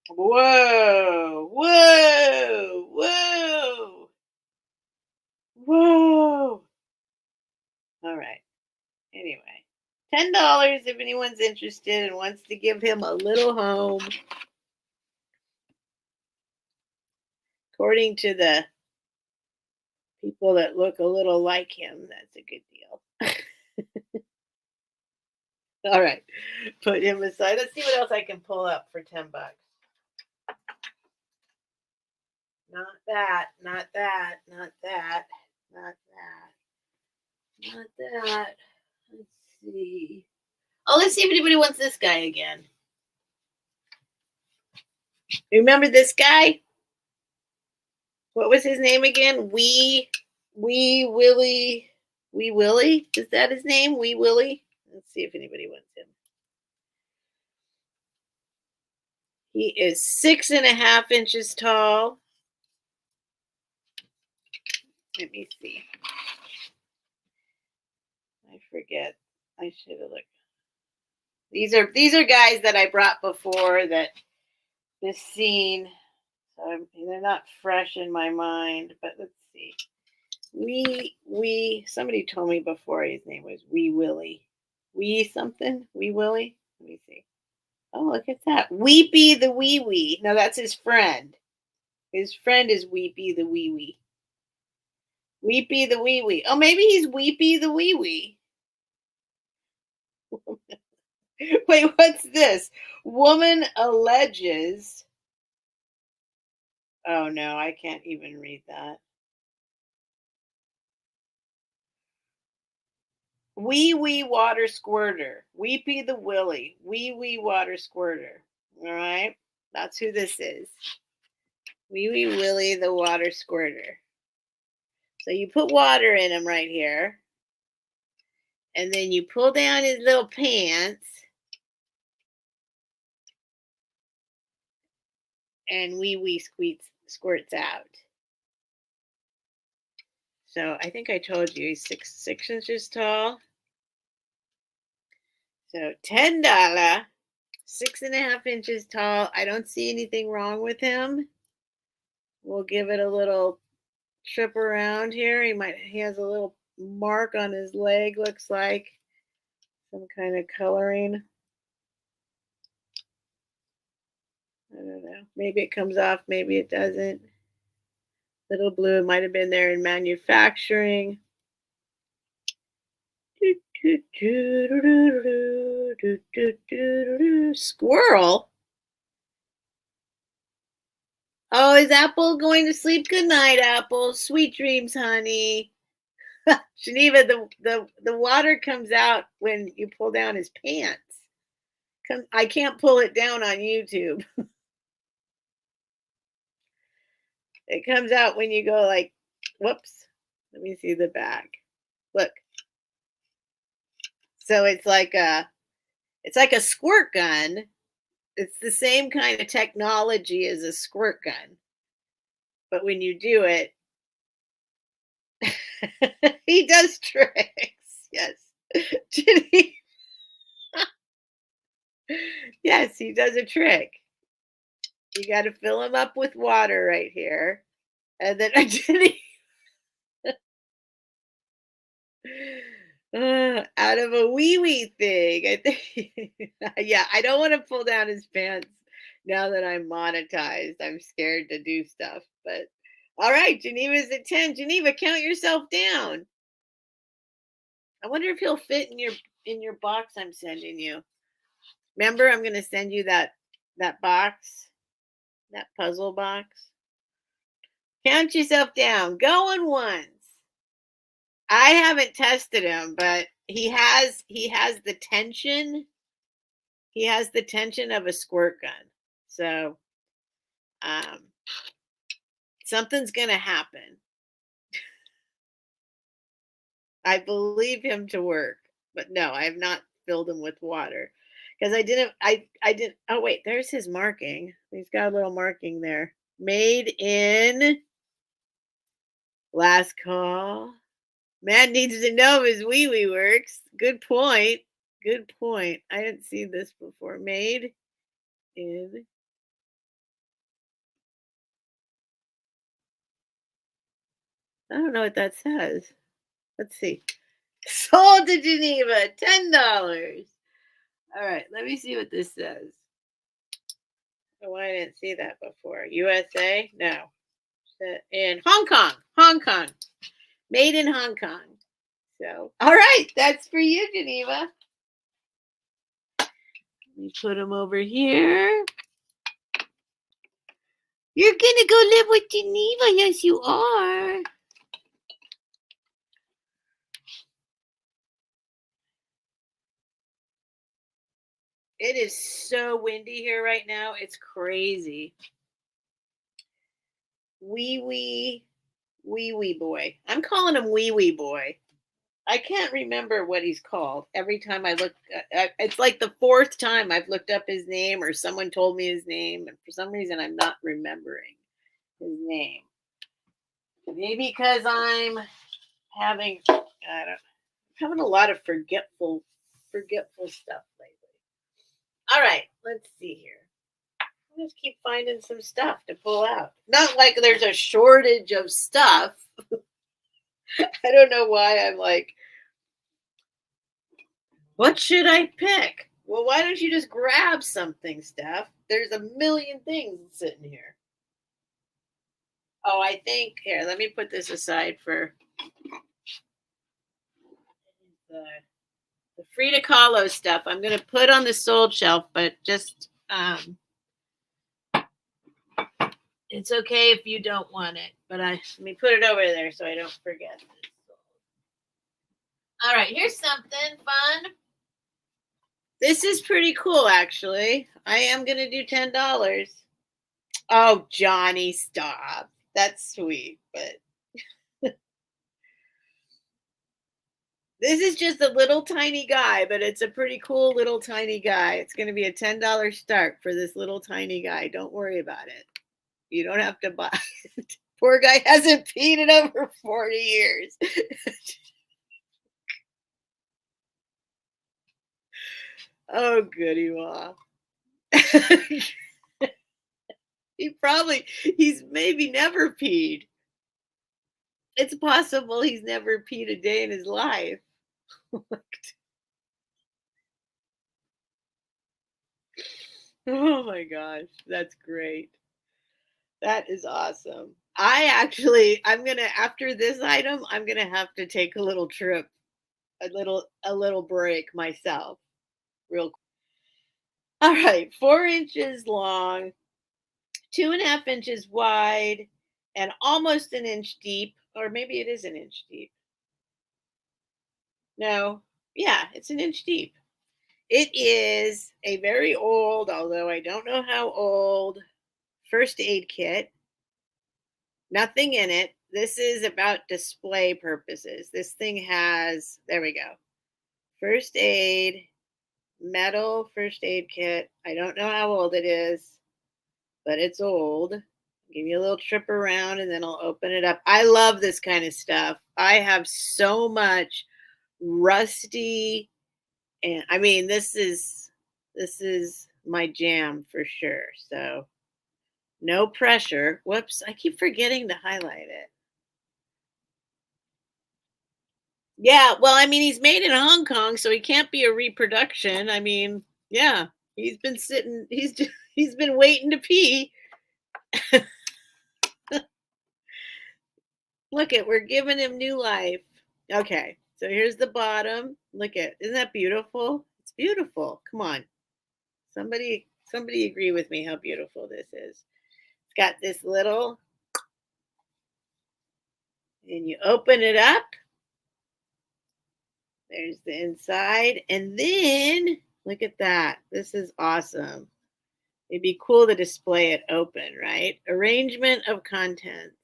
Speaker 1: Whoa, whoa, whoa, whoa. All right. Anyway, $10 if anyone's interested and wants to give him a little home. According to the people that look a little like him, that's a good deal. All right. Put him aside. Let's see what else I can pull up for $10. Not that, not that, not that, not that, not that. Let's see. Oh, let's see if anybody wants this guy again. Remember this guy? What was his name again? Wee Willie. Wee Willie? Is that his name? Wee Willie? Let's see if anybody wants him. He is 6.5 inches tall. Let me see. I forget. I should have looked. These are guys that I brought before that this scene. So they're not fresh in my mind, but let's see. Somebody told me before his name was Wee Willie. Wee something? Wee Willie? Let me see. Oh, look at that. Weepy the Wee Wee. No, that's his friend. His friend is Weepy the Wee Wee. Weepy the Wee Wee. Oh, maybe he's Weepy the Wee Wee. Wait, what's this? Woman alleges. Oh, no, I can't even read that. Wee wee water squirter. Weepy the Willie. Wee wee water squirter. All right. That's who this is. Wee wee Willie the water squirter. So you put water in him right here. And then you pull down his little pants. And wee wee squirts out. So I think I told you he's 6 inches tall. So $10, 6.5 inches tall. I don't see anything wrong with him. We'll give it a little trip around here. He has a little mark on his leg, looks like some kind of coloring. I don't know. Maybe it comes off, maybe it doesn't. Little blue, it might have been there in manufacturing. Squirrel. Oh, is Apple going to sleep? Good night, Apple. Sweet dreams, honey. Geneva, the water comes out when you pull down his pants. I can't pull it down on YouTube. It comes out when you go like, whoops. Let me see the back. Look. So it's like a squirt gun. It's the same kind of technology as a squirt gun, but when you do it, he does tricks. Yes. Ginny- yes, he does a trick. You got to fill him up with water right here, and then Ginny, out of a wee wee thing. I think, yeah, I don't want to pull down his pants now that I'm monetized. I'm scared to do stuff, but all right, Geneva's at 10. Geneva, count yourself down. I wonder if he'll fit in your box I'm sending you. Remember, I'm going to send you that box, that puzzle box. Count yourself down. Going once. I haven't tested him, but he has the tension. He has the tension of a squirt gun. So um, something's gonna happen. I believe him to work, but no, I have not filled him with water because I didn't. Oh wait, there's his marking. He's got a little marking there. Made in last call. Matt needs to know if his wee wee works. Good point. Good point. I didn't see this before. Made in. I don't know what that says. Let's see. Sold to Geneva, $10. All right, let me see what this says. Oh, I didn't see that before. USA? No. In Hong Kong. Hong Kong. Made in Hong Kong. So, all right, that's for you, Geneva. Let me put them over here. You're gonna go live with Geneva. Yes, you are. It is so windy here right now. It's crazy. Wee wee boy. I'm calling him wee wee boy. I can't remember what he's called. Every time I look, it's like the fourth time I've looked up his name or someone told me his name, and for some reason I'm not remembering his name. Maybe because I'm having having a lot of forgetful stuff lately. All right, let's see here. I just keep finding some stuff to pull out. Not like there's a shortage of stuff. I don't know why I'm like, what should I pick? Well, why don't you just grab something, Steph? There's a million things sitting here. Oh, I think here, let me put this aside for the Frida Kahlo stuff. I'm going to put on the sold shelf, but just it's okay if you don't want it. But let me put it over there so I don't forget. All right, here's something fun. This is pretty cool, actually. I am going to do $10. Oh, Johnny, stop. That's sweet, but this is just a little tiny guy, but it's a pretty cool little tiny guy. It's going to be a $10 start for this little tiny guy. Don't worry about it. You don't have to buy it. Poor guy hasn't peed in over 40 years. Oh, goody wah. He's maybe never peed. It's possible he's never peed a day in his life. Oh my gosh, that's great. That is awesome. I'm gonna after this item, I'm gonna have to take a little trip, a little break myself, real quick. All right, 4 inches long, 2.5 inches wide, and almost an inch deep, or maybe it is an inch deep. No, yeah, it's an inch deep. It is a very old, although I don't know how old, first aid kit. Nothing in it. This is about display purposes. This thing has, there we go. First aid, metal first aid kit. I don't know how old it is, but it's old. Give you a little trip around and then I'll open it up. I love this kind of stuff. I have so much rusty, and I mean this is my jam for sure. So no pressure. Whoops, I keep forgetting to highlight it. Yeah, well, I mean, he's made in Hong Kong, so he can't be a reproduction. I mean, yeah, he's been sitting. He's been waiting to pee. Look at, we're giving him new life. Okay, so here's the bottom. Look at, isn't that beautiful? It's beautiful. Come on, somebody agree with me how beautiful this is. It's got this little, and you open it up. There's the inside, and then look at that. This is awesome. It'd be cool to display it open, right? Arrangement of contents.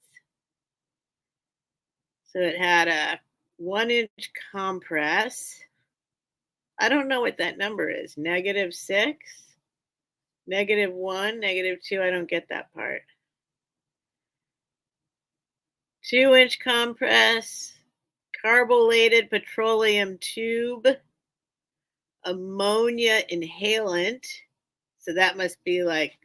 Speaker 1: So it had a 1-inch compress. I don't know what that number is. -6, -1, -2. I don't get that part. 2-inch compress, carbolated petroleum tube, ammonia inhalant. So that must be like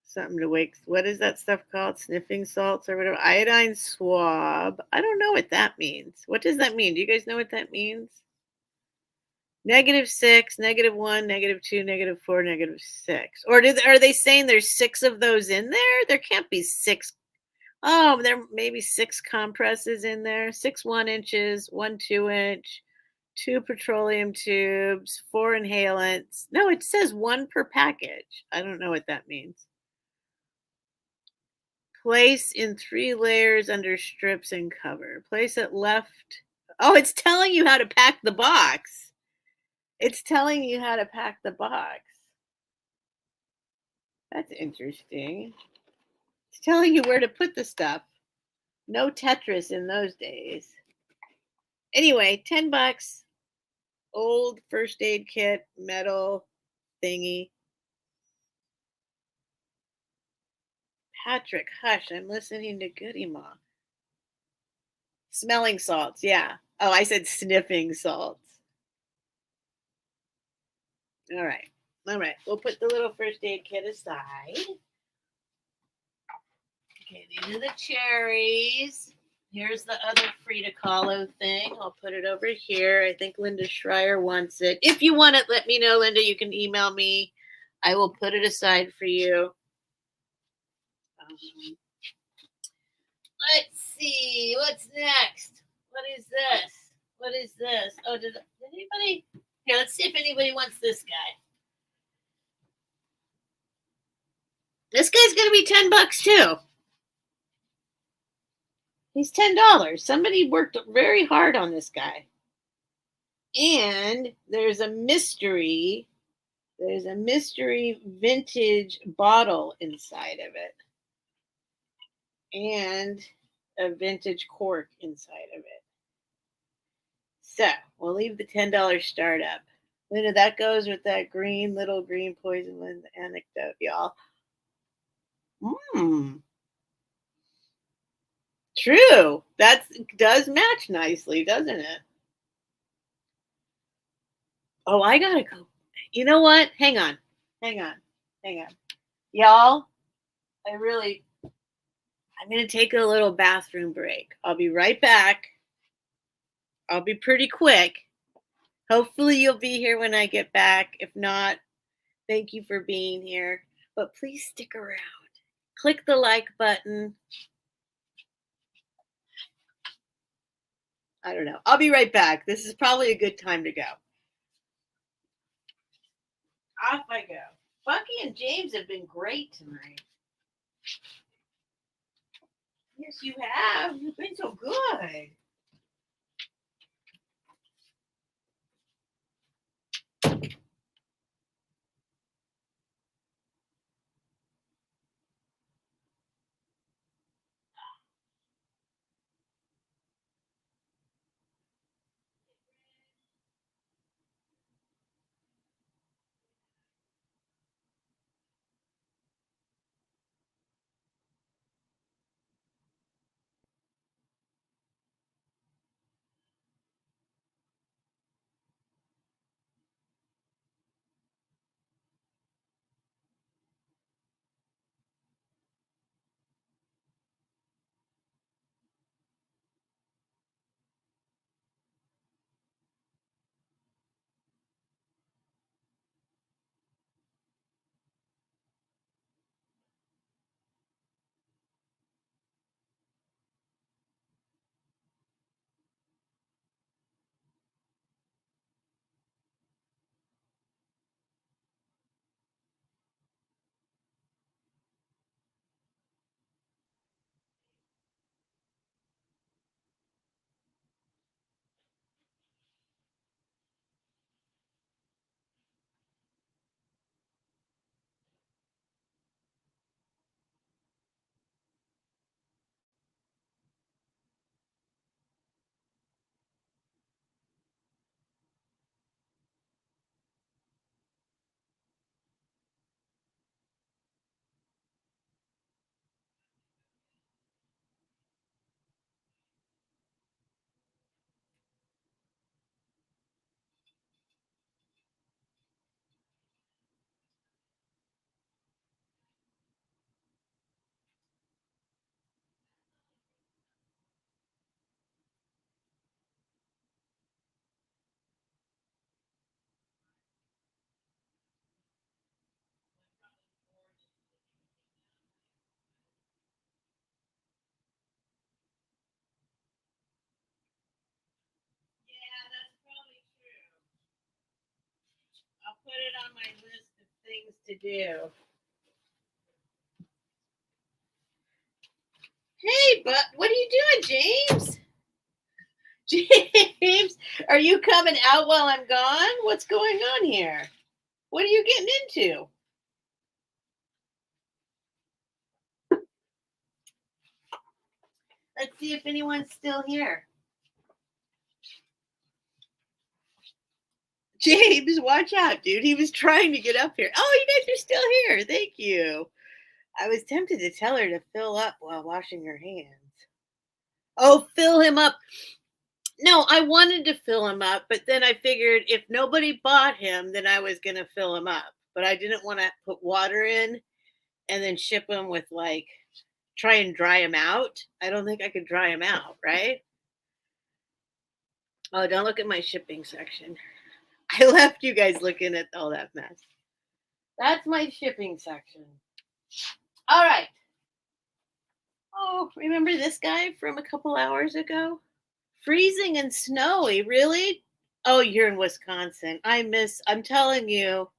Speaker 1: something to wake. What is that stuff called? Sniffing salts or whatever. Iodine swab. I don't know what that means. What does that mean? Do you guys know what that means? -6, -1, -2, -4, -6. Or are they saying there's 6 of those in there? There can't be 6. Oh, there may be 6 compresses in there. 6 1-inches, 1 2-inch, 2 petroleum tubes, 4 inhalants. No, it says 1 per package. I don't know what that means. Place in 3 layers under strips and cover. Place it left. Oh, it's telling you how to pack the box. It's telling you how to pack the box. That's interesting. It's telling you where to put the stuff. No Tetris in those days. Anyway, $10. Old first aid kit, metal thingy. Patrick, hush, I'm listening to Goody Ma. Smelling salts, yeah. Oh, I said sniffing salts. All right. All right. We'll put the little first aid kit aside. Okay, these are the cherries. Here's the other Frida Kahlo thing. I'll put it over here. I think Linda Schreier wants it. If you want it, let me know, Linda. You can email me. I will put it aside for you. Let's see. What's next? What is this? What is this? Oh, did anybody? Here, let's see if anybody wants this guy. This guy's going to be $10 too. He's $10. Somebody worked very hard on this guy. And there's a mystery. There's a mystery vintage bottle inside of it. And a vintage cork inside of it. So we'll leave the $10 startup. Linda, that goes with that little green poison anecdote, y'all. True. That does match nicely, doesn't it? Oh, I gotta go. You know what? Hang on. Y'all, I'm going to take a little bathroom break. I'll be right back. I'll be pretty quick. Hopefully you'll be here when I get back. If not, thank you for being here. But please stick around. Click the like button. I don't know. I'll be right back. This is probably a good time to go. Off I go. Bucky and James have been great tonight. Yes, you have. You've been so good. to do. Hey, but what are you doing, James? James, are you coming out while I'm gone? What's going on here? What are you getting into? Let's see if anyone's still here. James, watch out, dude. He was trying to get up here. Oh, you guys are still here. Thank you. I was tempted to tell her to fill up while washing her hands. Oh, fill him up. No, I wanted to fill him up, but then I figured if nobody bought him, then I was going to fill him up. But I didn't want to put water in and then ship him with like, try and dry him out. I don't think I could dry him out, right? Oh, don't look at my shipping section. I left you guys looking at all that mess. That's my shipping section. All right. Oh, remember this guy from a couple hours ago? Freezing and snowy, really? Oh, you're in Wisconsin. I'm telling you,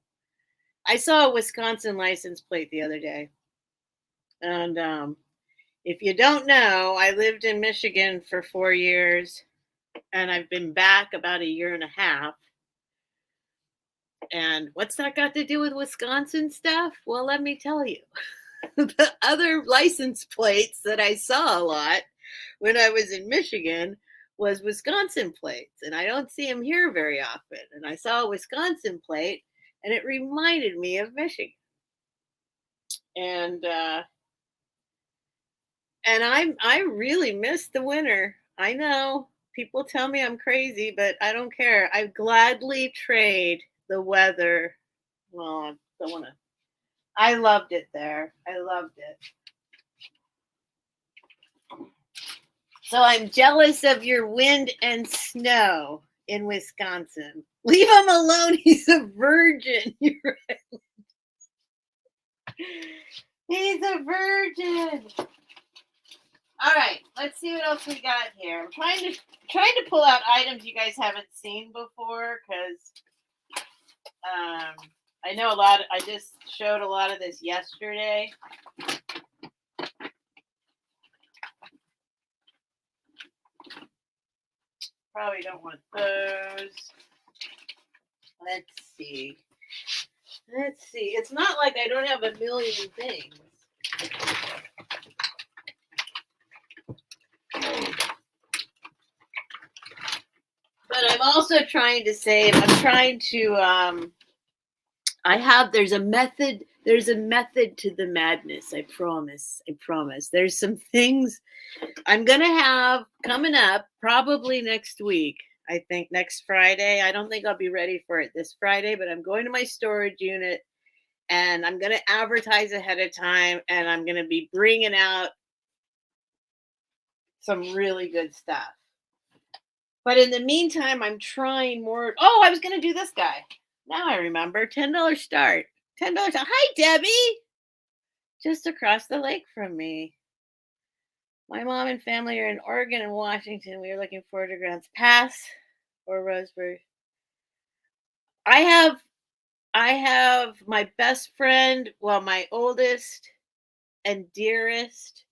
Speaker 1: I saw a Wisconsin license plate the other day. And if you don't know, I lived in Michigan for 4 years, and I've been back about a year and a half. And what's that got to do with Wisconsin stuff? Well, let me tell you. The other license plates that I saw a lot when I was in Michigan was Wisconsin plates, and I don't see them here very often. And I saw a Wisconsin plate, and it reminded me of Michigan. And I really miss the winter. I know people tell me I'm crazy, but I don't care. I gladly trade the weather. Well, I don't want to. I loved it there. I loved it. So I'm jealous of your wind and snow in Wisconsin. Leave him alone. He's a virgin. You're right. He's a virgin. All right, let's see what else we got here. I'm trying to pull out items you guys haven't seen before because I know a lot. I just showed a lot of this yesterday. Probably don't want those. Let's see. It's not like I don't have a million things. But I'm also trying to save. I'm trying to there's a method to the madness. I promise. There's some things I'm going to have coming up probably next week. I think next Friday. I don't think I'll be ready for it this Friday, but I'm going to my storage unit and I'm going to advertise ahead of time and I'm going to be bringing out some really good stuff. But in the meantime, I'm trying more. Oh, I was going to do this guy. Now I remember. $10 start. $10. Hi, Debbie. Just across the lake from me. My mom and family are in Oregon and Washington. We are looking forward to Grants Pass or Roseburg. I have my best friend, well, my oldest and dearest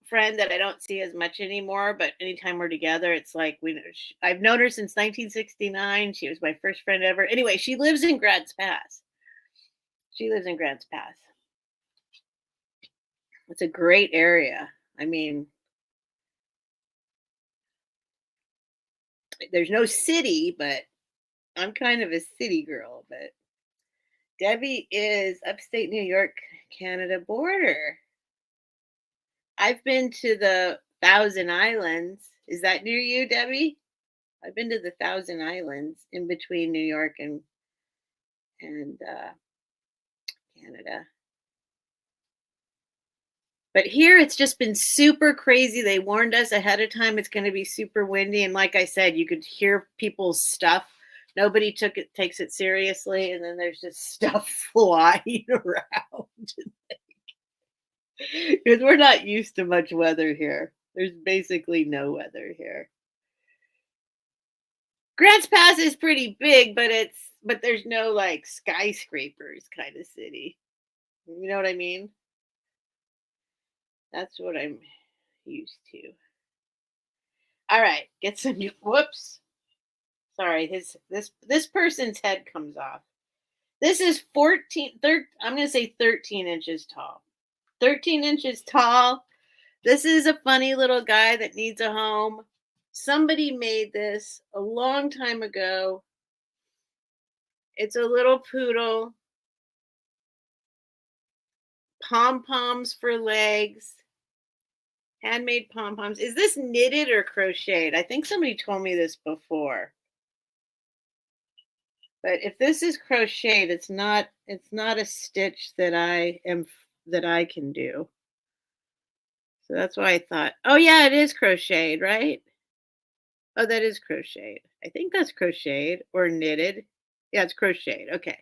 Speaker 1: friend that I don't see as much anymore, but anytime we're together, it's like I've known her since 1969. She was my first friend ever. Anyway, she lives in Grants Pass. It's a great area. I mean, there's no city, but I'm kind of a city girl. But Debbie is upstate New York, Canada border. I've been to the Thousand Islands. Is that near you, Debbie? I've been to the Thousand Islands in between New York and Canada. But here it's just been super crazy. They warned us ahead of time it's going to be super windy. And like I said, you could hear people's stuff. Nobody takes it seriously. And then there's just stuff flying around. Because we're not used to much weather here. There's basically no weather here. Grants Pass is pretty big, but there's no like skyscrapers kind of city. You know what I mean? That's what I'm used to. All right, get some new. Whoops, sorry. This person's head comes off. This is 14. I'm gonna say 13 inches tall. 13 inches tall. This is a funny little guy that needs a home. Somebody made this a long time ago. It's a little poodle. Pom poms for legs. Handmade pom poms. Is this knitted or crocheted? I think somebody told me this before. But if this is crocheted, it's not a stitch that I can do. So that's why I thought, oh yeah, it is crocheted, right? Oh, that is crocheted. I think that's crocheted or knitted. Yeah, it's crocheted. Okay.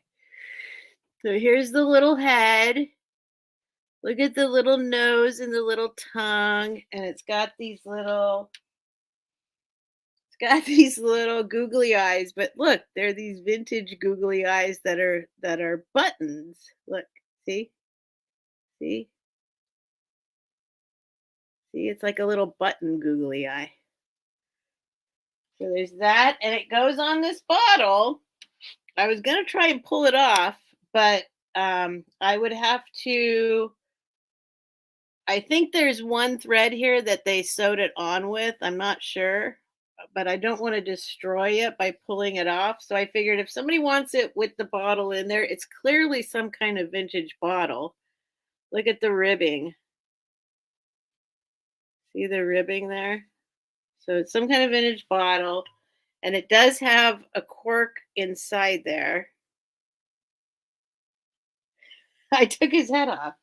Speaker 1: So here's the little head. Look at the little nose and the little tongue, and it's got these little googly eyes, but look, they're these vintage googly eyes that are buttons. Look, see? See? See, it's like a little button googly eye. So there's that, and it goes on this bottle. I was gonna try and pull it off, but I would have to. I think there's one thread here that they sewed it on with. I'm not sure, but I don't want to destroy it by pulling it off. So I figured if somebody wants it with the bottle in there, it's clearly some kind of vintage bottle. Look at the ribbing. See the ribbing there? So it's some kind of vintage bottle, and it does have a cork inside there. I took his head off.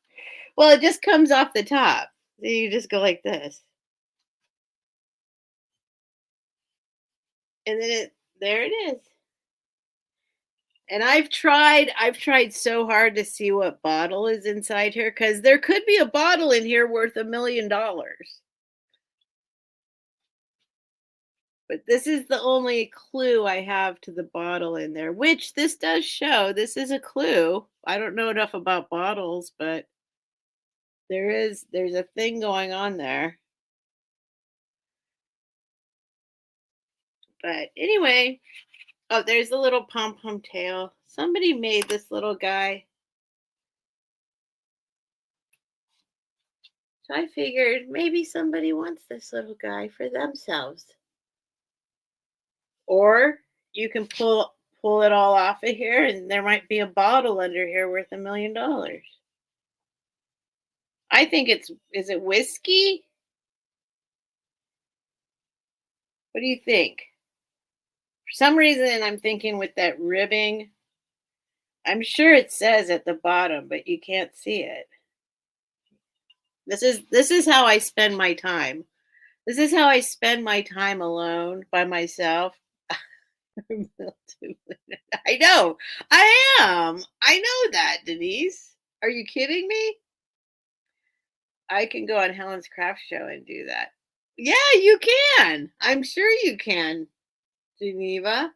Speaker 1: Well, it just comes off the top. So you just go like this. And then there it is. And I've tried so hard to see what bottle is inside here because there could be a bottle in here worth $1 million. But this is the only clue I have to the bottle in there, which this does show. This is a clue. I don't know enough about bottles, but there's a thing going on there. But anyway, oh, there's a little pom pom tail. Somebody made this little guy. So I figured maybe somebody wants this little guy for themselves. Or you can pull it all off of here and there might be a bottle under here worth $1 million. I think is it whiskey? What do you think? For some reason I'm thinking with that ribbing. I'm sure it says at the bottom, but you can't see it. This is how I spend my time. This is how I spend my time alone by myself. I know. I am. I know that, Denise. Are you kidding me? I can go on Helen's Craft Show and do that. Yeah, you can. I'm sure you can, Geneva.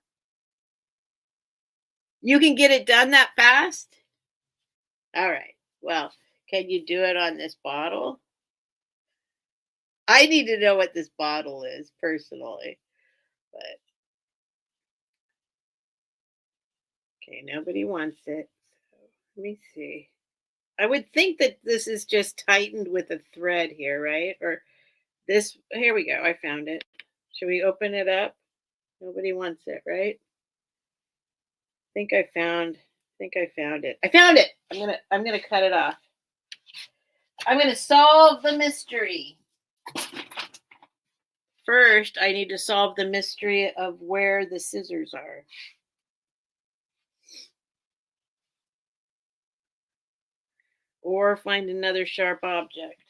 Speaker 1: You can get it done that fast? All right. Well, can you do it on this bottle? I need to know what this bottle is personally. But okay, nobody wants it. So let me see. I would think that this is just tightened with a thread here, right? Or this, here we go. I found it. Should we open it up? Nobody wants it, right? I think I found it. I found it. I'm gonna cut it off. I'm gonna solve the mystery. First, I need to solve the mystery of where the scissors are. Or find another sharp object.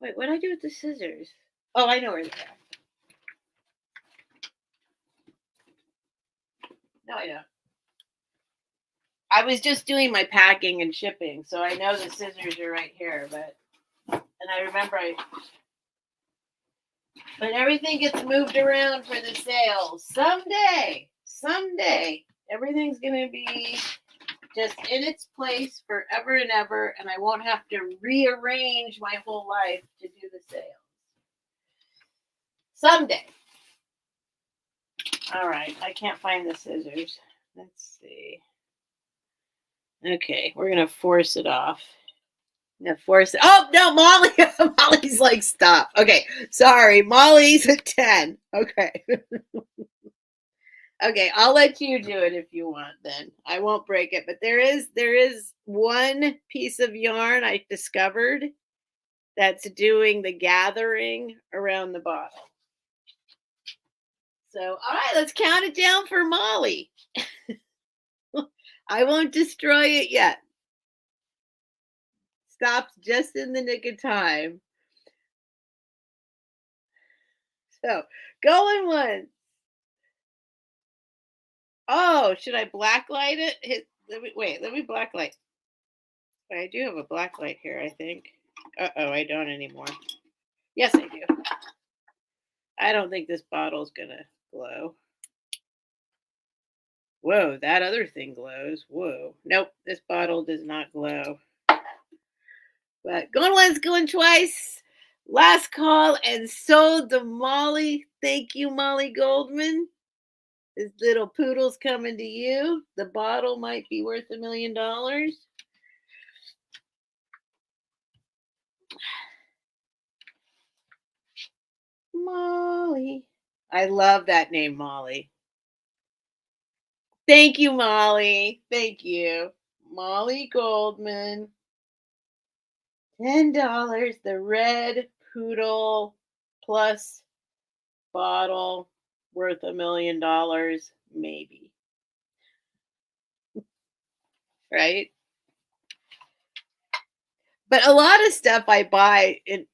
Speaker 1: Wait, what did I do with the scissors? Oh, I know where they are. No, I don't. I was just doing my packing and shipping, so I know the scissors are right here, and I remember But everything gets moved around for the sales. Someday, everything's going to be just in its place forever and ever, and I won't have to rearrange my whole life to do the sales. Someday. All right, I can't find the scissors. Let's see. Okay, we're going to force it off. Force it. Oh, no, Molly. Molly's like, stop. Okay, sorry. Molly's a 10. Okay. Okay, I'll let you do it if you want then. I won't break it, but there is one piece of yarn I discovered that's doing the gathering around the bottom. So, all right, let's count it down for Molly. I won't destroy it yet. Stops just in the nick of time. So, going once. Oh, should I blacklight it? Let me blacklight. I do have a blacklight here, I think. Uh-oh, I don't anymore. Yes, I do. I don't think this bottle's gonna glow. Whoa, that other thing glows. Whoa. Nope, this bottle does not glow. But going once, going twice. Last call and sold to Molly. Thank you, Molly Goldman. This little poodle's coming to you. The bottle might be worth $1 million. Molly. I love that name, Molly. Thank you, Molly. Thank you. Molly Goldman. $10. The red poodle plus bottle worth $1 million, maybe. Right? But a lot of stuff I buy in,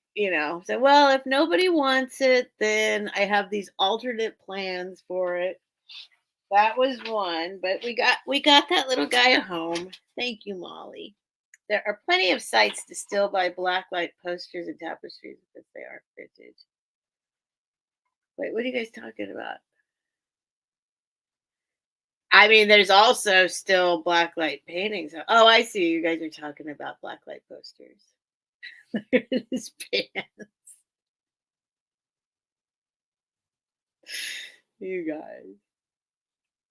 Speaker 1: so well, if nobody wants it, then I have these alternate plans for it. That was one, but we got that little guy a home. Thank you, Molly. There are plenty of sites to still buy blacklight posters and tapestries if they aren't vintage. Wait, what are you guys talking about? I mean, there's also still blacklight paintings. Oh, I see. You guys are talking about blacklight posters. His pants. You guys.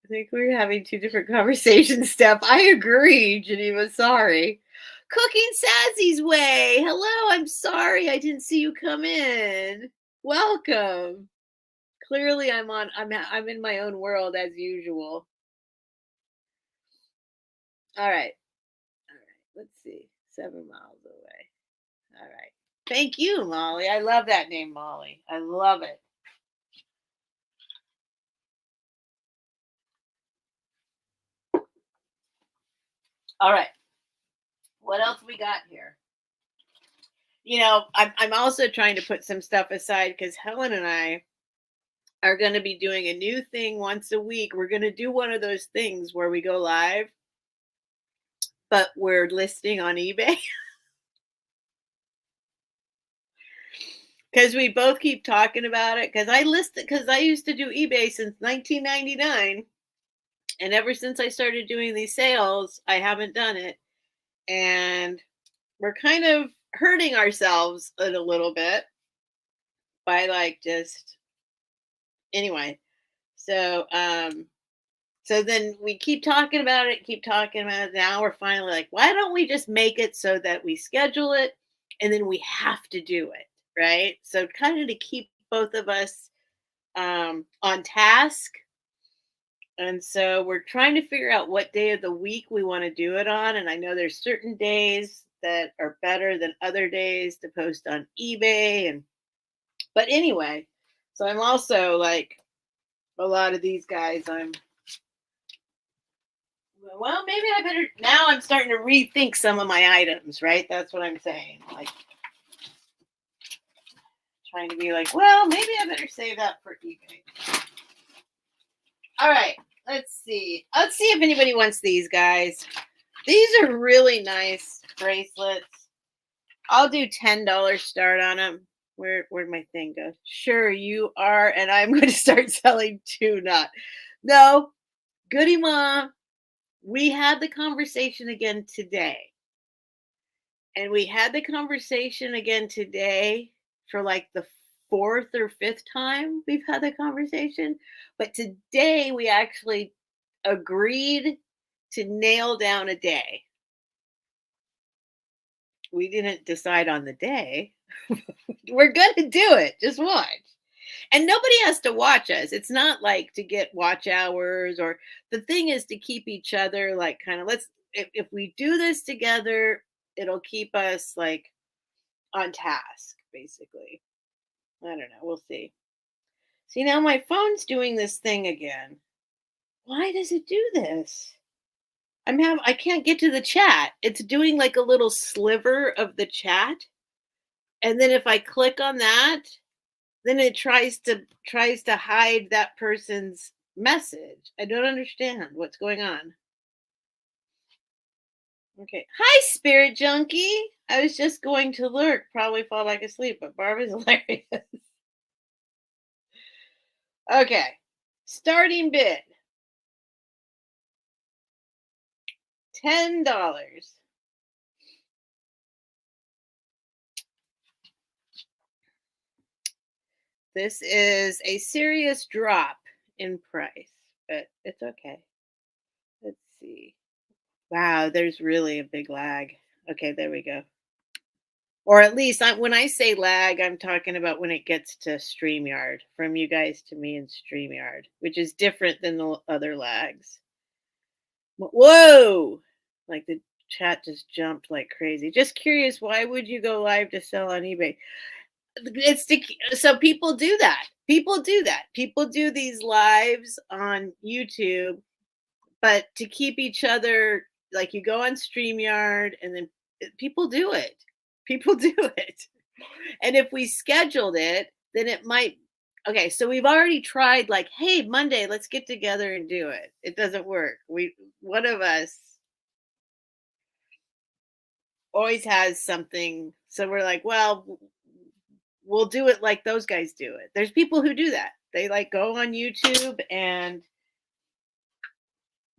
Speaker 1: I think we're having two different conversations, Steph. I agree, Geneva. Sorry. Cooking Sassy's way. Hello. I'm sorry I didn't see you come in. Welcome. Clearly, I'm in my own world as usual. All right. Let's see. 7 miles away. All right. Thank you, Molly. I love that name, Molly. I love it. All right. What else we got here? I'm also trying to put some stuff aside because Helen and I are going to be doing a new thing once a week. We're going to do one of those things where we go live, but we're listing on eBay. Because we both keep talking about it. Because I used to do eBay since 1999. And ever since I started doing these sales, I haven't done it. And we're kind of hurting ourselves a little bit by anyway. So then we keep talking about it. Now we're finally like, why don't we just make it so that we schedule it and then we have to do it, right? So kind of to keep both of us on task. And so we're trying to figure out what day of the week we want to do it on. And I know there's certain days that are better than other days to post on eBay. But anyway, so I'm also like a lot of these guys, well, maybe I better, now I'm starting to rethink some of my items, right? That's what I'm saying. Like trying to be like, well, maybe I better save that for eBay. All right. Let's see if anybody wants these, guys. These are really nice bracelets. I'll do $10 start on them. Where'd my thing go? Sure, you are, and I'm going to start selling too. Not, no, Goody Mom. We had the conversation again today, and we had the conversation again today for like the fourth or fifth time we've had the conversation. But today we actually agreed to nail down a day. We didn't decide on the day. We're going to do it. Just watch. And nobody has to watch us. It's not like to get watch hours, or the thing is to keep each other like kind of, let's, if we do this together, it'll keep us like on task, basically. I don't know. We'll see. See, now my phone's doing this thing again. Why does it do this? I can't get to the chat. It's doing like a little sliver of the chat. And then if I click on that, then it tries to hide that person's message. I don't understand what's going on. Okay. Hi, Spirit Junkie. I was just going to lurk, probably fall back asleep, but Barbara's hilarious. Okay. Starting bid. $10. This is a serious drop in price, but it's okay. Let's see. Wow, there's really a big lag. Okay, there we go. Or at least when I say lag, I'm talking about when it gets to StreamYard, from you guys to me in StreamYard, which is different than the other lags. Whoa! Like the chat just jumped like crazy. Just curious, why would you go live to sell on eBay? It's so people do that. People do that. People do these lives on YouTube, but to keep each other, like, you go on StreamYard and then people do it. People do it. And if we scheduled it, then it might. Okay, so we've already tried, like, hey, Monday, let's get together and do it. It doesn't work. One of us always has something. So we're like, well, we'll do it like those guys do it. There's people who do that. They like go on YouTube and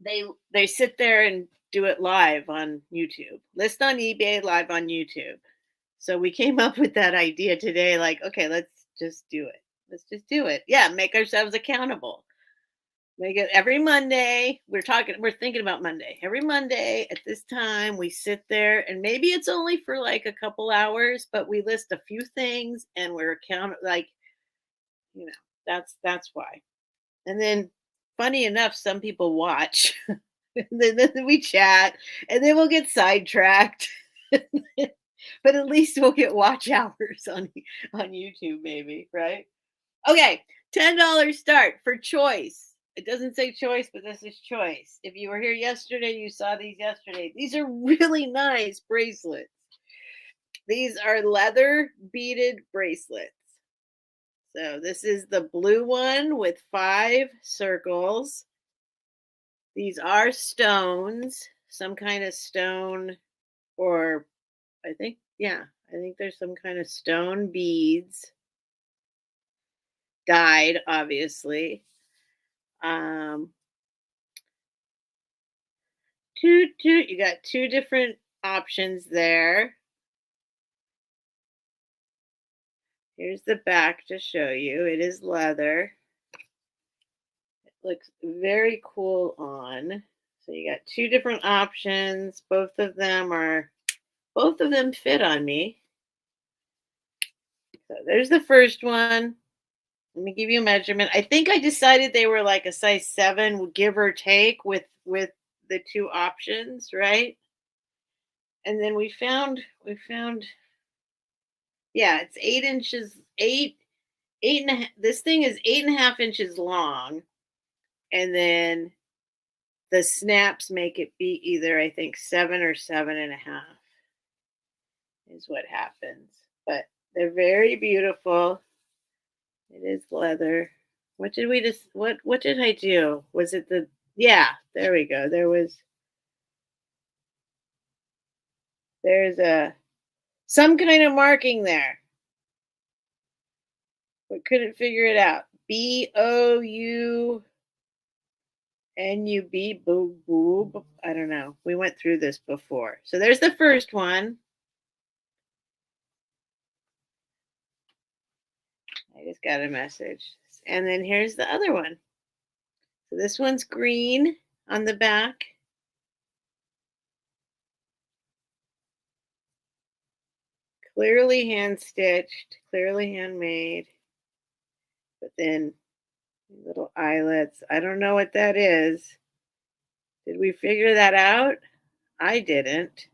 Speaker 1: they sit there and do it live on YouTube. List on eBay live on YouTube. So we came up with that idea today, like, okay, let's just do it. Let's just do it. Yeah, make ourselves accountable. Make it every Monday. We're thinking about Monday. Every Monday at this time, we sit there, and maybe it's only for like a couple hours, but we list a few things and we're like, you know, that's why. And then funny enough, some people watch. And then we chat, and then we'll get sidetracked. But at least we'll get watch hours on YouTube, maybe, right? Okay, $10 start for choice. It doesn't say choice, but this is choice. If you were here yesterday, you saw these yesterday. These are really nice bracelets. These are leather beaded bracelets. So this is the blue one with 5 circles. These are stones, some kind of stone, or I think there's some kind of stone beads, dyed, obviously. You got 2 different options there. Here's the back to show you. It is leather. It looks very cool on. So you got 2 different options. Both of them fit on me. So there's the first one. Let me give you a measurement. I think I decided they were like a size 7, give or take, with the 2 options, right? And then we found, yeah, it's 8 inches, eight and a half. This thing is 8.5 inches long, and then the snaps make it be either, I think, 7 or 7.5 is what happens. But they're very beautiful. It is leather. What did I do? Was it yeah, there we go. There's some kind of marking there. but couldn't figure it out. BOUNUB, boob. I don't know. We went through this before. So there's the first one. I just got a message. And then here's the other one. So this one's green on the back. Clearly hand stitched, clearly handmade. But then little eyelets. I don't know what that is. Did we figure that out? I didn't.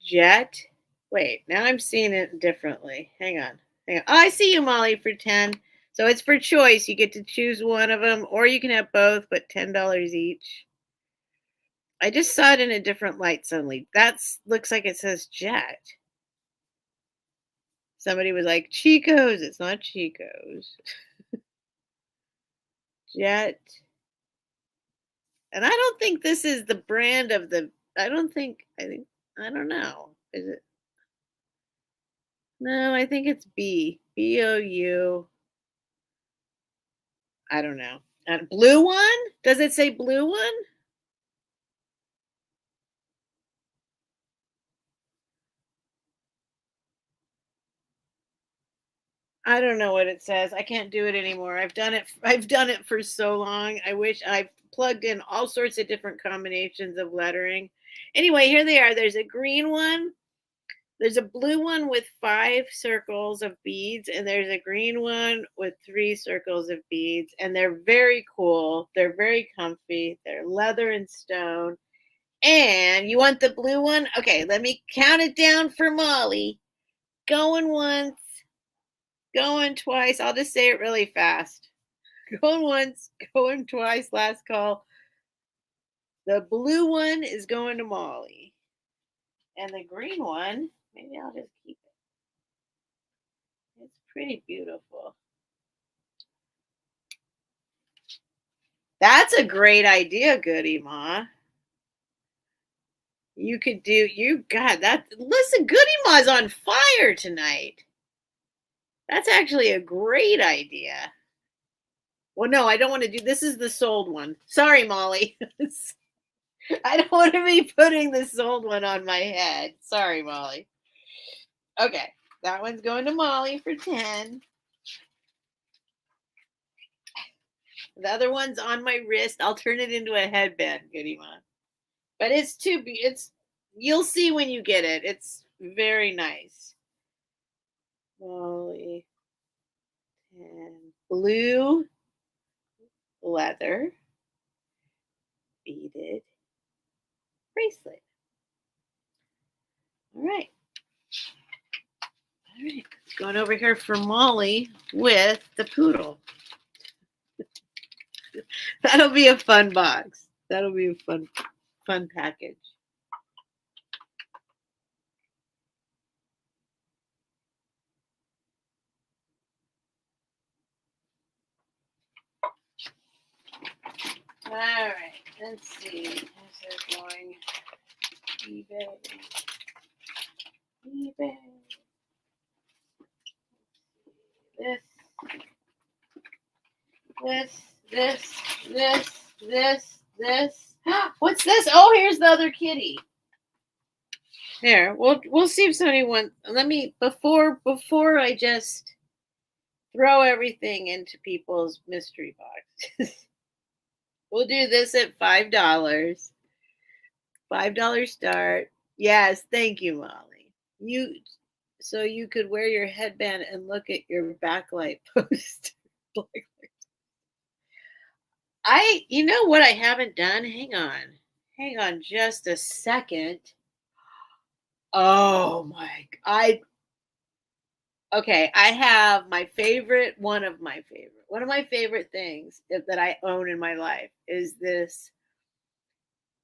Speaker 1: Jet. Wait, now I'm seeing it differently. Hang on. Hang on. Oh, I see you, Molly, for 10. So it's for choice. You get to choose one of them, or you can have both, but $10 each. I just saw it in a different light suddenly. That looks like it says Jet. Somebody was like, Chico's. It's not Chico's. Jet. And I don't think this is the brand of the, I don't know. Is it? No, I think it's BOU. I don't know. Blue one? Does it say blue one? I don't know what it says. I can't do it anymore. I've done it for so long. I wish I've plugged in all sorts of different combinations of lettering. Anyway, here they are. There's a green one. There's a blue one with 5 circles of beads, and there's a green one with 3 circles of beads, and they're very cool. They're very comfy. They're leather and stone. And you want the blue one? Okay, let me count it down for Molly. Going once, going twice. I'll just say it really fast. Going once, going twice, last call. The blue one is going to Molly. And the green one, maybe I'll just keep it. It's pretty beautiful. That's a great idea, Goody Ma. You could do, listen, Goody Ma's on fire tonight. That's actually a great idea. Well, no, I don't want to do, this is the sold one. Sorry, Molly. I don't want to be putting the sold one on my head. Sorry, Molly. Okay, that one's going to Molly for 10. The other one's on my wrist. I'll turn it into a headband, Goody Ma. But you'll see when you get it. It's very nice. Molly. And blue leather beaded bracelet. All right. All right. Going over here for Molly with the poodle. That'll be a fun box. That'll be a fun package. All right, let's see. How's that going? eBay. This. What's this? Oh, here's the other kitty. Here, we'll see if somebody wants. Let me before I just throw everything into people's mystery boxes. We'll do this at $5. $5 start. Yes, thank you, Molly. So you could wear your headband and look at your backlight post. You know what I haven't done? Hang on just a second. Oh my, okay, I have one of my favorite things that I own in my life is this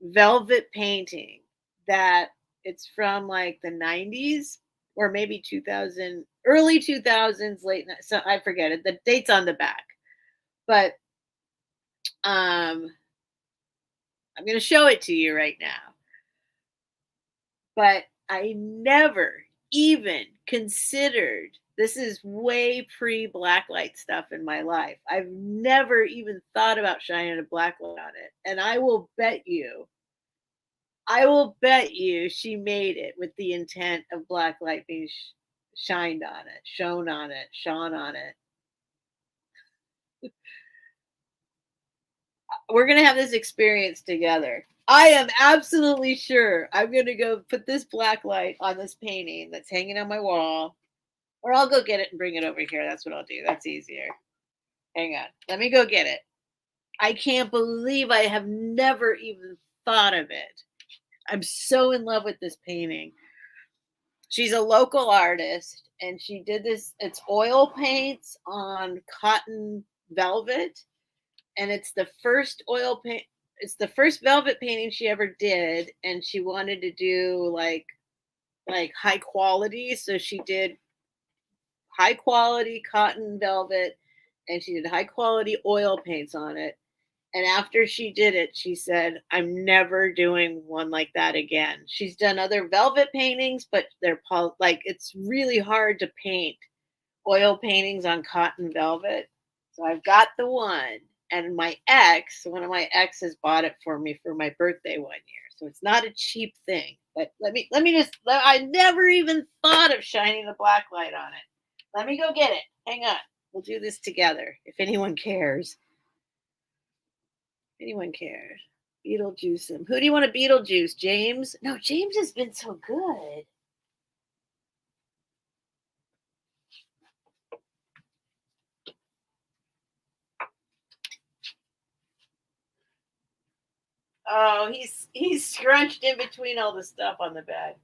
Speaker 1: velvet painting that it's from like the 90s or maybe 2000, early 2000s, so I forget it. The date's on the back. But I'm going to show it to you right now. But I never even considered This is way pre-blacklight stuff in my life. I've never even thought about shining a blacklight on it, and I will bet you she made it with the intent of blacklight being shined on it, shone on it, shone on it. We're gonna have this experience together. I am absolutely sure I'm gonna go put this black light on this painting that's hanging on my wall, or I'll go get it and bring it over here. That's what I'll do. That's easier. Hang on. Let me go get it. I can't believe I have never even thought of it. I'm so in love with this painting. She's a local artist and she did this. It's oil paints on cotton velvet, and it's the first velvet painting she ever did, and she wanted to do like high quality, so she did high quality cotton velvet, and she did high quality oil paints on it. And after she did it, she said, I'm never doing one like that again. She's done other velvet paintings, but like it's really hard to paint oil paintings on cotton velvet. So I've got the one, and one of my exes bought it for me for my birthday one year. So it's not a cheap thing. But I never even thought of shining a black light on it. Let me go get it. Hang on. We'll do this together if anyone cares. Anyone cares? Beetlejuice him. Who do you want to Beetlejuice? James? No, James has been so good. Oh, he's scrunched in between all the stuff on the bed.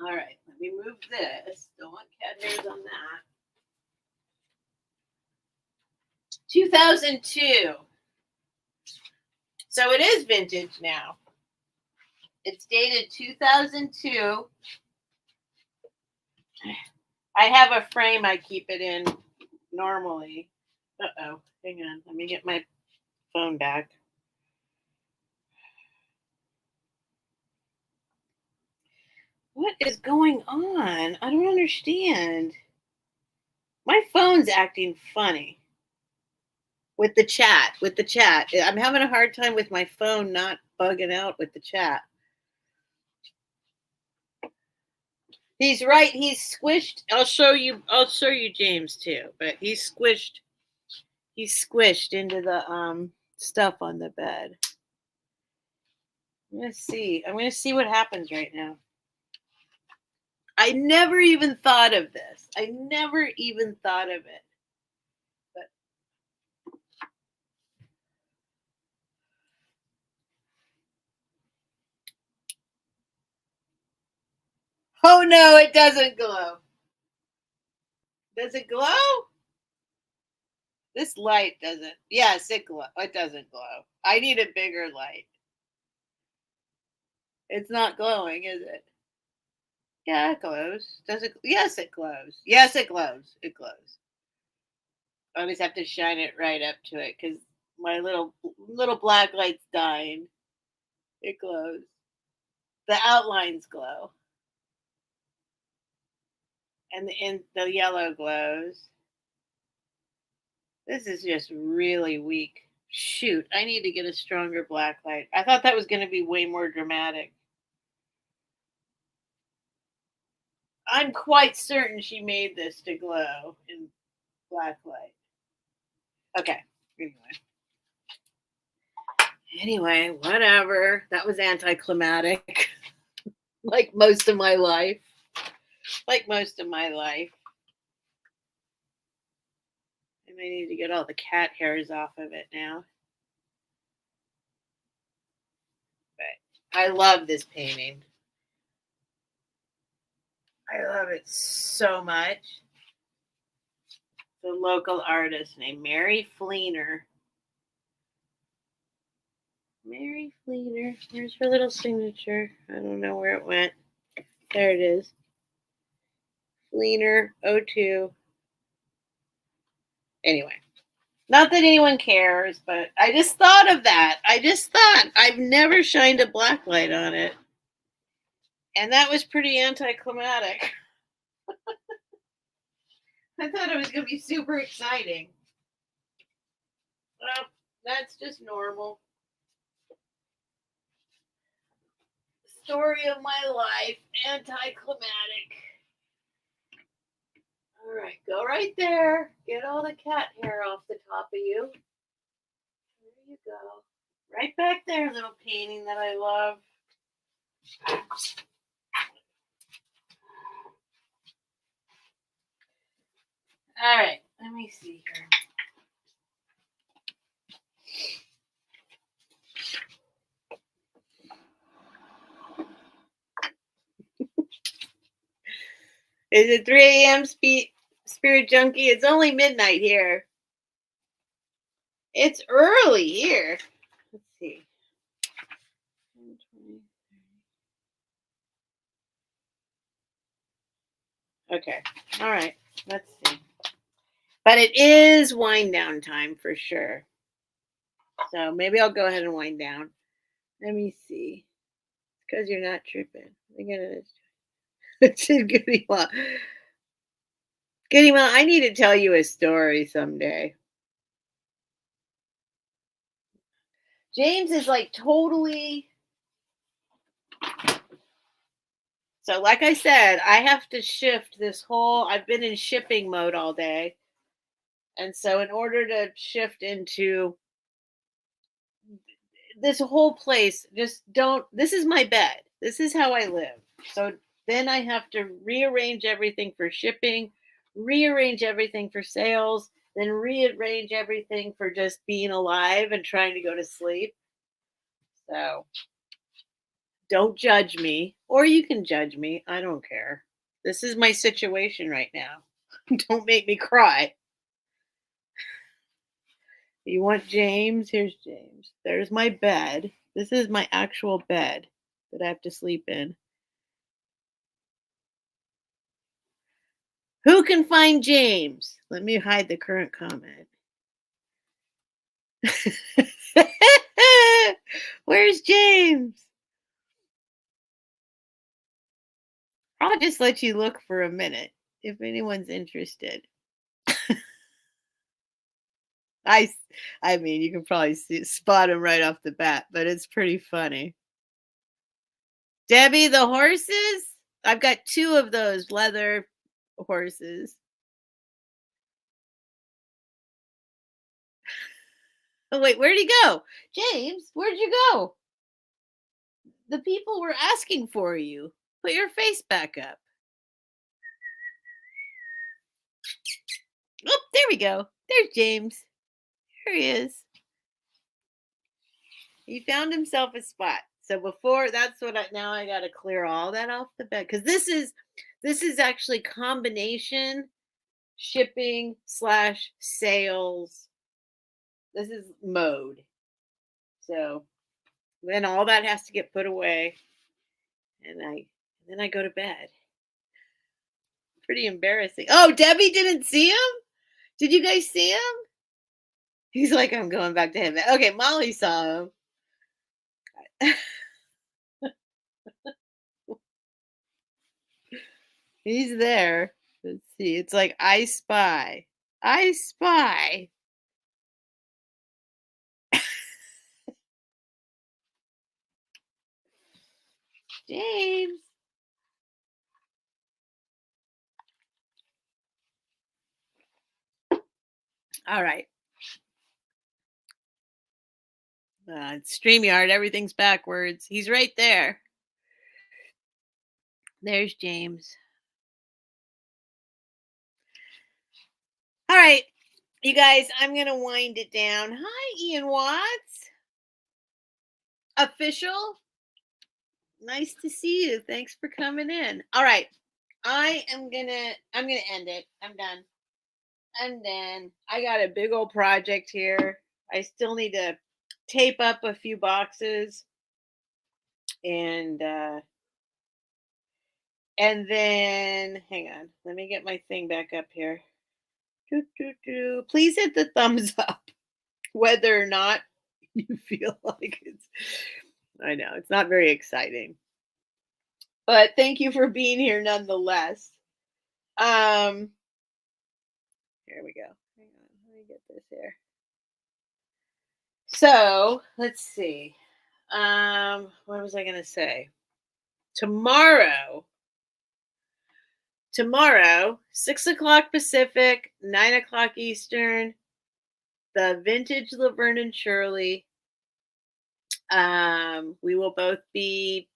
Speaker 1: All right, let me move this. Don't want cat hairs on that. 2002. So it is vintage now. It's dated 2002. I have a frame I keep it in normally. Uh-oh. Hang on. Let me get my phone back. What is going on? I don't understand. My phone's acting funny with the chat. I'm having a hard time with my phone not bugging out with the chat. He's right. He's squished. I'll show you James too, but he's squished into the stuff on the bed. I'm gonna see what happens right now. I never even thought of this. I never even thought of it. But oh no, it doesn't glow. Does it glow? This light doesn't. Yes, it doesn't glow. I need a bigger light. It's not glowing, is it? Yeah, it glows. Does it? Yes, it glows. Yes, it glows. It glows. I always have to shine it right up to it because my little black light's dying. It glows. The outlines glow, and the yellow glows. This is just really weak. Shoot, I need to get a stronger black light. I thought that was going to be way more dramatic. I'm quite certain she made this to glow in black light. Okay. Anyway, whatever. That was anticlimactic. Like most of my life. I may need to get all the cat hairs off of it now. But I love this painting. I love it so much. The local artist named Mary Fleener. Mary Fleener. Where's her little signature? I don't know where it went. There it is. Fleener 02. Anyway, Not that anyone cares, but I just thought of that. I just thought I've never shined a black light on it. And that was pretty anticlimactic. I thought it was going to be super exciting. Well, that's just normal. Story of my life, anticlimactic. All right, go right there. Get all the cat hair off the top of you. There you go. Right back there, little painting that I love. All right, let me see here. Is it 3 a.m. Spirit Junkie? It's only midnight here. It's early here. Let's see. Okay. All right. Let's see. But it is wind down time for sure. So maybe I'll go ahead and wind down. Let me see. It's because you're not tripping. Goody Well, Goody Well, I need to tell you a story someday. James is like totally. So, like I said, I have to shift this whole. I've been in shipping mode all day. And so, in order to shift into this whole place, just don't. This is my bed. This is how I live. So, then I have to rearrange everything for shipping, rearrange everything for sales, then rearrange everything for just being alive and trying to go to sleep. So, don't judge me, or you can judge me. I don't care. This is my situation right now. Don't make me cry. You want James? Here's James. There's my bed. This is my actual bed that I have to sleep in. Who can find James? Let me hide the current comment. Where's James? I'll just let you look for a minute if anyone's interested. I, I mean, you can probably spot him right off the bat, but it's pretty funny. Debbie, the horses? I've got 2 of those leather horses. Oh, wait, where'd he go? James, where'd you go? The people were asking for you. Put your face back up. Oh, there we go. There's James. There he is. He found himself a spot. So before that's what now I got to clear all that off the bed because this is actually combination shipping / sales. This is mode. So then all that has to get put away, and then I go to bed. Pretty embarrassing. Oh, Debbie didn't see him? Did you guys see him? He's like, I'm going back to him. Okay, Molly saw him. He's there. Let's see. It's like I spy. I spy. James. All right. StreamYard, everything's backwards. He's right there. There's James. All right, you guys, I'm going to wind it down. Hi, Ian Watts. Official. Nice to see you. Thanks for coming in. All right. I'm going to end it. I'm done. I'm done. I got a big old project here. I still need to tape up a few boxes and then hang on. Let me get my thing back up here. Please hit the thumbs up whether or not you feel like it's. I know it's not very exciting, but thank you for being here nonetheless. Um, Here we go. Hang on, let me get this here. So let's see. What was I gonna say? Tomorrow, tomorrow, 6 o'clock Pacific, 9 o'clock Eastern, the vintage Laverne and Shirley. We will both be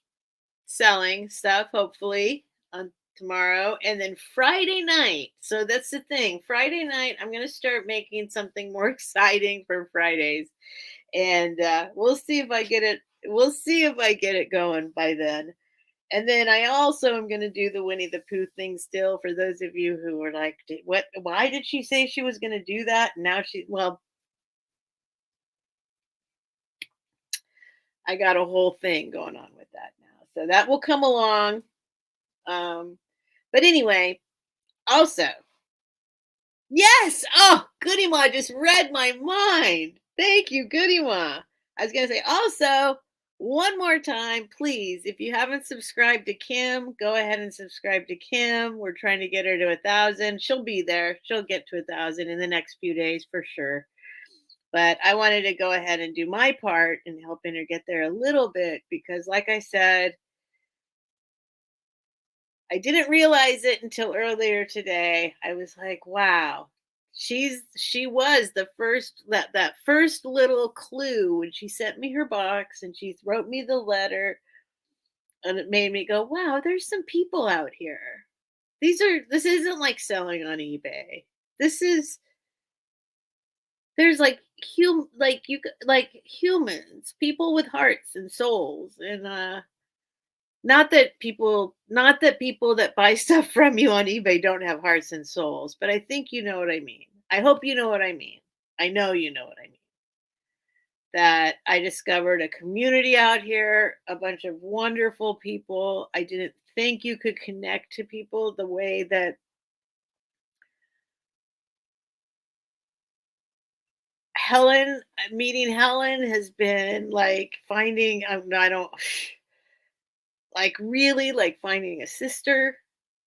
Speaker 1: selling stuff, hopefully, on tomorrow. And then Friday night. So that's the thing. Friday night, I'm going to start making something more exciting for Fridays. And we'll see if I get it. We'll see if I get it going by then. And then I also am going to do the Winnie the Pooh thing still for those of you who were like, what? Why did she say she was going to do that? Now well, I got a whole thing going on with that now. So that will come along. Um, but anyway, also, yes. Oh, Goody Ma just read my mind. Thank you, Goody Ma. I was going to say also, one more time, please, if you haven't subscribed to Kim, go ahead and subscribe to Kim. We're trying to get her to 1,000. She'll be there. She'll get to 1,000 in the next few days for sure. But I wanted to go ahead and do my part in helping her get there a little bit because, like I said, I didn't realize it until earlier today. I was like, wow. She was the first that first little clue when she sent me her box and she wrote me the letter and it made me go, wow, there's some people out here. This isn't like selling on eBay. This is there's like like humans, people with hearts and souls and not that people that buy stuff from you on eBay don't have hearts and souls, but I think you know what I mean. I hope you know what I mean. I know you know what I mean. That I discovered a community out here, a bunch of wonderful people. I didn't think you could connect to people the way that meeting Helen has been like finding, I don't, like really like finding a sister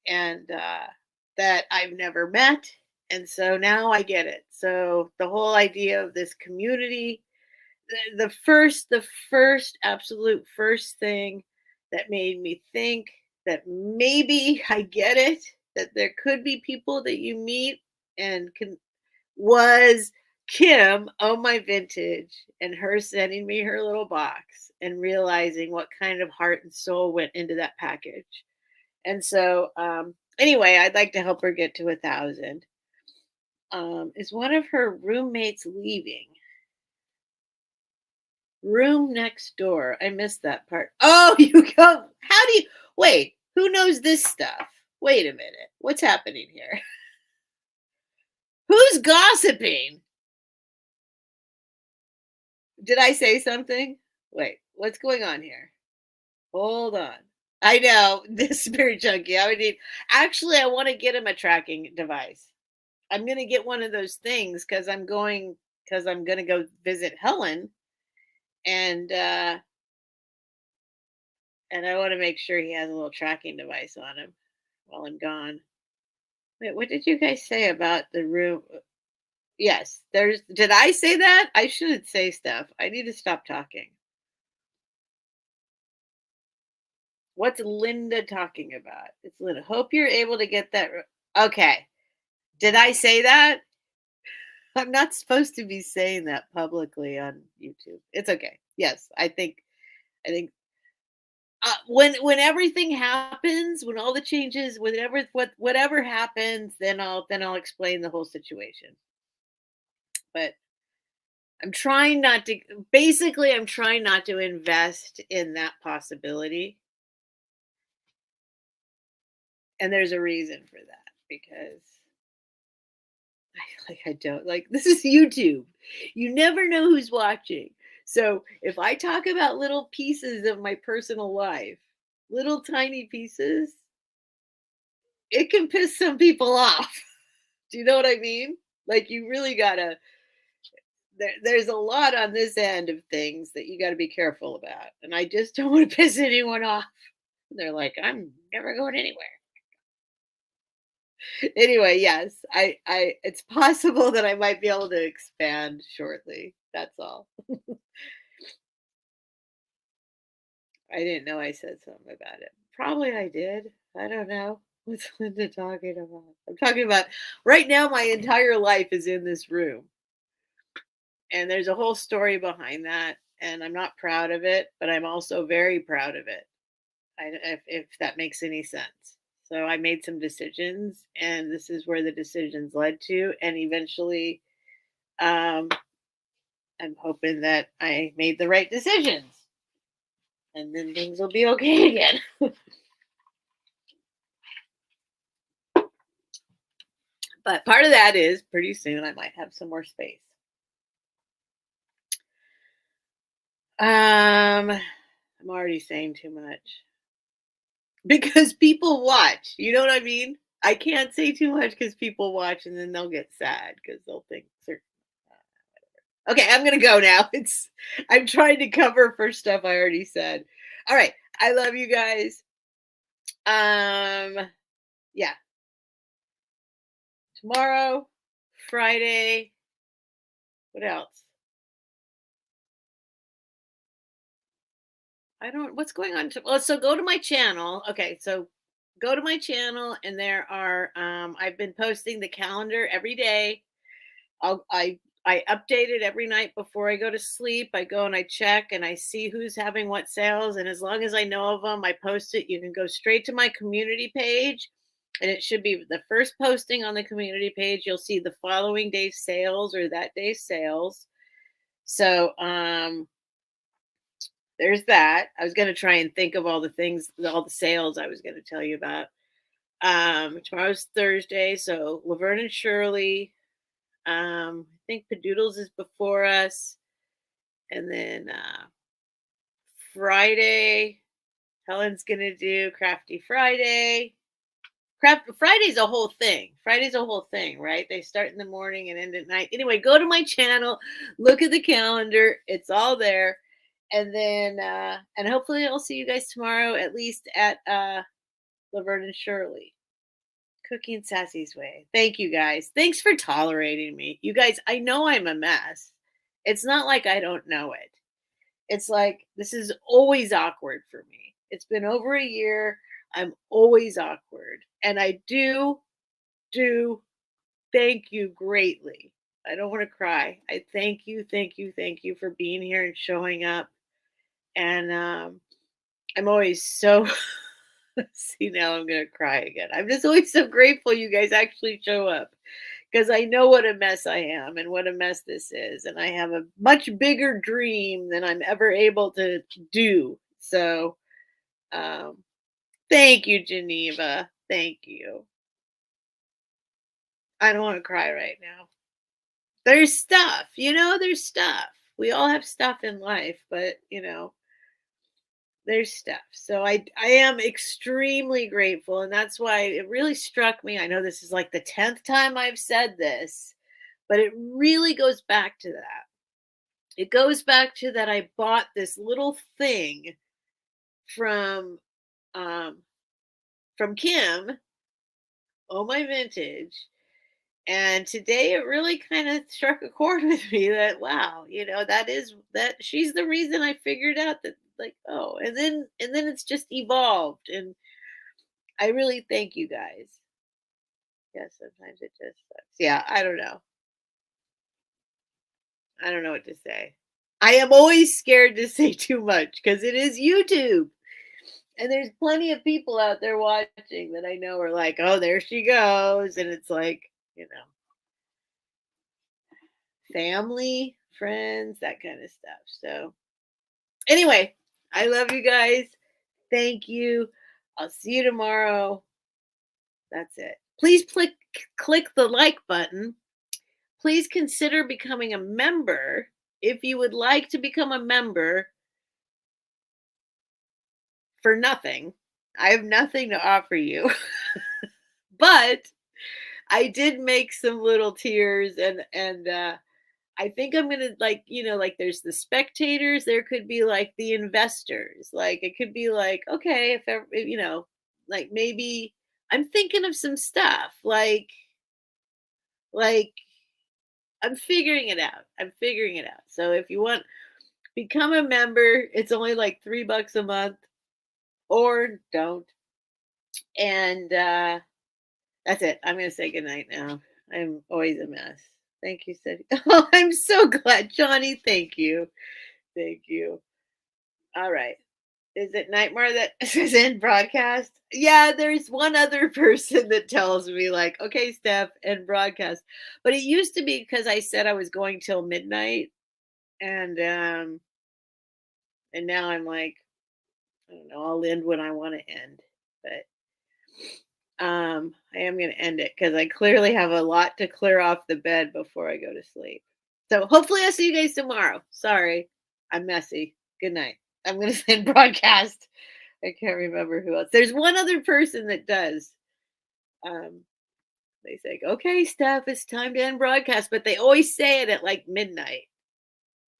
Speaker 1: and that I've never met. And so now I get it. So the whole idea of this community, the first absolute first thing that made me think that maybe I get it, that there could be people that you meet and can was Kim, oh my vintage, and her sending me her little box and realizing what kind of heart and soul went into that package. And so, anyway, I'd like to help her get to 1,000. Is one of her roommates leaving? Room next door. I missed that part. Oh, you go. How do you wait? Who knows this stuff? Wait a minute. What's happening here? Who's gossiping? Did I say something? Wait, what's going on here? Hold on. I know this spirit junkie. I would need. Actually, I want to get him a tracking device. I'm gonna get one of those things because I'm gonna go visit Helen and and I want to make sure he has a little tracking device on him while I'm gone. Wait, what did you guys say about the room? Yes, did I say that? I shouldn't say stuff. I need to stop talking. What's Linda talking about? It's Linda. Hope you're able to get that. Okay. Did I say that? I'm not supposed to be saying that publicly on YouTube. It's okay. Yes, I think when everything happens, when all the changes, whatever happens, then I'll explain the whole situation. But I'm trying not to invest in that possibility. And there's a reason for that because I don't like this is YouTube. You never know who's watching. So if I talk about little pieces of my personal life, little tiny pieces, it can piss some people off. Do you know what I mean? Like you really gotta there's a lot on this end of things that you gotta be careful about. And I just don't want to piss anyone off. They're like, I'm never going anywhere. Anyway, yes, I it's possible that I might be able to expand shortly. That's all. I didn't know I said something about it. Probably I did. I don't know. What's Linda talking about? I'm talking about right now my entire life is in this room. And there's a whole story behind that. And I'm not proud of it, but I'm also very proud of it. If that makes any sense. So I made some decisions, and this is where the decisions led to. And eventually, um, I'm hoping that I made the right decisions, and then things will be okay again. But part of that is pretty soon I might have some more space. I'm already saying too much because people watch. You know what I mean? I can't say too much because people watch, and then they'll get sad because they'll think certain. Okay, I'm gonna go now. I'm trying to cover for stuff I already said. All right, I love you guys. Yeah, tomorrow, Friday. What else? I don't. What's going on? Well, so go to my channel. Okay, so go to my channel, and there are. I've been posting the calendar every day. I update it every night before I go to sleep. I go and I check and I see who's having what sales. And as long as I know of them, I post it. You can go straight to my community page, and it should be the first posting on the community page. You'll see the following day's sales or that day's sales. So there's that. I was going to try and think of all the things, all the sales I was going to tell you about. Tomorrow's Thursday, so Laverne and Shirley. I think Padoodles is before us. And then Friday, Helen's gonna do Crafty Friday. Friday's a whole thing. Friday's a whole thing, right? They start in the morning and end at night. Anyway, go to my channel, look at the calendar. It's all there. And then and hopefully I'll see you guys tomorrow, at least at Laverne and Shirley. Cooking Sassy's way. Thank you guys. Thanks for tolerating me. You guys, I know I'm a mess. It's not like I don't know it. It's like this is always awkward for me. It's been over a year. I'm always awkward. And I do thank you greatly. I don't want to cry. I thank you for being here and showing up. And I'm always so see now I'm gonna cry again. I'm just always so grateful you guys actually show up because I know what a mess I am and what a mess this is. And I have a much bigger dream than I'm ever able to do. So thank you, Geneva. Thank you. I don't want to cry right now. There's stuff, there's stuff. We all have stuff in life, but there's stuff. So I am extremely grateful, and that's why it really struck me. I know this is like the 10th time I've said this, but it really goes back to that. It goes back to that I bought this little thing from Kim, Oh My Vintage. And today it really kind of struck a chord with me that wow, that she's the reason I figured out that like, oh, and then it's just evolved. And I really thank you guys. Yeah, sometimes it just sucks. Yeah, I don't know. I don't know what to say. I am always scared to say too much because it is YouTube. And there's plenty of people out there watching that I know are like, oh, there she goes. And it's like, family, friends, that kind of stuff. So, anyway, I love you guys. Thank you. I'll see you tomorrow. That's it. Please click the like button. Please consider becoming a member if you would like to become a member for nothing. I have nothing to offer you. But I did make some little tiers, and I think I'm gonna, like, like, there's the spectators, there could be like the investors. Like, it could be like, okay, if ever, like, maybe I'm thinking of some stuff, like I'm figuring it out. I'm figuring it out. So if you want, become a member. It's only like $3 a month, or don't. And that's it. I'm gonna say goodnight now. I'm always a mess. Thank you, Cindy. Oh, I'm so glad, Johnny. Thank you. Thank you. All right. Is it Nightmare that is in broadcast? Yeah, there's one other person that tells me, like, okay, Steph, and broadcast. But it used to be because I said I was going till midnight, and and now I'm like, I don't know, I'll end when I want to end. But I am gonna end it because I clearly have a lot to clear off the bed before I go to sleep. So hopefully I'll see you guys tomorrow. Sorry, I'm messy. Good night. I'm gonna send broadcast. I can't remember who else. There's one other person that does. Um, they say, "Okay, Steph, it's time to end broadcast," but they always say it at like midnight,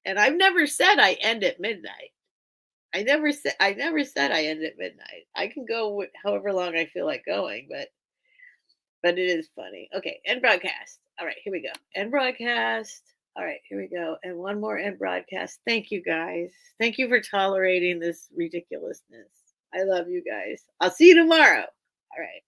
Speaker 1: and I've never said I end at midnight. I never said I end at midnight. I can go however long I feel like going, but it is funny. Okay, end broadcast. All right, here we go. End broadcast. All right, here we go. And one more end broadcast. Thank you guys. Thank you for tolerating this ridiculousness. I love you guys. I'll see you tomorrow. All right.